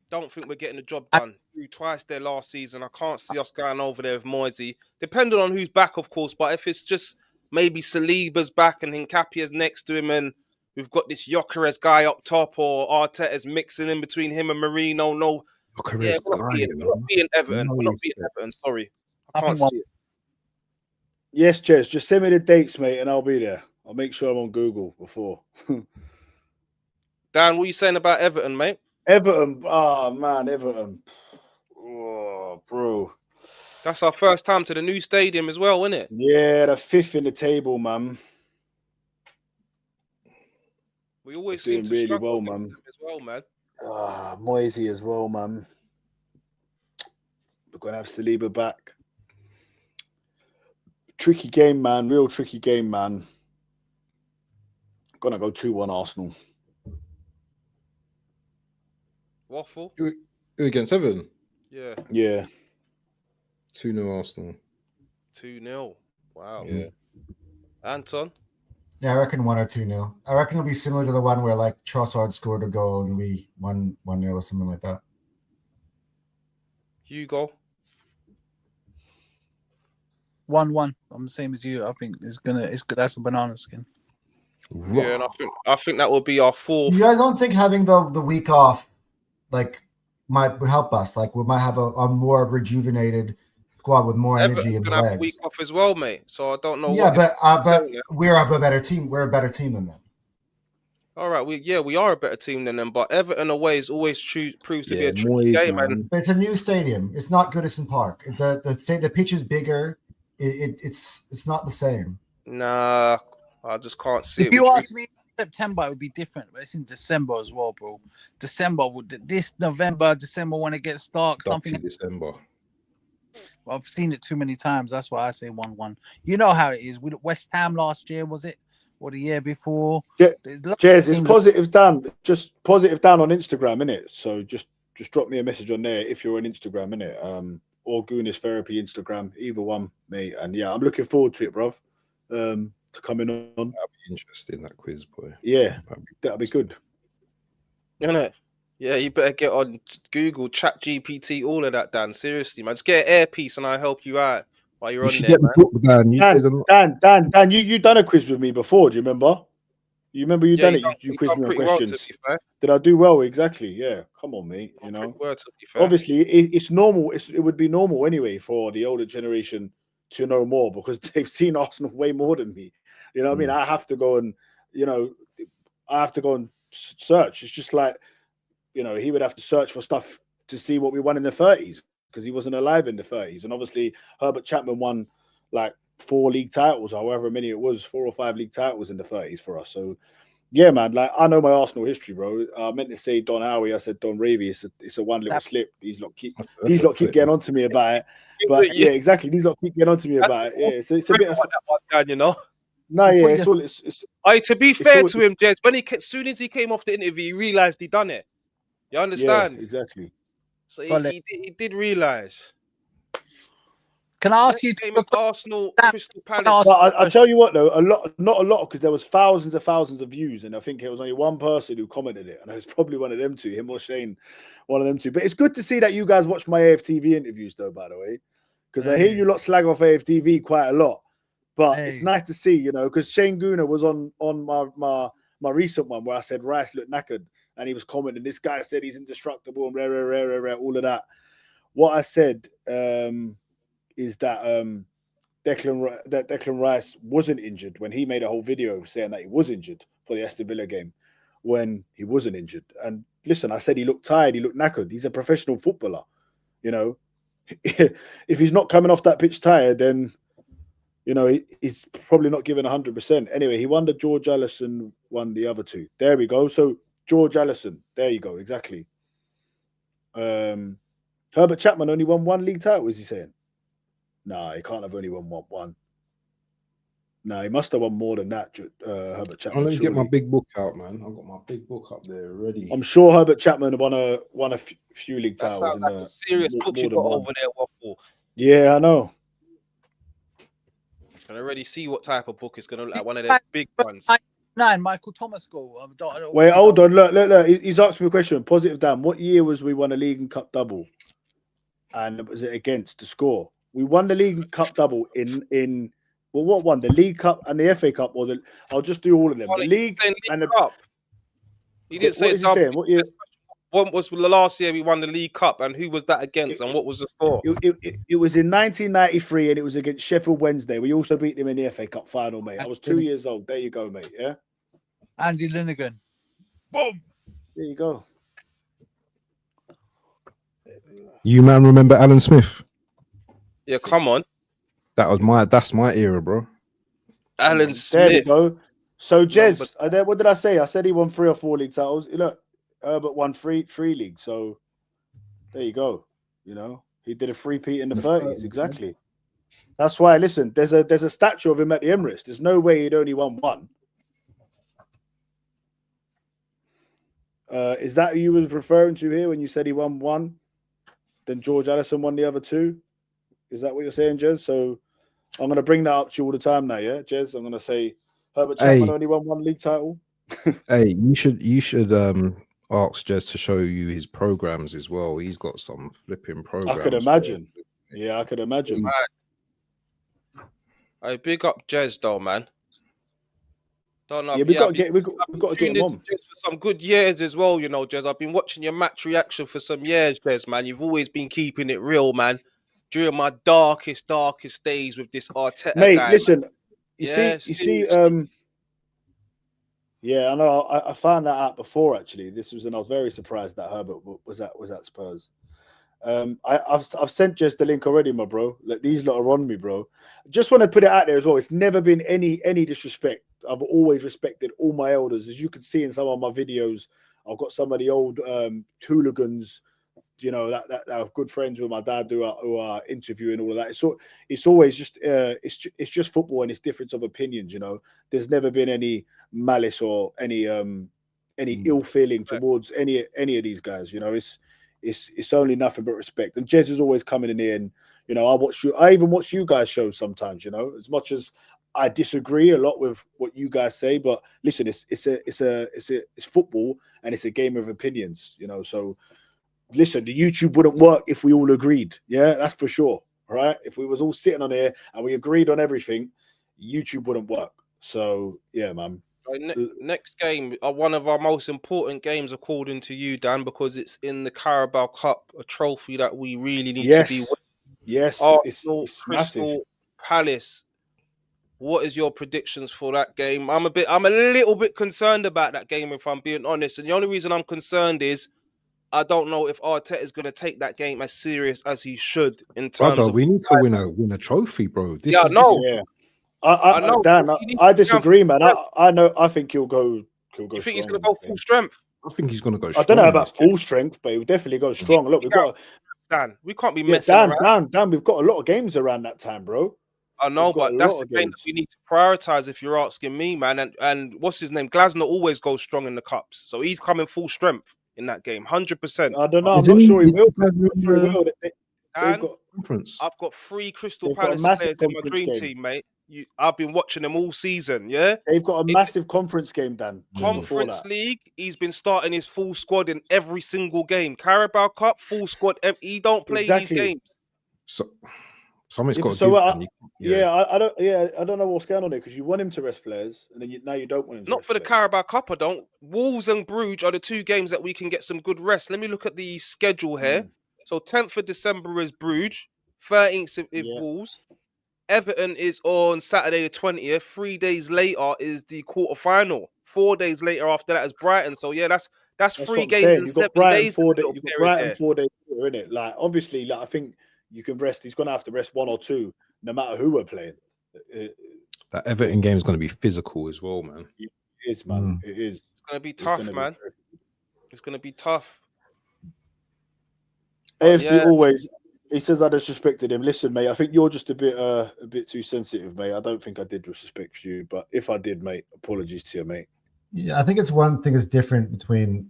Don't think we're getting the job done. Grew twice there last season. I can't see us going over there with Moisey. Depending on who's back, of course. But if it's just maybe Saliba's back and Hincapié's next to him, and we've got this Gyökeres guy up top, or Arteta's mixing in between him and Marino. No, yeah, we're not beating Everton. We're not beating Everton. Sorry, I can't see it. Yes, Jez, just send me the dates, mate, and I'll be there. I'll make sure I'm on Google before. Dan, what are you saying about Everton, mate? Everton, man, Everton. Oh, bro. That's our first time to the new stadium as well, isn't it? Yeah, the 5th in the table, man. We always They're seem doing to really struggle well, man. as well, man. Moisey as well, man. We're gonna have Saliba back. Tricky game, man. Real tricky game, man. Gonna go 2-1 Arsenal. Waffle? Who against Everton? Yeah. Yeah. 2-0 Arsenal. 2-0. Wow. Yeah. Anton? Yeah, I reckon 1 or 2-0. I reckon it'll be similar to the one where like Trossard scored a goal and we won 1-0 or something like that. Hugo? 1-1. I'm the same as you. I think it's good. That's a banana skin. Yeah, and I think that will be our fourth. You guys don't think having the week off like might help us? Like we might have a more rejuvenated squad with more energy in the gonna have legs. a week off as well, mate. So I don't know. Yeah, but we're a better team. We're a better team than them. All right, we are a better team than them, but Everton away is always proves to be a tricky game, man. But it's a new stadium. It's not Goodison Park. The pitch is bigger. It's not the same. Nah, I just can't see if it. You ask me, September it would be different, but it's in December as well, bro. December December when it gets dark, something. December. I've seen it too many times. That's why I say 1-1. You know how it is. With West Ham last year, was it? Or the year before? Jez, it's positive down. Just positive down on Instagram, innit? So just drop me a message on there if you're on Instagram, innit? Or Goonies Therapy Instagram, either one, mate. And yeah, I'm looking forward to it, bruv. To coming on. That'll be interesting, that quiz, boy. Yeah, that'll be good. Isn't it? Yeah, you better get on Google, Chat GPT, all of that, Dan. Seriously, man. Just get an earpiece and I'll help you out while you're on there, man. Dan, you done a quiz with me before, do you remember? You remember you done it? You quizzed me on questions. Did I do well? Exactly. Yeah. Come on, mate. You know. Obviously, it's normal. It would be normal anyway for the older generation to know more because they've seen Arsenal way more than me. You know what I mean? I have to go and, search. It's just like, he would have to search for stuff to see what we won in the 30s because he wasn't alive in the 30s. And obviously, Herbert Chapman won like 4 league titles, however many it was, 4 or 5 league titles in the 30s for us. So, yeah, man, like I know my Arsenal history, bro. I meant to say Don Howie. I said Don Ravy. It's a one little slip. These lot keep getting onto me about it. But yeah, exactly. These lot keep getting onto me about it. Yeah, it's a bit of that one, Dan, you know. No, yeah, to be fair to him, Jez, as soon as he came off the interview, he realized he done it. You understand? Yeah, exactly. So he did realize. Can I ask you to Arsenal Crystal Palace? I tell you what though, not a lot, because there was thousands of views, and I think it was only one person who commented it, and it was probably one of them two, him or Shane, one of them two. But it's good to see that you guys watch my AFTV interviews though, by the way, because I hear you lot slag off AFTV quite a lot. But it's nice to see, because Shane Gooner was on my recent one where I said Rice looked knackered, and he was commenting. This guy said he's indestructible and rare, all of that. What I said is that Declan Rice wasn't injured when he made a whole video saying that he was injured for the Aston Villa game when he wasn't injured. And listen, I said he looked tired, he looked knackered. He's a professional footballer, If he's not coming off that pitch tired, then he's probably not giving 100%. Anyway, he won the George Allison, won the other two. There we go. So George Allison, there you go, exactly. Herbert Chapman only won 1 league title, is he saying? Nah, he can't have only won one. Nah, he must have won more than that, Herbert Chapman. Let me get my big book out, man. I've got my big book up there ready. I'm sure Herbert Chapman won a few league titles. That's a serious book you got over there, Waffle. Yeah, I know. can already see what type of book is going to look like. One of the big ones. 9, Michael Thomas goal. Wait, hold on. Look. He's asked me a question. Positive Dan. What year was we won a League and Cup double? And was it against the score? We won the League and Cup double in what one? The League Cup and the FA Cup, or I'll just do all of them. The League and the Cup. He didn't say double. Saying? What year? What was the last year we won the League Cup, and who was that against, and what was the score? It was in 1993, and it was against Sheffield Wednesday. We also beat them in the FA Cup final, mate. I was 2 years old. There you go, mate. Yeah. Andy Linnigan. Boom. There you go. You man, remember Alan Smith? Yeah, come on. That's my era, bro. Alan Smith. There you go. So Jez, what did I say? I said he won 3 or 4 league titles. Look, Herbert won three leagues. So there you go. You know, he did a 3-peat in the 30s. Exactly. That's why. Listen, there's a statue of him at the Emirates. There's no way he'd only won 1. Is that who you was referring to here when you said he won 1? Then George Allison won the other 2. Is that what you're saying, Jez? So I'm going to bring that up to you all the time now, yeah, Jez. I'm going to say Herbert Chapman only won 1 league title. Hey, you should ask Jez to show you his programs as well. He's got some flipping programs. I could imagine. Yeah, I could imagine. Hey, big up Jez though, man. Don't know. Yeah, we got to get him on. For some good years as well, you know, Jez. I've been watching your match reaction for some years, Jez, man. You've always been keeping it real, man. During my darkest days with this Arteta mate, guy, listen, man. you see, yeah, I know. I found that out before actually. I was very surprised that Herbert was at Spurs. I've sent Jez the link already, my bro. Like, these lot are on me, bro. Just want to put it out there as well. It's never been any disrespect. I've always respected all my elders, as you can see in some of my videos. I've got some of the old hooligans, you know, that are good friends with my dad who are interviewing all of that. It's always just it's just football and it's difference of opinions. You know, there's never been any malice or any ill feeling towards any of these guys. You know, it's only nothing but respect. And Jez is always coming in here, and you know, I even watch you guys shows sometimes. You know, as much as I disagree a lot with what you guys say, but listen, it's football and it's a game of opinions. You know, so listen, the YouTube wouldn't work if we all agreed. Yeah, that's for sure. Right? If we was all sitting on here and we agreed on everything, YouTube wouldn't work. So yeah, man. Next game, one of our most important games, according to you, Dan, because it's in the Carabao Cup, a trophy that we really need to be winning. Yes, Arsenal, it's Crystal massive. Palace. What is your predictions for that game? I'm a little bit concerned about that game, if I'm being honest. And the only reason I'm concerned is I don't know if Arteta is going to take that game as serious as he should in terms of. We need to win a trophy, bro. I know, Dan. I disagree, man. I know. I think he'll go. You think he's going to go full strength? I think he's going to go. I don't know about full strength, but he'll definitely go strong. Look, Dan. We can't be messing around. Dan. We've got a lot of games around that time, bro. I know, but that's the game that we need to prioritize. If you're asking me, man, and what's his name? Glasner always goes strong in the cups, so he's coming full strength in that game, 100%. I don't know. I'm not sure he will. I've got 3 Crystal Palace players in my dream team, mate. I've been watching them all season. Yeah, they've got a massive conference game, Dan. Conference League. He's been starting his full squad in every single game. Carabao Cup, full squad. He don't play these games. So something's got to I don't know what's going on there, because you want him to rest players, and then now you don't want him to not rest for the players. Carabao Cup. I don't. Wolves and Bruges are the 2 games that we can get some good rest. Let me look at the schedule here. So 10th of December is Bruges, 13th is Wolves. Everton is on Saturday the 20th. 3 days later is the quarterfinal. 4 days later after that is Brighton. So yeah, that's 3 games in 7 days. You've got Brighton 4 days, isn't it? Like, obviously, like, I think you can rest. He's going to have to rest 1 or 2, no matter who we're playing. That Everton game is going to be physical as well, man. It is, man. It is. It's going to be tough, man. It's going to be tough. AFC always. He says I disrespected him. Listen, mate, I think you're just a bit too sensitive, mate. I don't think I did disrespect you, but if I did, mate, apologies to you, mate. Yeah, I think it's one thing is different between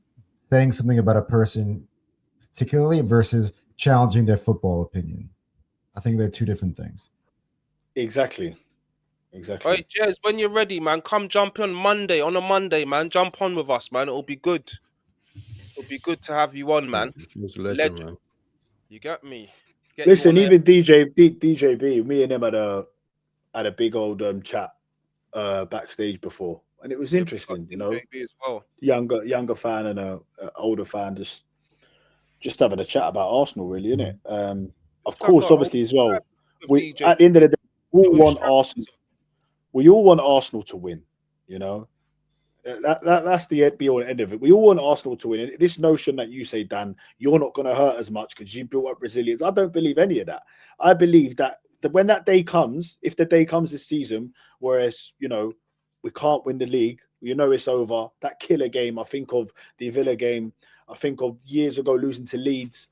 saying something about a person particularly versus challenging their football opinion. I think they're 2 different things. Exactly. Exactly. All right, Jez, when you're ready, man, come jump on Monday. On a Monday, man, jump on with us, man. It'll be good. It'll be good to have you on, man. He's a legend, Legend. man. You get me? Get you Listen, on there. even DJB, me and him had a big old chat backstage before, and it was Yeah, big up interesting. You know, DJB as well. younger fan and a older fan just having a chat about Arsenal, really, isn't it? Of It's like course, a whole obviously as well. with We DJ. at the end of the day, we all Who's want strapping Arsenal. us up? We all want Arsenal to win. You know, that's the be all and end of it. We all want Arsenal to win. This notion that you say, Dan, you're not going to hurt as much because you built up resilience. I don't believe any of that. I believe that when that day comes, if the day comes this season, whereas we can't win the league, it's over. That killer game. I think of the Villa game. I think of years ago losing to Leeds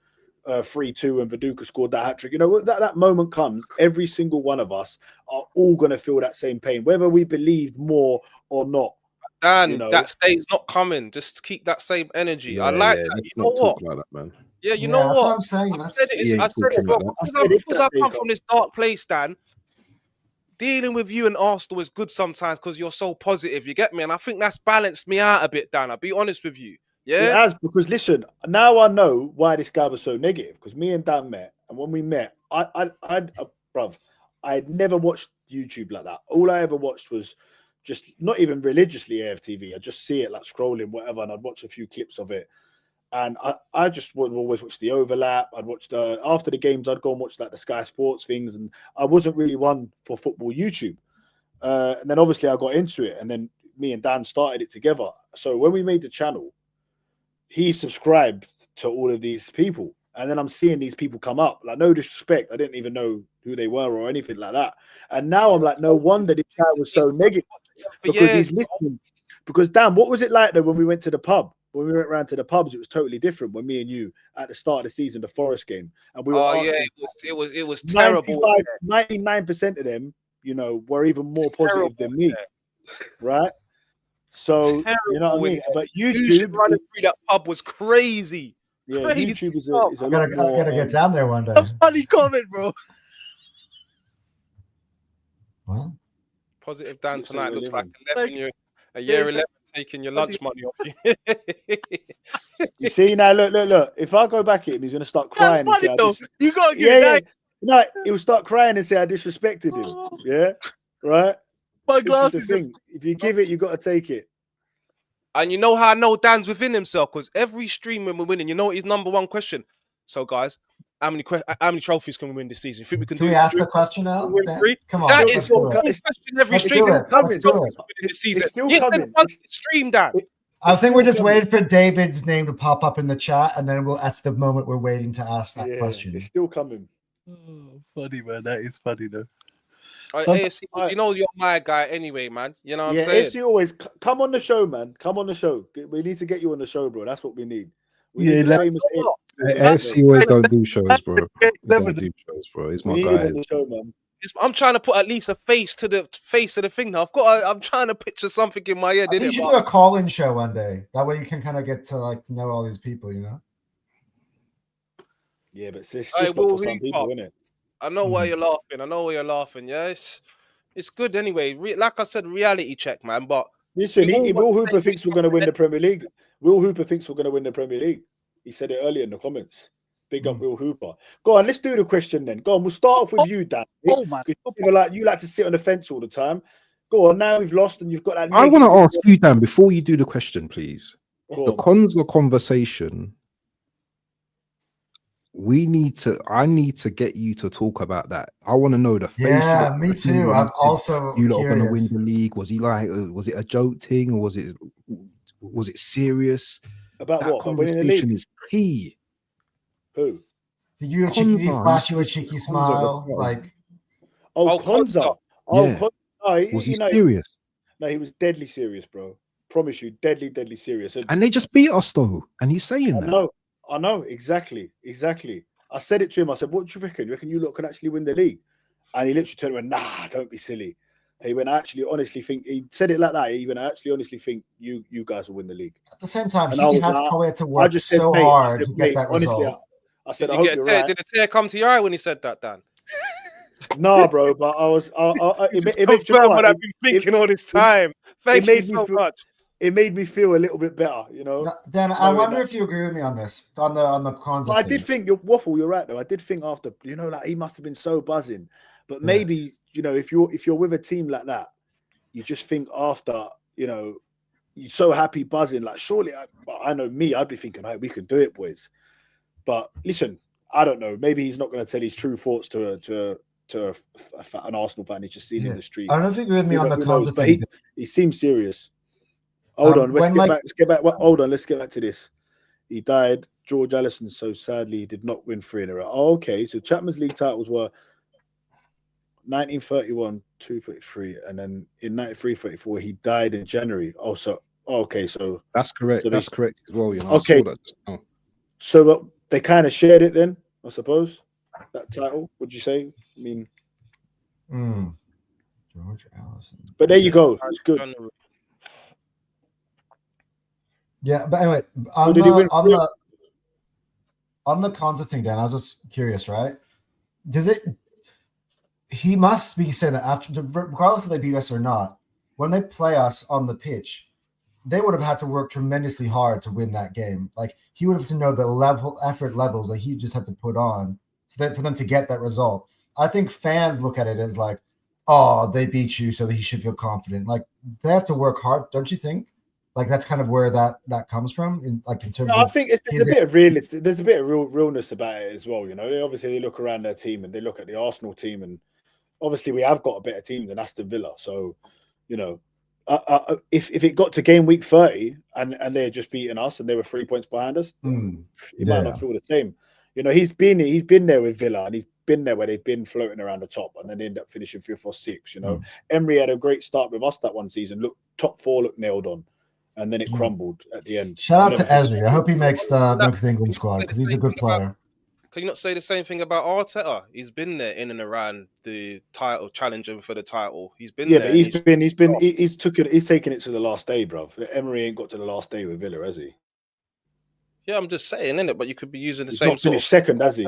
3-2 and Viduka scored that hat-trick. That moment comes, every single one of us are all going to feel that same pain, whether we believe more or not. Dan, that day's not coming. Just keep that same energy. I like that. Let's You know not what? talk like that, man. Yeah, you know that's what? what I'm saying. I said He ain't it, talking bro. like that. Because I come from this dark place, Dan. Dealing with you and Arsenal is good sometimes because you're so positive. You get me? And I think that's balanced me out a bit, Dan. I'll be honest with you. It Yeah. has, because listen, now I know why this guy was so negative. Because me and Dan met, and when we met, bruv, I had never watched YouTube like that. All I ever watched was just not even religiously AFTV. I just see it like scrolling, whatever, and I'd watch a few clips of it. And I just would always watch the overlap. I'd watch after the games, I'd go and watch like the Sky Sports things, and I wasn't really one for football YouTube. And then obviously I got into it, and then me and Dan started it together. So when we made the channel, he subscribed to all of these people, and then I'm seeing these people come up. Like, no disrespect, I didn't even know who they were or anything like that. And now I'm like, no wonder this guy was so negative, because he's listening. Because Dan, what was it like though when we went to the pub? When we went round to the pubs, it was totally different. When me and you at the start of the season, the Forest game, and we were it was terrible. 99% of them, were even more positive than me, right? So you know what I mean. But YouTube running through that pub was crazy. Yeah, crazy YouTube is I gotta get down there one day. A funny comment, bro. Well, positive Dan Looks tonight like looks we're like a year 11 taking your lunch money off you. You see now, look. If I go back at him, he's gonna start crying. That's funny though. You gotta give it. No, he'll start crying and say I disrespected him. Yeah, right. My This is the glasses. thing. If you give it, you got to take it. And you know how I know Dan's within himself, because every stream when we're winning, you know what his number one question. So guys, how many trophies can we win this season? You think we can can we ask the question now? Come on, that let's is do the it. question every Let's stream. do it. Let's do it. This season. It's still Yeah, coming. once the stream, Dan. I think we're just waiting for David's name to pop up in the chat, and then that's the moment we're waiting to ask that question. It's still coming. Oh, funny, man. That is funny though. AFC, you know you're my guy anyway, man. You know what I'm saying? AFC always come on the show, man. Come on the show. We need to get you on the show, bro. That's what we need. AFC always don't do shows, bro. Don't do shows, bro. He's my guy. Show, man. I'm trying to put at least a face to the thing now. I'm trying to picture something in my head. I think you should do a call-in show one day. That way you can kind of get to to know all these people, Yeah, but it's just not for some people, isn't it? I know why you're laughing. Yeah, it's good anyway. Like I said, reality check, man. But listen, Will Hooper thinks we're going to win the Premier League. Will Hooper thinks we're going to win the Premier League. He said it earlier in the comments. Big up Will Hooper. Go on, let's do the question then. Go on, we'll start off with you, Dan. Oh man, you like to sit on the fence all the time. Go on, now we've lost and you've got that. I want to ask you, Dan, before you do the question, please. The Konza conversation. I need to get you to talk about that. I want to know the face. Yeah, me too. I'm also you lot are going to win the league. Was he like? Was it a joke thing, or was it serious? About that what? Conversation is key. Who? Did you flash you a cheeky smile? Konza. Was he serious? No, he was deadly serious, bro. Promise you, deadly serious. And they just beat us though, and he's saying that. I know, exactly. I said it to him. I said, "What do you reckon? You reckon you lot could actually win the league?" And he literally turned around, "Nah, don't be silly." He went, "I actually honestly think," he said it like that. He went, "I actually honestly think you guys will win the league." At the same time, he had to work so hard to get that result. I said, "I hope you're right." Did the tear come to your eye when he said that, Dan? Nah, bro, but I was. You just Do you know confirm what? what I've been thinking all this time. Thank you made me so feel- much. It made me feel a little bit better, you know. Dan, I wonder if you agree with me on this, on the Konza But I thing. did think Waffle, you're right though. I did think after, you know, like he must have been so buzzing. But Yeah. maybe, you know, if you're with a team like that, you just think after, you know, you're so happy buzzing. Like surely, I know me, I'd be thinking, hey, we can do it, boys. But listen, I don't know. Maybe he's not going to tell his true thoughts to an Arsenal fan he's just seen in the street. I don't know if you agree with me on the Who knows? Konza But thing. he seems serious. Hold on, let's when, get like- back. Let's get back. Hold on, let's get back to this. He died. George Allison, so sadly, he did not win 3 in a row. Oh, okay, so Chapman's League titles were 1931, 233, and then in 93-34, he died in January. Oh, so okay, so That's correct. So That's correct as well. You know, Okay. I saw that just now. so they kind of shared it then, I suppose. That title, would you say? I mean, George Allison. but there you go. It's good. Yeah, but anyway, So did he win three? on the Konza thing, Dan, I was just curious, right? He must be saying that after, regardless if they beat us or not, when they play us on the pitch, they would have had to work tremendously hard to win that game. Like he would have to know the effort levels that he just had to put on so that for them to get that result. I think fans look at it as like, oh, they beat you, so that he should feel confident. Like they have to work hard, don't you think? Like that's kind of where that comes from, in terms No, I of. think there's a bit of realistic. There's a bit of realness about it as well. You know, they look around their team and they look at the Arsenal team, and obviously we have got a better team than Aston Villa. So, you know, if it got to game week 30 and they had just beaten us and they were 3 points behind us, he might not feel the same. You know, he's been there with Villa and he's been there where they've been floating around the top and then they end up finishing 5th or 6th. You know, Emery had a great start with us that one season. Look, top 4 looked nailed on. And then it crumbled at the end. Shout out to Emery. I hope he makes the England squad because he's a good player. Can you not say the same thing about Arteta? He's been there in and around the title, challenging for the title. He's been there. But he's taken it to the last day, bro. Emery ain't got to the last day with Villa, has he? Yeah, I'm just saying, innit? But you could be using the He's same not sort finished of second, has he?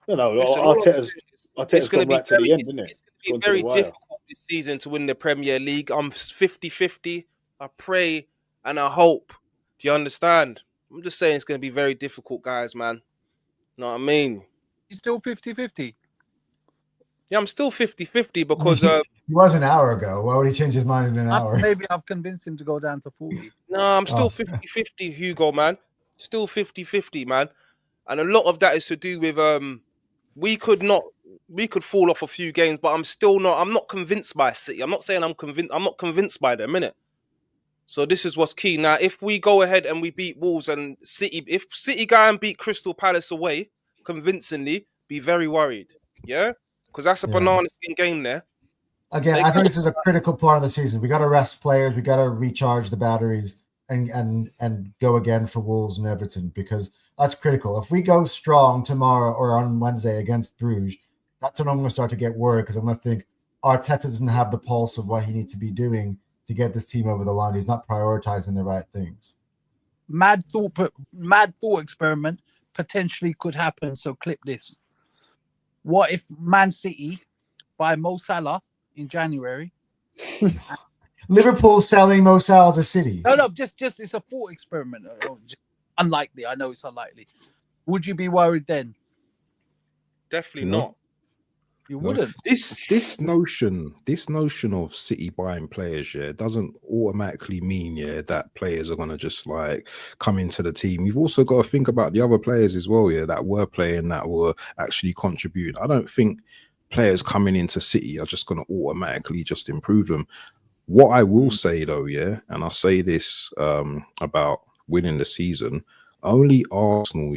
No, Arteta's it's going to gone be right to the end, isn't it? It's going to be very difficult this season to win the Premier League. I'm 50-50. I pray and I hope. Do you understand? I'm just saying it's going to be very difficult, guys, man. You know what I mean? He's still 50-50. Yeah, I'm still 50-50 because he was an hour ago. Why would he change his mind in an hour? Maybe I've convinced him to go down to 40. no, I'm still 50-50, Hugo, man. Still 50-50, man. And a lot of that is to do with we could fall off a few games, but I'm not convinced by City. I'm not saying I'm not convinced by them, innit? So this is what's key. Now, if we go ahead and we beat Wolves and City, if City go and beat Crystal Palace away convincingly, be very worried. Yeah? Because that's a banana skin game there. Again, I think this is a critical part of the season. We got to rest players. We got to recharge the batteries and go again for Wolves and Everton because that's critical. If we go strong tomorrow or on Wednesday against Bruges, that's when I'm going to start to get worried because I'm going to think Arteta doesn't have the pulse of what he needs to be doing to get this team over the line. He's not prioritizing the right things. Mad thought experiment potentially could happen. So clip this. What if Man City buy Mo Salah in January? Liverpool selling Mo Salah to City. No, just it's a thought experiment. Unlikely. I know it's unlikely. Would you be worried then? Definitely not. You wouldn't. This notion of City buying players, doesn't automatically mean that players are gonna just like come into the team. You've also got to think about the other players as well, that were playing, that were actually contributing. I don't think players coming into City are just gonna automatically just improve them. What I will say though, and I'll say this about winning the season, only Arsenal,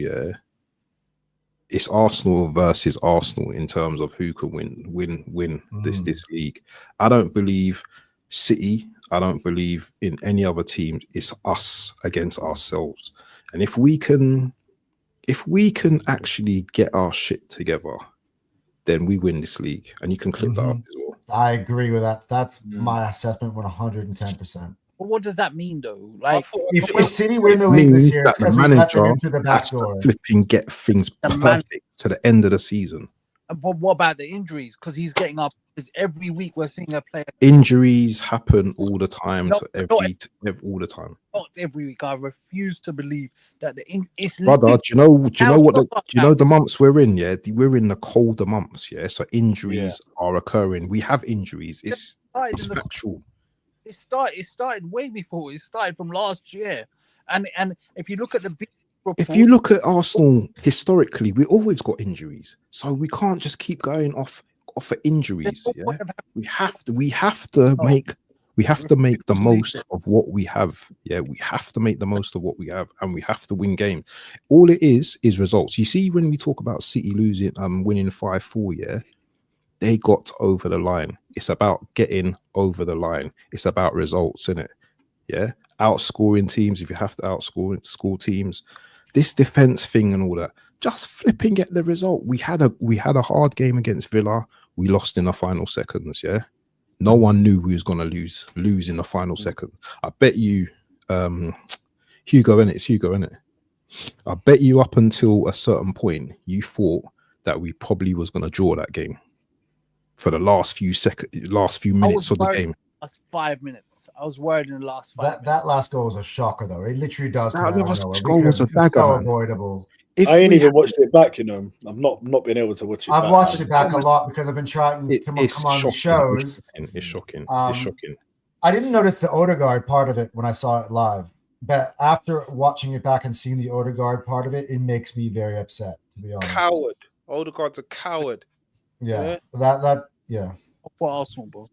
it's Arsenal versus Arsenal in terms of who can win this league. I don't believe City. I don't believe in any other teams. It's us against ourselves. And if we can actually get our shit together, then we win this league. And you can clip that up as well. I agree with that. That's my assessment 110%. But what does that mean though? Like if City win the league this year, it's because we let them into the back door. Flipping get things perfect to the end of the season. But what about the injuries? Because he's getting up. Because every week we're seeing a player. Injuries happen all the time No, to all the time. Not every week. I refuse to believe that it's Brother, do you know now what it's not the months we're in? Yeah, we're in the colder months. Yeah, so injuries are occurring. We have injuries. It's factual. It started way before. It started from last year, and if you look at the big report, If you look at Arsenal historically, we always got injuries, so we can't just keep going off of injuries. Yeah, we have to make the most of what we have. Yeah, we have to make the most of what we have, and we have to win games. All it is results. You see, when we talk about City losing, winning 5-4, yeah, they got over the line. It's about getting over the line. It's about results, isn't it? Yeah, outscoring teams if you have to score teams. This defense thing and all that, just flipping get the result. We had a hard game against Villa. We lost in the final seconds. Yeah, no one knew we was gonna lose in the final second. I bet you, Hugo, it's Hugo, innit? I bet you up until a certain point, you thought that we probably was gonna draw that game for the last few minutes of the game. Last 5 minutes. I was worried in the last 5 minutes. That last goal was a shocker, though. It literally does come out of nowhere. Goal was a dagger, so man. avoidable. I ain't even watched it back, you know. I've not been able to watch it. I've watched it back a lot because I've been trying to come on the shows. It's shocking. It's shocking. I didn't notice the Odegaard part of it when I saw it live, but after watching it back and seeing the Odegaard part of it, it makes me very upset, to be honest. Coward. Odegaard's a coward. Yeah. For Arsenal, bro.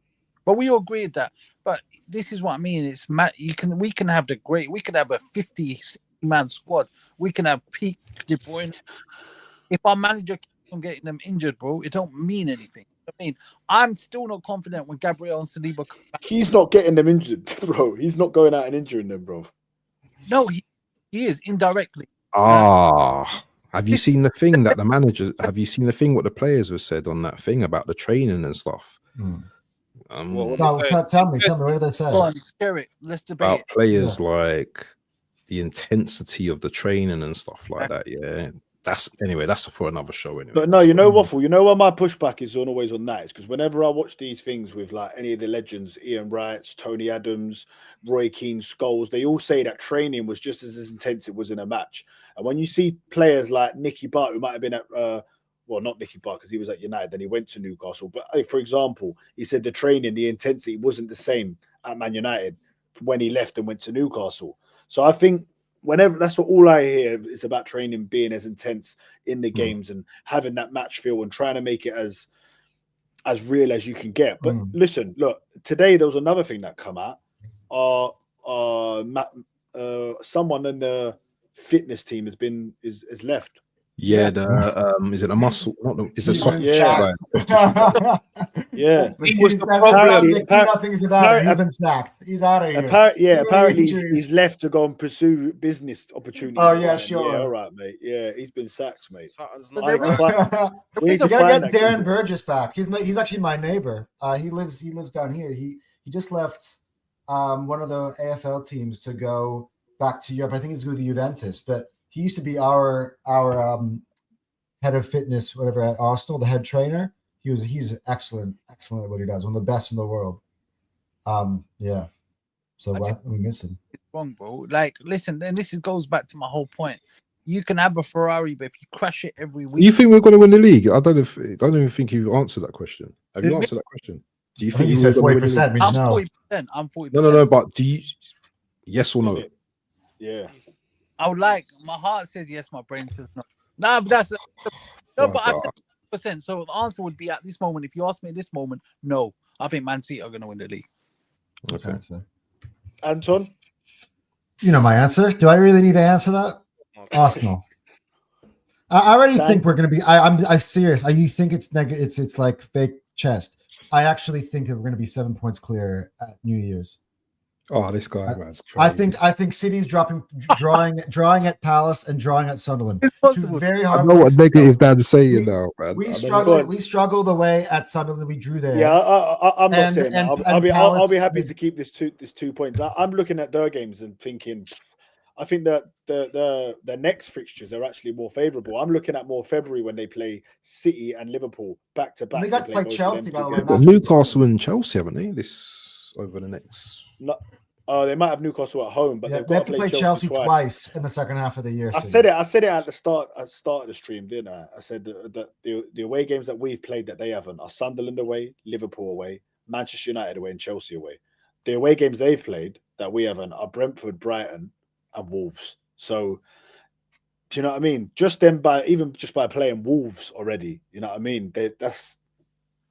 But we all agree with that. But this is what I mean. It's we can have we can have a 50-man squad. We can have peak De Bruyne. If our manager keeps on getting them injured, bro, it don't mean anything. I mean, I'm still not confident when Gabriel and Saliba come back. He's not getting them injured, bro. He's not going out and injuring them, bro. No, he is indirectly. Have you seen the thing that the managers? Have you seen the thing what the players have said on that thing about the training and stuff? Tell me, what did they say? Go on, share it. Let's debate about players like the intensity of the training and stuff like that. Yeah, that's for another show. Anyway, but no, you know, Waffle. You know where my pushback is always on that is because whenever I watch these things with like any of the legends, Ian Wrights, Tony Adams, Roy Keane, Scholes, they all say that training was just as intense as it was in a match. And when you see players like Nicky Butt, who might have been at well, not Nicky Butt because he was at United, then he went to Newcastle. But for example, he said the training, the intensity wasn't the same at Man United when he left and went to Newcastle. So I think whenever that's all I hear is about training being as intense in the games and having that match feel and trying to make it as real as you can get. But listen, look, today there was another thing that come out. Someone in the fitness team is left. Yeah, is it a muscle? Is it a soft guy? Yeah, he was the problem. Nothing's about. He's been sacked. He's out of here. Apparently he's left to go and pursue business opportunities. Oh yeah, sure. Yeah, all right, mate. Yeah, he's been sacked, mate. We gotta get Darren Burgess back. He's actually my neighbor. He lives down here. He just left one of the AFL teams to go back to Europe. I think he's with the Juventus, but he used to be our head of fitness, whatever, at Arsenal, the head trainer. He's excellent at what he does, one of the best in the world. Yeah. So we miss him. It's wrong, bro. Like, listen, and this goes back to my whole point. You can have a Ferrari, but if you crash it every week, you think we're going to win the league? I don't even think you've answered that question. Have you answered that question? Do you think you said 40%? I'm 40%. I'm 40%. No. But do you? Yes or no? Yeah. I would like. My heart says yes. My brain says no. No, but that's no. But I said 40%. So the answer would be at this moment. If you ask me at this moment, no. I think Man City are going to win the league. Okay. Anton, you know my answer. Do I really need to answer that? Arsenal. I already think we're going to be. I'm serious. You think it's negative? It's like fake chest. I actually think that we're going to be 7 points clear at New Year's. Oh, this guy, man's crazy. I think City's drawing at Palace and drawing at Sunderland. Very hard. I know what negative Dan's saying now, man. We struggled away at Sunderland. We drew there. Yeah, I'm not saying that. I'll be happy to keep this 2 points. I'm looking at their games and thinking, I think that the next fixtures are actually more favourable. I'm looking at more February when they play City and Liverpool back to back. They got to play both of Chelsea, them by the two way. games. Got Newcastle and Chelsea, haven't they? This over the next. No, they might have Newcastle at home, but Yeah, they've they got have to play Chelsea twice. twice in the second half of the year. I said it at the start of the stream, didn't I? I said that the away games that we've played that they haven't are Sunderland away, Liverpool away, Manchester United away, and Chelsea away. The away games they've played that we haven't are Brentford, Brighton, and Wolves. So, do you know what I mean? Just by playing Wolves already, you know what I mean?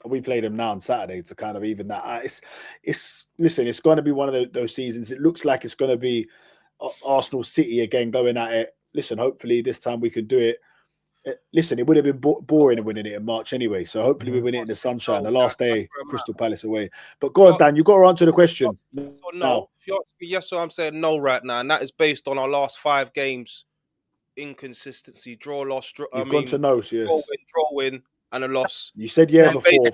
We play them now on Saturday to kind of even that. Listen, it's going to be one of those seasons. It looks like it's going to be Arsenal City again going at it. Listen, hopefully this time we can do it. Listen, it would have been boring winning it in March anyway. So hopefully we win it in the sunshine. The last day, Crystal Palace away. But go on, Dan, you got to answer the question. So no, if you ask me yes or I'm saying no right now, and that is based on our last 5 games inconsistency, draw, loss. Gone to no's, yes. Draw, win, and a loss. You said yeah And before,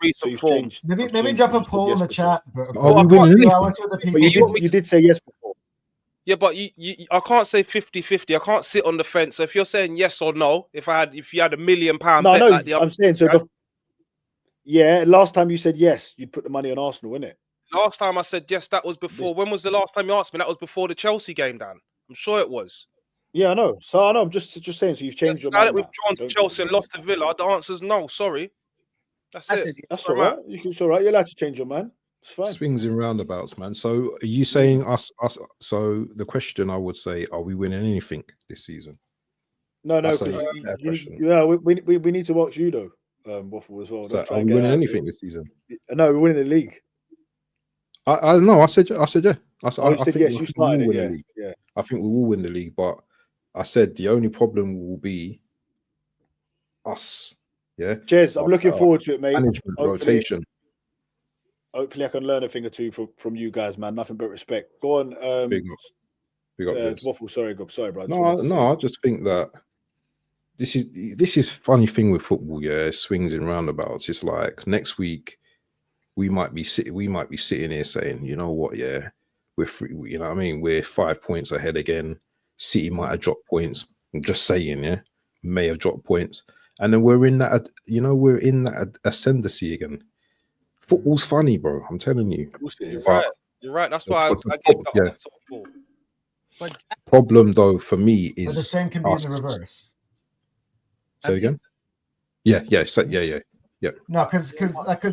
based so on you've form. changed. Maybe drop a poll in the chat. Are we winning anything? I want to see what the people. But you did say yes before. Yeah, but I can't say 50-50. I can't sit on the fence. So if you're saying yes or no, if you had £1 million bet like the I'm saying so. Yeah, last time you said yes, you'd put the money on Arsenal, wouldn't it? Last time I said yes, that was before. When was the last time you asked me? That was before the Chelsea game, Dan. I'm sure it was. Yeah, I know. So I know. I'm just saying. So you've changed your mind. Now that we've drawn to Chelsea and lost to Villa, the answer's no. Sorry, that's it. That's all right. It's all right. You're allowed to change your mind. It's fine. Swings and roundabouts, man. So are you saying us? So the question I would say, are we winning anything this season? No. Yeah, we need to watch you though, Waffle as well. So are we winning anything this season? No, we're winning the league. I know. I said yeah. I said yes. You started it. Yeah. I think we will win the league, but I said the only problem will be us. Yeah. Cheers. I'm looking forward to it, mate. Management rotation. Hopefully, I can learn a thing or two from you guys, man. Nothing but respect. Go on. Big up, Waffle. Sorry, bro. No, I just think that this is funny thing with football. Yeah, swings and roundabouts. It's like next week we might be sitting here saying, you know what, yeah, we're free, you know what I mean, we're 5 points ahead again. City might have dropped points. I'm just saying, yeah, may have dropped points, and then we're in that ascendancy again. Football's funny, bro. I'm telling you. You're right. That's why I get the answer for. But problem though for me is the same can be in the reverse. Say again? Yeah. No, because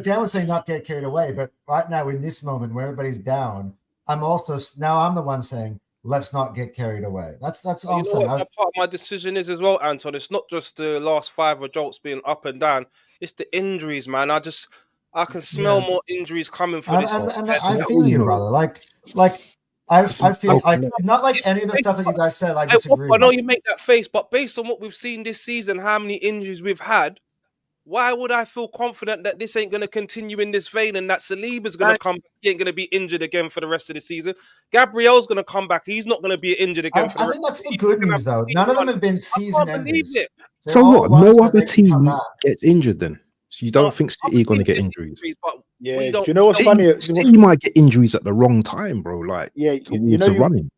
Dan was saying not get carried away, but right now in this moment where everybody's down, I'm the one saying let's not get carried away. That's all I'm saying. Part of my decision is as well, Anton. It's not just the last 5 results being up and down. It's the injuries, man. I can smell more injuries coming for this. And I feel you, brother. I feel like not like any of the stuff that you guys said. I disagree. I know you make that face, but based on what we've seen this season, how many injuries we've had, why would I feel confident that this ain't going to continue in this vein and that Saliba's going to come back? He ain't going to be injured again for the rest of the season. Gabriel's going to come back. He's not going to be injured again. I think that's the good news, though. None of them have been season enders. So what? No other team gets injured then? So you don't think City are going to get injuries? Yeah, do you know what's funny? City might get injuries at the wrong time, bro. Like, yeah, running.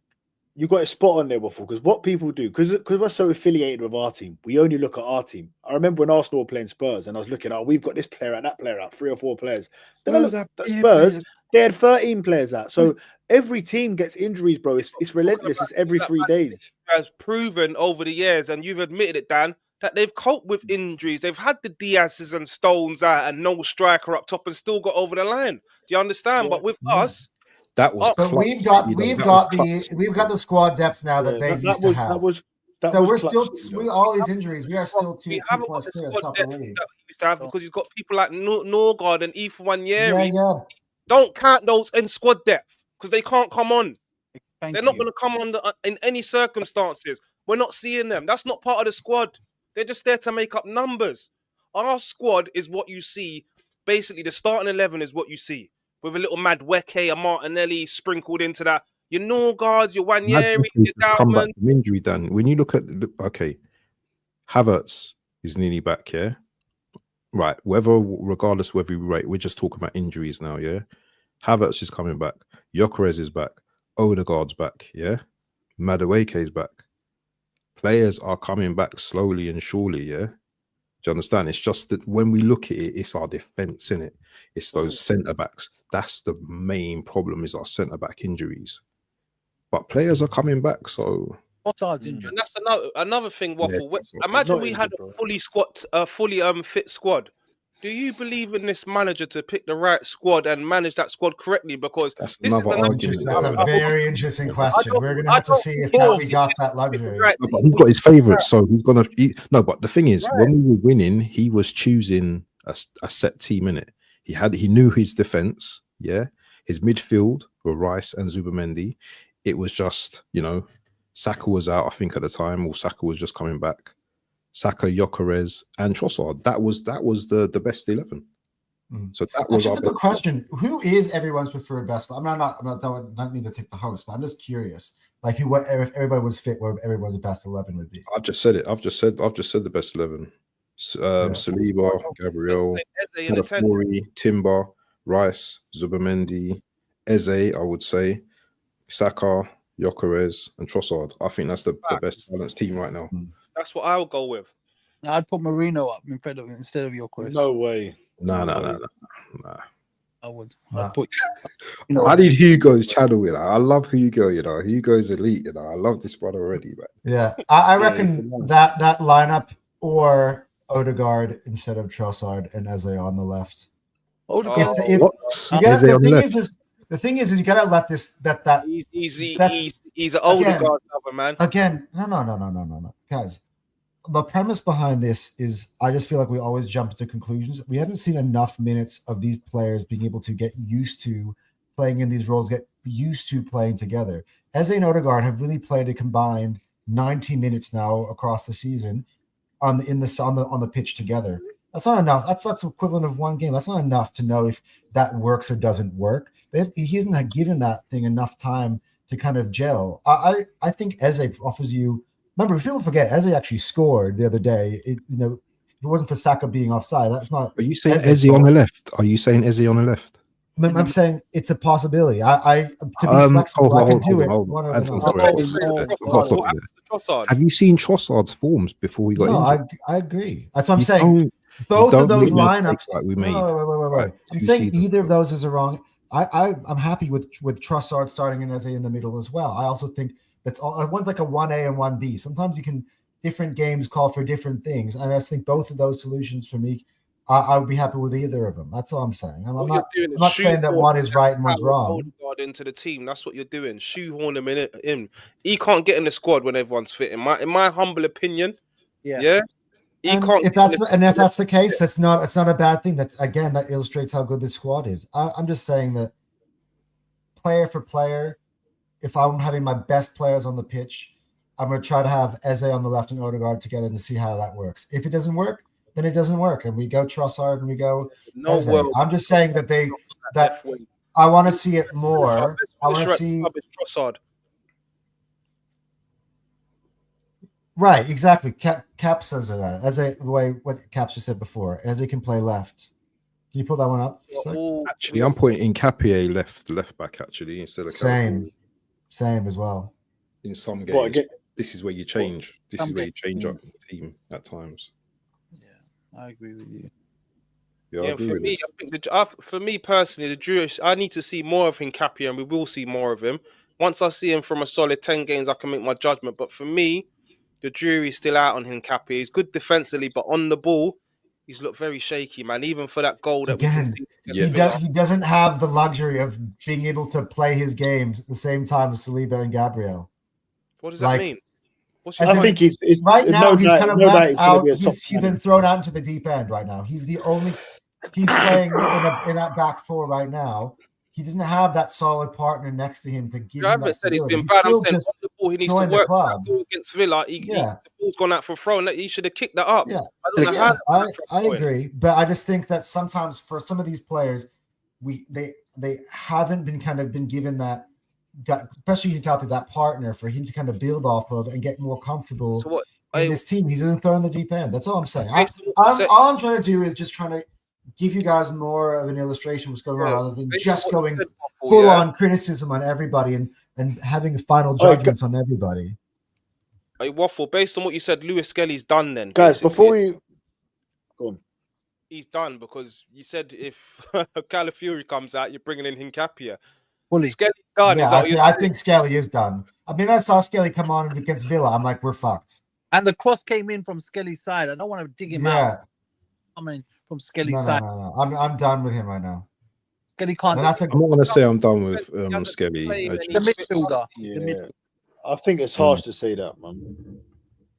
You got a spot on there, Waffle, because what people do, because we're so affiliated with our team, we only look at our team. I remember when Arsenal were playing Spurs, and I was looking, we've got this player out, that player out, 3 or 4 players. Then I looked at Spurs, they had 13 players out. So every team gets injuries, bro. It's relentless. It's every 3 days. Has proven over the years, and you've admitted it, Dan, that they've coped with injuries. They've had the Diaz's and Stones out and no striker up top and still got over the line. Do you understand? Yeah. But with us, that was. But we've got the squad depth now that they used to have. So we're still all these injuries. We are still 2 points clear at the top of the league. That he used to have because he's got people like Norgard and Ethan Wanyeri. Yeah. Don't count those in squad depth because they can't come on. They're not going to come on in any circumstances. We're not seeing them. That's not part of the squad. They're just there to make up numbers. Our squad is what you see. Basically, the starting 11 is what you see. With a little Madueke, a Martinelli sprinkled into that. Your Norgards, your Wanyeri, your come back from injury, Dan. When you look at Havertz is nearly back, yeah? Right. Regardless whether we rate, we're just talking about injuries now, yeah? Havertz is coming back. Gyökeres is back. Odegaard's back, yeah? Madueke is back. Players are coming back slowly and surely, yeah? Do you understand? It's just that when we look at it, it's our defense, innit? It's those centre backs. That's the main problem, is our centre back injuries. But players are coming back, so Trossard's injured. And that's another thing, Waffle. Yeah, Imagine not we had injured, a fully fit squad. Do you believe in this manager to pick the right squad and manage that squad correctly? Because that's this is another another argument. That's a very interesting question. don't- We're going to I have to don't see if think that we he got did that pick the luxury. right No, team. but he's got his favourites, so he's gonna. No, but the thing is, when we were winning, he was choosing a set team in it. He knew his defense. Yeah, his midfield were Rice and Zubamendi. It was just, you know, Saka was out, I think, at the time, or Saka was just coming back. Saka, Gyökeres, and Trossard. That was the best 11. So that was Actually, our it's a good best. question. Who is everyone's preferred best? I'm not need to take the host, but I'm just curious. Like, what if everybody was fit, where everyone's best 11 would be? I've just said it. I've just said the best 11. Saliba, Gabriel, Eze in the 10. Mori, Timber, Rice, Zubamendi, Eze, I would say, Saka, Gyökeres, and Trossard. I think that's the best balanced team right now. That's what I'll go with. I'd put Marino up instead of Gyökeres. No way. Nah. I would. Nah. I'd put. I need Hugo's channel, you know. I love Hugo, you know. Hugo's elite, you know. I love this brother already, man. Yeah, I reckon that lineup or Odegaard instead of Trossard and Eze on the left. Odegaard. The thing is, you gotta let this He's an older guard lover, man. Again, no, guys. The premise behind this is, I just feel like we always jump to conclusions. We haven't seen enough minutes of these players being able to get used to playing in these roles, get used to playing together. Eze and Odegaard have really played a combined 90 minutes now across the season on the pitch together. That's not enough. That's equivalent of one game. That's not enough to know if that works or doesn't work. He hasn't given that thing enough time to kind of gel. I think Eze offers you. Remember, people forget Eze actually scored the other day. If it wasn't for Saka being offside, that's not. Are you saying Eze on the left? I'm saying it's a possibility. To be flexible, I can do it. Have you seen Trossard's forms before he got injured? I agree. That's what I'm saying. Both of those lineups. Like we made. Right. I'm saying either of those is wrong. I'm happy with Trossard starting and Eze in the middle as well. I also think that's all. One's like a 1A and 1B. Sometimes different games call for different things, and I just think both of those solutions for me, I would be happy with either of them. That's all I'm saying. I'm not saying that one is right and one's wrong. Into the team, that's what you're doing. Shoehorn him in. He can't get in the squad when everyone's fit. In my humble opinion, yeah. If that's the case, it's not a bad thing. That illustrates how good this squad is. I'm just saying that player for player, if I'm having my best players on the pitch, I'm going to try to have Eze on the left and Odegaard together to see how that works. If it doesn't work, then it doesn't work, and we go Trossard and we go Eze. I'm just saying that I want to see it more. I want to see Trossard. Right, exactly. Cap says that. The way what Cap just said before, Eze can play left. Can you pull that one up? Actually, I'm pointing Capie left back actually instead of same as well. In some games, this is where you change. This is where you change up the team at times. Yeah, I agree with you. Yeah, for me, I think for me personally, the Jewish, I need to see more of Hincapié, and we will see more of him. Once I see him from a solid 10 games, I can make my judgment. But for me, the jury's still out on Hincapié. He's good defensively, but on the ball, he's looked very shaky, man. Even for that goal that he doesn't have the luxury of being able to play his games at the same time as Saliba and Gabriel. What does that mean? I think he's right now. He's kind of left out. He's been thrown out into the deep end right now. He's playing in that back four right now. He doesn't have that solid partner next to him to give him that stability. He's been bad. I'm saying on the ball, he needs to work. That goal against Villa, the ball's gone out for throw. He should have kicked that up. Yeah, I agree, but I just think that sometimes for some of these players, they haven't been given that especially you can copy that partner for him to kind of build off of and get more comfortable in this team. He's going to throw in the deep end. That's all I'm saying. All I'm trying to do is just trying to give you guys more of an illustration of what's going on rather than just going full on criticism on everybody and and having final All right, judgments on everybody. Hey, Waffle, based on what you said, Lewis Skelly's done then. guys, basically. before we go on. He's done because you said if Calafiori comes out, you're bringing in Hincapia. Fully. Skelly's done. Yeah, Is that what you're I saying? think Skelly is done. I mean, I saw Skelly come on against Villa. I'm like, we're fucked. And the cross came in from Skelly's side. I don't want to dig him out. Yeah, Coming from Skelly's no. side. I'm done with him right now. Skelly can't. And that's a I'm not gonna say I'm done with He hasn't Skelly. played I any The just- midfielder. Yeah, The mid- I think it's harsh to say that, man.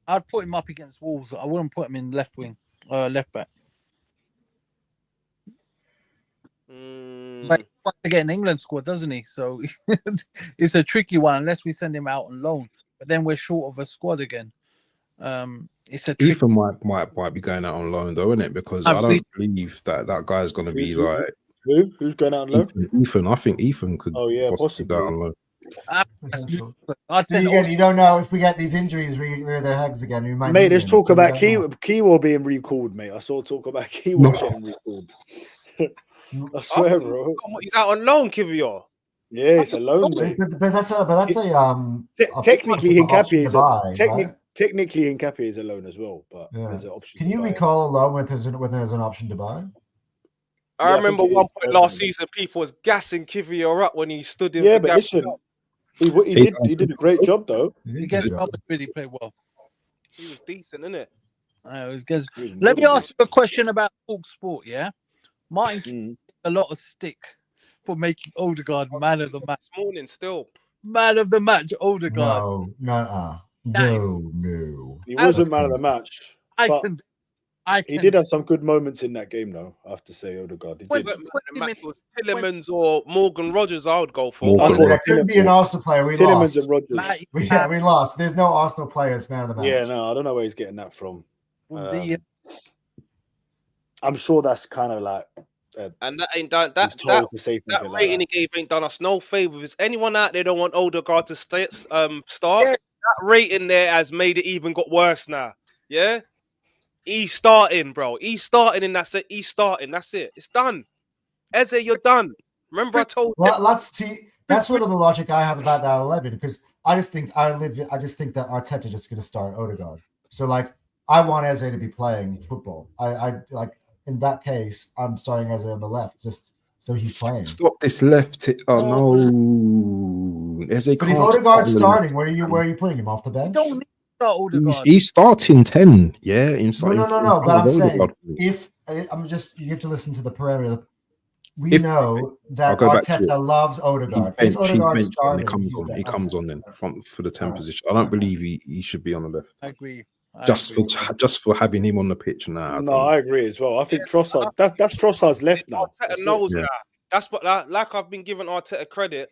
I'd put him up against Wolves. I wouldn't put him in left wing, left back. But he wants to get an England squad, doesn't he? So it's a tricky one unless we send him out on loan. But then we're short of a squad again. It's a tricky. Ethan might be going out on loan though, isn't it? Because I don't believe that guy's going to be like Who's going out on loan? Ethan. I think Ethan could Oh yeah, possibly go out on loan. I'd So send you don't know if we get these injuries rear their heads again. We might Mate, need there's him. talk We about don't know. Kiwo being recalled, mate. I saw talk about Kiwo No. getting recalled. I swear, bro. He's out on loan, Kivio. Yeah, it's a loan, But, mate. but that's a Technically, option Hincapie is to buy, right? technically Hincapie is a loan as well, but Yeah. there's an option. Can to you buy it. recall a loan with as an option to buy? I Yeah, I remember think it one is, point last definitely. season, people was gassing Kivio up when he stood in. Yeah, for but Gabriel. listen, he did a great job though. against Madrid, he played well. He was decent, innit? It was good. He was Let me more than ask you a question about Talk Sport. Yeah, Martin decent. a lot of stick for making Odegaard man of the match. This morning, still. Man of the match, Odegaard. No. He wasn't That's man of the crazy. match. I But can. he did have some good moments in that game, though. I have to say, Odegaard. He Wait, did. But man, the match was Tillemans or Morgan Rogers. I would go for. Morgan Unfortunately, There couldn't be an Arsenal player. We Tillemans lost. and Rogers. We lost. There's no Arsenal players man of the match. Yeah, no, I don't know where he's getting that from. The, I'm sure that's kind of like And that ain't done. he's told to say That something like rating that. he gave ain't done us no favor. If there's anyone out there don't want Odegaard to start, Yeah. that rating there has made it even got worse now. Yeah, he's starting, bro. He's starting, and that's it. He's starting. That's it. It's done. Eze, you're done. Remember, I told you. Well, let's see. That's sort of the logic I have about that 11 because I just think that Arteta just going to start Odegaard. So like, I want Eze to be playing football. I like in that case, I'm starting Eze on the left just so he's playing. Stop this left. Oh no! Eze But if can't Odegaard's start starting, where are you putting him off the bench? don't need to start Odegaard. He's starting 10. Yeah, No. But I'm saying if you have to listen to the parameter. We know that I'll go back to Arteta it. loves Odegaard. If Odegaard's starting, he comes on then for the 10 position. I don't believe he should be on the left. I agree. Just for having him on the pitch now. No, I agree as well. I think Trossard. That's Trossard's left now. Arteta knows now. That's what, like I've been giving Arteta credit.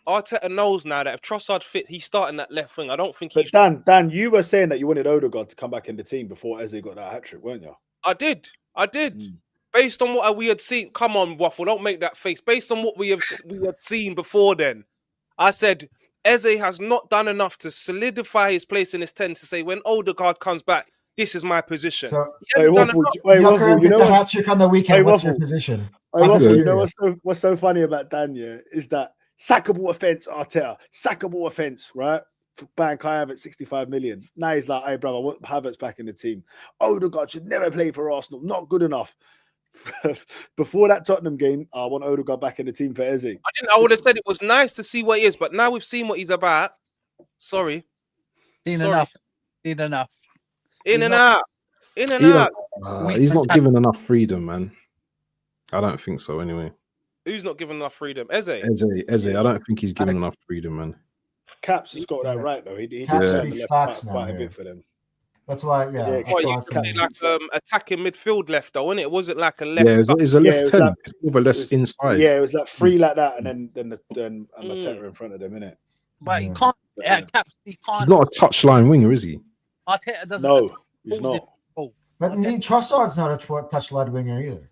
Arteta knows now that if Trossard fit, he's starting that left wing. I don't think But he's. Dan, you were saying that you wanted Odegaard to come back in the team before Eze got that hat trick, weren't you? I did. Based on what we had seen, come on, Waffle, don't make that face. Based on what we had seen before then, I said Eze has not done enough to solidify his place in his 10 to say when Odegaard comes back, this is my position. So, Hey, Waffle, Yucker you gets know a hat trick on the weekend. Hey, What's your Waffle. position? Hey, I'm Waffle, you serious. know what's so funny about Dan, yeah, is that sackable offense, Arteta, sackable offense, right? Buying Kai Havertz 65 million. Now he's like, hey, brother, I want Havertz back in the team. Odegaard should never play for Arsenal. Not good enough. Before that Tottenham game, I want Odegaard back in the team for Eze. I would have said it was nice to see what he is, but now we've seen what he's about. Sorry. Seen enough. In and out. He's not given enough freedom, man. I don't think so. Anyway, Who's not given enough freedom? Eze. I don't think he's given enough freedom, man. Caps has got that right though. He Caps did speaks left facts quite now, a bit for them. That's why, yeah. Well, you that's why could be like attacking midfield left though, innit? It wasn't like a left. Yeah, it's a Yeah, left it was 10. like- It's more or less inside. Yeah, it was like three like that, and then Arteta in front of them, innit? But he Yeah. can't. Caps, he can't. He's not a touchline winger, is he? Arteta doesn't. No, he's Balls not. But Trossard's not a touch-led winger either.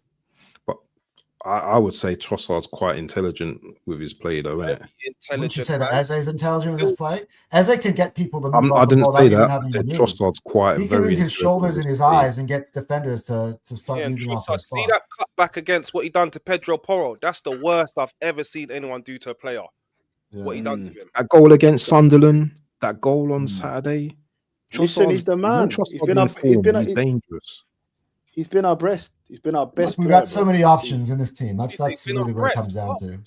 I would say Trossard's quite intelligent with his play, though, isn't it? Wouldn't you say that man. Eze is intelligent with his play? Eze can get people to move I off the didn't ball say without even that. I having to said move. Trossard's quite He can very read his shoulders and intelligent with his play. eyes and get defenders to start Yeah, and moving off Trossard, his see spot. that cut back against what he done to Pedro Porro. That's the worst I've ever seen anyone do to a player. what he done to him. That goal against Sunderland, that goal on Saturday. Listen, he's the man. He's been He's dangerous. He's been our best. He's been our best. We've player, got so bro. many options in this team. That's been really our where it best. comes down What? to.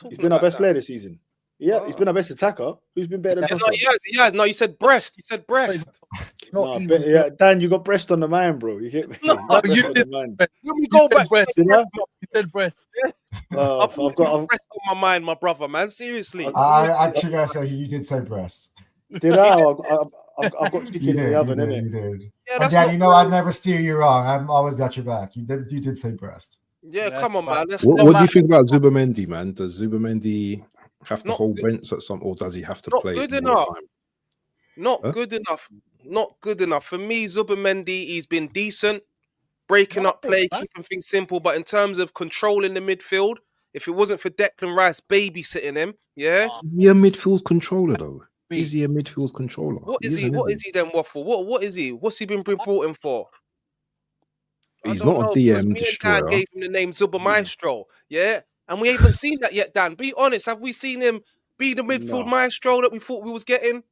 He's been our best player this season. Yeah, he's been our best attacker. Who's been better than Yeah, no, Trossard? he has. No, you said breast. You said breast. Not even, Yeah, Dan, you got breast on the mind, bro. You get me? No, You got breast you on did. the mind. When we go back, breast. Did I? You said breast. I've got breast on my mind, my brother, man. Seriously. I actually gotta say you did say breast. Did I? I've got You chicken in did. the oven, You innit? did. Yeah, And that's Dad, not you know I'd never steer you wrong. I've always got your back. You did say breast. Yeah, That's come on, man. That's What do you think about Zubamendi, man? Does Zubamendi have to Not hold good. Brents at some, or does he have to Not play good more enough. time? Not Huh? good enough. Not good enough. For me, Zubamendi, he's been decent, breaking up play, keeping things simple. But in terms of controlling the midfield, if it wasn't for Declan Rice babysitting him, yeah. Is he a midfield controller though? Is he a midfield controller? What is he? What is he then, Waffle? What is he? What's he been brought in for? He's I don't not a know, because DM me and Dan destroyer. gave him the name Zuba Maestro, yeah? And we haven't seen that yet, Dan. Be honest, have we seen him be the midfield maestro that we thought we was getting?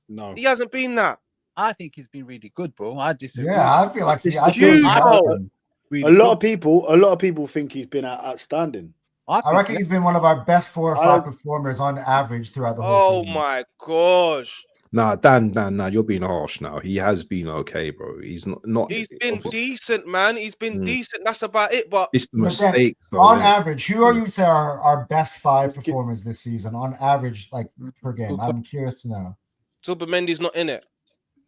No. He hasn't been that. I think he's been really good, bro. I disagree. Yeah, I feel like huge. A lot of people think he's been outstanding. I reckon he's been one of our best 4 or 5 performers on average throughout the whole season. Oh my gosh. Nah, Dan, you're being harsh now. He has been okay, bro. He's not. He's been decent, man. He's been decent. That's about it. But it's the mistakes. Then, on average, who are you say are our best 5 performers this season on average, like per game? I'm curious to know. Zubamendi's not in it.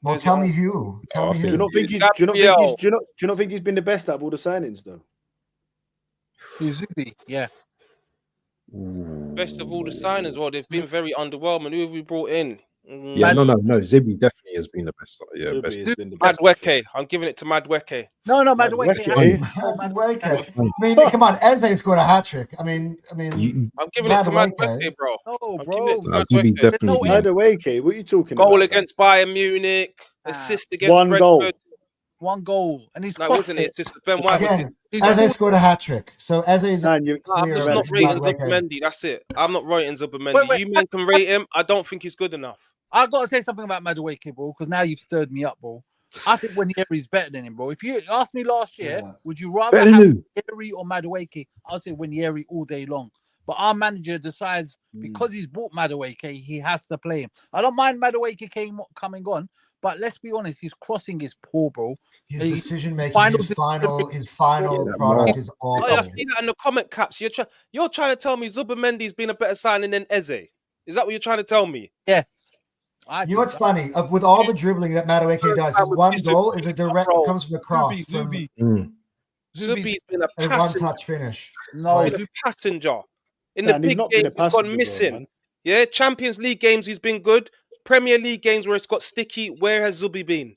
Well, tell me who. Tell me who. Do you not think he's been the best out of all the signings though? Zubi, yeah. Best of all the signings. Well, they've been very underwhelming. Who have we brought in? Yeah, no. Zibi definitely has been the best. Yeah, best. Madweke. I'm giving it to Madweke. No, Madweke. I mean, come on, Eze scored a hat trick. I mean, I'm giving it to Madweke, bro. No, bro. Madweke, what are you talking about? Goal against Bayern Munich, assist against Brentford. One goal, and he's no, wasn't it? Just Ben White was it. Eze scored a hat trick, so Eze is. I'm just not rating Zubamendi. That's it. I'm not rating Zubamendi. You men can rate him. I don't think he's good enough. I've got to say something about Madueke, bro, because now you've stirred me up, bro. I think Emery's better than him, bro. If you asked me last year, would you rather have Emery or Madueke? I'll say Emery all day long. But our manager decides because he's bought Madueke, he has to play him. I don't mind Madueke coming on, but let's be honest, his crossing is poor, bro. His decision making, his final product is awful. I see that in the comment caps. You're trying to tell me Zubamendi's been a better signing than Eze. Is that what you're trying to tell me? Yes. You know what's funny? With all the dribbling that Madueke does, his one goal is comes from a cross. Zubi's been a one-touch finish. No, he's a passenger. In the big games, he's gone missing. Yeah, Champions League games, he's been good. Premier League games where it's got sticky. Where has Zubi been?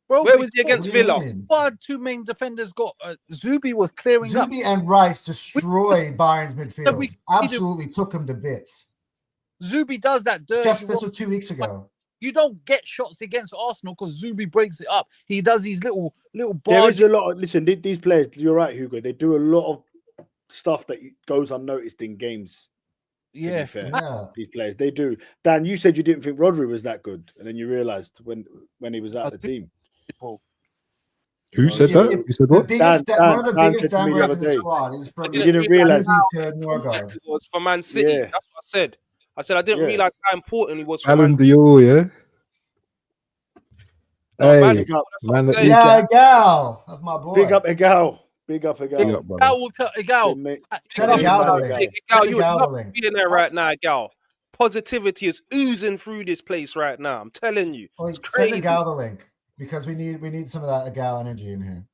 Bro, where was he against Villa? What 2 main defenders got? Zubi was clearing up. Zubi and Rice destroyed Bayern's midfield. Absolutely took him to bits. Zubi does that dirty. Just 2 weeks ago. You don't get shots against Arsenal because Zubi breaks it up. He does these little bars. There is a lot of, listen, these players, you're right, Hugo. They do a lot of stuff that goes unnoticed in games. Yeah. These players, they do. Dan, you said you didn't think Rodri was that good, and then you realized when he was out of the team. Who said that? You said what? One of the biggest downgrades in the squad is from you didn't realize to Norgard. It was for Man City. Yeah. That's what I said. I said I didn't realize how important he was for Alan Man City. Dior, yeah. Hey, Gal of my boy. Big up Egal. Big up Egal. Egal will tell Egal. Egal, you're not being there right now, Egal. Positivity is oozing through this place right now. I'm telling you. It's crazy. Send Egal the link because we need some of that Egal energy in here.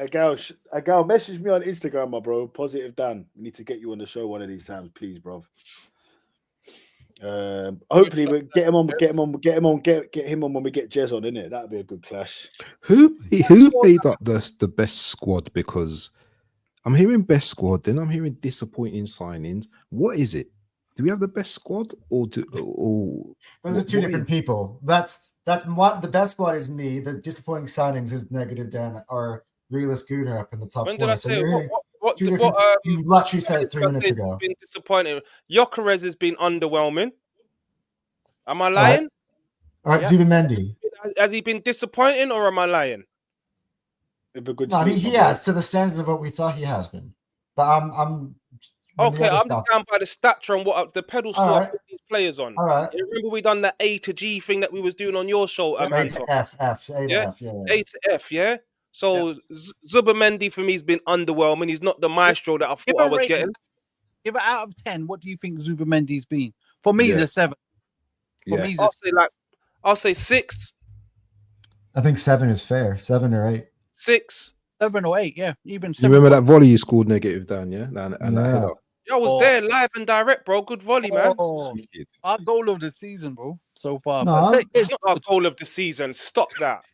Egal, message me on Instagram, my bro. Positive Dan. We need to get you on the show one of these times, please, bro. Hopefully we'll get him on when we get Jez on, innit? That'd be a good clash. Who made up the best squad? Because I'm hearing best squad, then I'm hearing disappointing signings. What is it? Do we have the best squad or those are two different people? The best squad is me. The disappointing signings is negative Dan or realist Gooner up in the top. When did I say What? Two What? different. You literally said it 3 minutes Has ago. been disappointing. Gyökeres has been underwhelming. Am I All right. lying? All right, Yeah. Zubimendi. Has he been disappointing, or am I lying? Have a good No, sleep, he my bro. has to the standards of what we thought he has been. But I'm Okay, I'm just down by the stature and what the pedestal All I right. put these players on. All right. You remember we done that A to G thing that we was doing on your show, A Anton? to F, A Yeah? to F, yeah. A to F, yeah. So Zubimendi for me has been underwhelming. He's not the maestro that I Give thought I a was rating. getting. Give it out of 10. What do you think Zubimendi's been? For me, he's a 7. For me, he's a I'll say 6. I think 7 is fair. 7 or 8. 6. 7 or 8. Yeah, even 7. You remember that volley you scored negative, Dan? Yeah, and that Yeah. header. I was there live and direct, bro. Good volley, man. Oh, our goal of the season, bro, so far. No. But It's not our goal of the season. Stop that.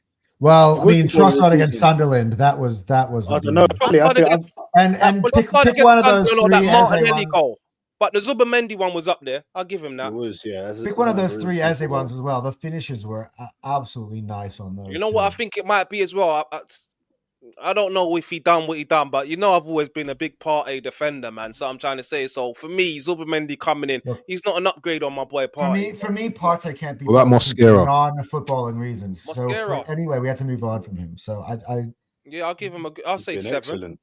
Well, It I was mean, the goal of the Trossard against season. Sunderland. That was. I don't know. Really, I think And Well, pick Trossard one of those Sunderland or 3 that Eze Martinelli ones. goal. But the Zubimendi one was up there. I'll give him that. it was, yeah. Pick one of those 3 Eze ones as well. The finishes were absolutely nice on those. You know what I think it might be as well? I don't know if he done what he done, but you know I've always been a big Partey defender, man. So I'm trying to say, so for me, Zubimendi coming in, he's not an upgrade on my boy Partey. For me, Partey can't be What about Mosquera? non-footballing reasons. Mosquera. So anyway, we had to move on from him. So I'll give him I'll say 7. Excellent.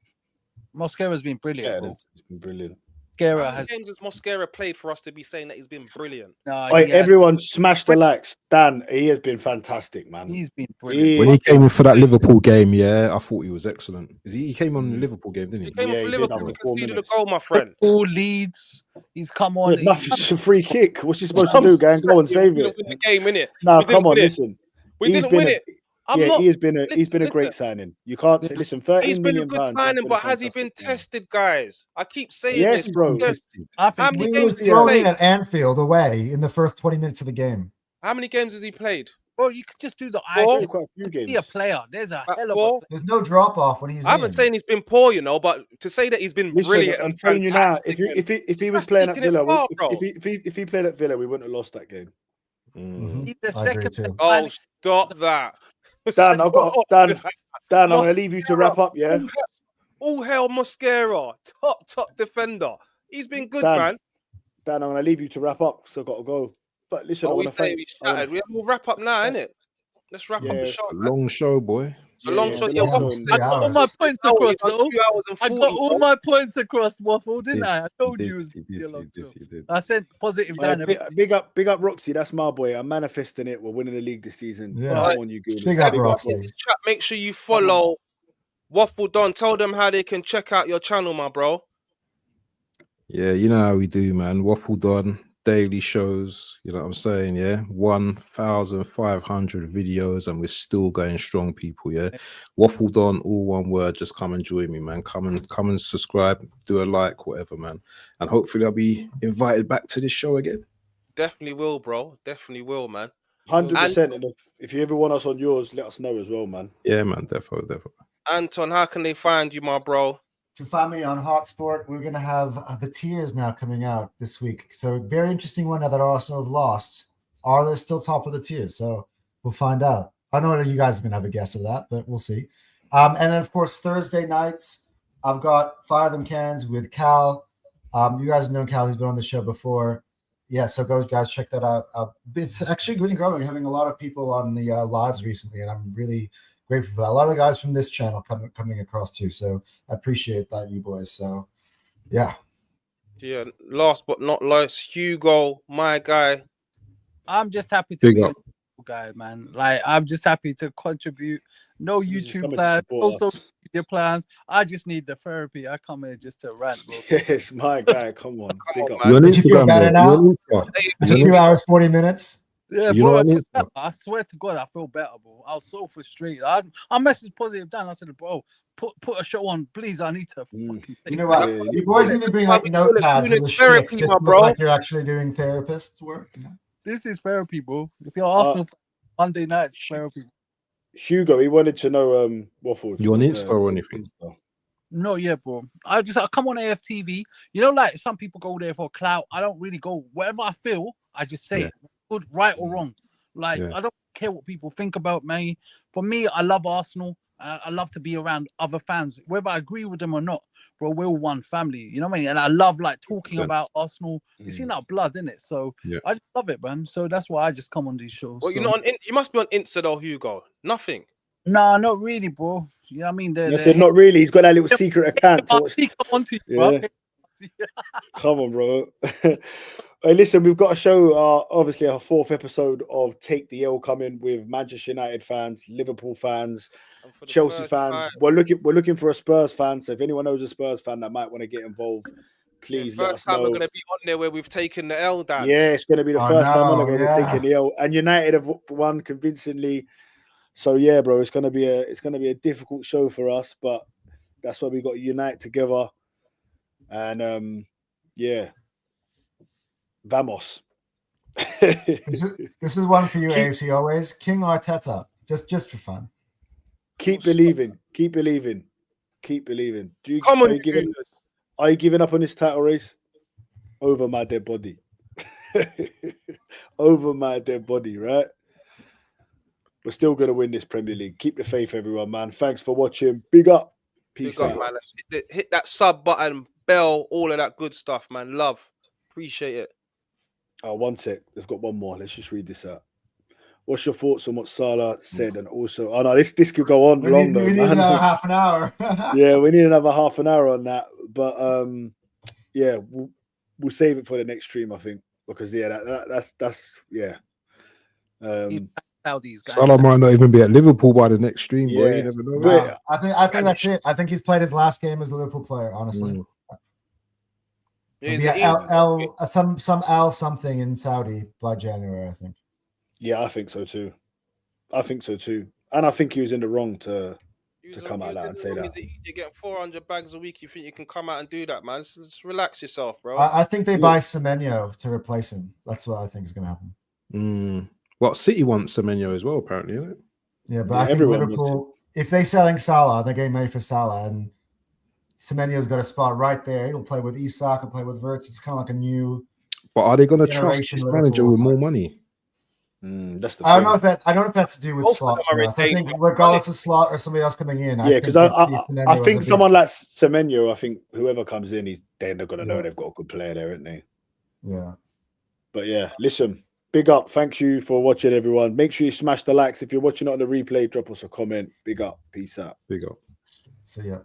Mosquera's been brilliant, Yeah, bro. it's been brilliant. Mosquera How many has. games has Mosquera played for us to be saying that he's been brilliant? Everyone smash the likes. Dan, he has been fantastic, man. He's been brilliant. When he came in for that Liverpool game, I thought he was excellent. He came on the Liverpool game, didn't he? He came Yeah, on for he did Liverpool. after He 4 conceded a minutes. goal, my friend. All Leeds. He's come on. Nothing, it's a free kick. What's he supposed to do? Go and save We it. didn't win the game, innit? No, We didn't come on, win it. listen. We He's didn't been win a- it. I'm Yeah, not. he's been a Listen. great signing. You can't say, listen, 13 He's been a million good pounds. signing, but has he been tested, guys? I keep saying Yes, this. bro. I How think many he games was has he thrown in played? at Anfield away in the first 20 minutes of the game. How many games has he played? bro, you could just do the eye. Four? Quite a few Be games. a player. There's a About hell of a 4? There's no drop off when he's I haven't in. saying he's been poor, but to say that he's been Listen, brilliant I'm and telling you now, fantastic, if he was that's playing at taking it Villa, far, bro. if he played at Villa, we wouldn't have lost that game. He's the I agree second too. best Oh, signing. stop that. Dan, I've got Dan. I'm gonna leave you to Mosquera. wrap up. Yeah, All hell Mosquera, top defender. He's been good, Dan, man. Dan, I'm gonna leave you to wrap up. So I've got to go. But listen, I We want to say thank. we shattered. We'll wrap up now, innit? Let's wrap up Yeah, the it's show, man. Long show, boy. It's a long yeah, shot. yeah, Yeah, long Waffle show. said Three All hours. my points hours, across, he's on though. 2 hours and I 40. got all bro. my points across, Waffle, didn't Did. I? I told He you it was did, gonna be a long show. he did. I said positive Yeah, Dan. big up Roxy. That's my boy. I'm manifesting it. We're winning the league this season. Yeah. Come on, you goons. Big up, Big Roxy. up. This chat, make sure you follow Waffle Don. Tell them how they can check out your channel, my bro. Yeah, you know how we do, man. Waffle Don, daily shows, you know what I'm saying? Yeah, 1,500 videos, and we're still going strong, people. Yeah, Waffle Don, all one word. Just come and join me, man. Come and subscribe, do a like, whatever, man. And hopefully, I'll be invited back to this show again. Definitely will, bro. Definitely will, man. 100%. And if you ever want us on yours, let us know as well, man. Yeah, man, definitely. Anton, how can they find you, my bro? To find me on Hotsport, we're going to have the tiers now coming out this week. So very interesting one now that Arsenal have lost. Are they still top of the tiers? So we'll find out. I know you guys are going to have a guess of that, but we'll see. And then, of course, Thursday nights, I've got Fire Them Cans with Cal. You guys know Cal. He's been on the show before. Yeah, so go, guys, check that out. It's actually really growing, having a lot of people on the lives recently, and I'm really grateful for that. A lot of the guys from this channel coming across too, so I appreciate that, you boys. So, yeah. Last but not least, Hugo, my guy. I'm just happy to Big be up. a guy, man. Like, I'm just happy to contribute. No He's YouTube coming to plans, no support us. social media plans. I just need the therapy. I come here just to rant, bro. Yes, my guy. Come on. Big up. man. You're on Did you feel Instagram, better bro. now? You're on Insta. It's You're a on 2 Insta. hours, 40 minutes. Yeah, You bro. know what I mean? I swear to God, I feel better, bro. I was so frustrated. I messaged Positive Dan. I said, bro, put a show on, please. I need to fucking think. You know what? Yeah, You boys need to bring like notepads as a shtick, Therapy, just my look bro. like you're actually doing therapist work. You know? This is therapy, bro. If you're Arsenal fan, Monday nights therapy. Hugo, he wanted to know Waffle. if You on was, Insta or anything? Insta. No, yeah, bro. I come on AFTV. You know, like some people go there for clout. I don't really go. Whatever I feel, I just say Yeah. it. Good, right or wrong. Like, Yeah. I don't care what people think about me. For me, I love Arsenal. I love to be around other fans, whether I agree with them or not. Bro, we're all one family. You know what I mean? And I love like talking 100%. about Arsenal. It's in our blood, isn't it? So Yeah. I just love it, man. So that's why I just come on these shows. Well, so. you're not on. You must be on Insta though, Hugo. Nothing. Nah, not really, bro. You know what I mean? I said not really. He's got that little secret account. To watch. Come on to you, Yeah. bro. Come on, bro. Hey, listen, we've got a show, obviously our 4th episode of Take the L coming with Manchester United fans, Liverpool fans, And for the Chelsea first fans. time, We're looking for a Spurs fan. So if anyone knows a Spurs fan that might want to get involved, please let first us time we're know. gonna be on there where we've taken the L dance. Yeah, it's going to be the Oh, first time on no, again. yeah. We're taking the L, and United have won convincingly. So yeah, bro, it's going to be a difficult show for us, but that's why we got to unite together. And yeah, vamos. This is one for you, Keep- AFC always. King Arteta, just for fun. Keep believing. Keep believing. Keep believing. Come on, Are you giving up on this title race? Over my dead body. Over my dead body, right? We're still going to win this Premier League. Keep the faith, everyone, man. Thanks for watching. Big up. Peace Big up, out. man. Hit that sub button, bell, all of that good stuff, man. Love. Appreciate it. Oh, one sec. They've got one more. Let's just read this out. What's your thoughts on what Salah said? And also, oh no, this could go on We long need though, another man. half an hour. Yeah, we need another half an hour on that. But yeah, we'll save it for the next stream, I think, because yeah, that's yeah. Saudis, guys. Salah might not even be at Liverpool by the next stream, boy. Yeah. You never know. But- No, I think that's it. I think he's played his last game as a Liverpool player, honestly. Mm. It'll He's be a- some L something in Saudi by January, I think. Yeah, I think so too. And I think he was in the wrong to come out and say that. You're getting 400 bags a week. You think you can come out and do that, man? Just relax yourself, bro. I think they buy Semenyo to replace him. That's what I think is going to happen. Well, City wants Semenyo as well, apparently, isn't it? Yeah, but Yeah, I think everyone Liverpool, if they're selling Salah, they're getting ready for Salah, and Semenyo's got a spot right there. He'll play with Isak, he'll play with Wirtz. It's kind of like a new. But are they going to trust Generation this Liverpool manager with side. more money? That's the I don't thing. know if that's to do with Both of Slot. them are I think endangered. regardless of Slot or somebody else coming in, Yeah, because I think someone like Semenyo, I think whoever comes in, they're going to know they've got a good player there, aren't they? Yeah. But yeah, listen, big up. Thank you for watching, everyone. Make sure you smash the likes. If you're watching it on the replay, drop us a comment. Big up. Peace out. Big up. So yeah.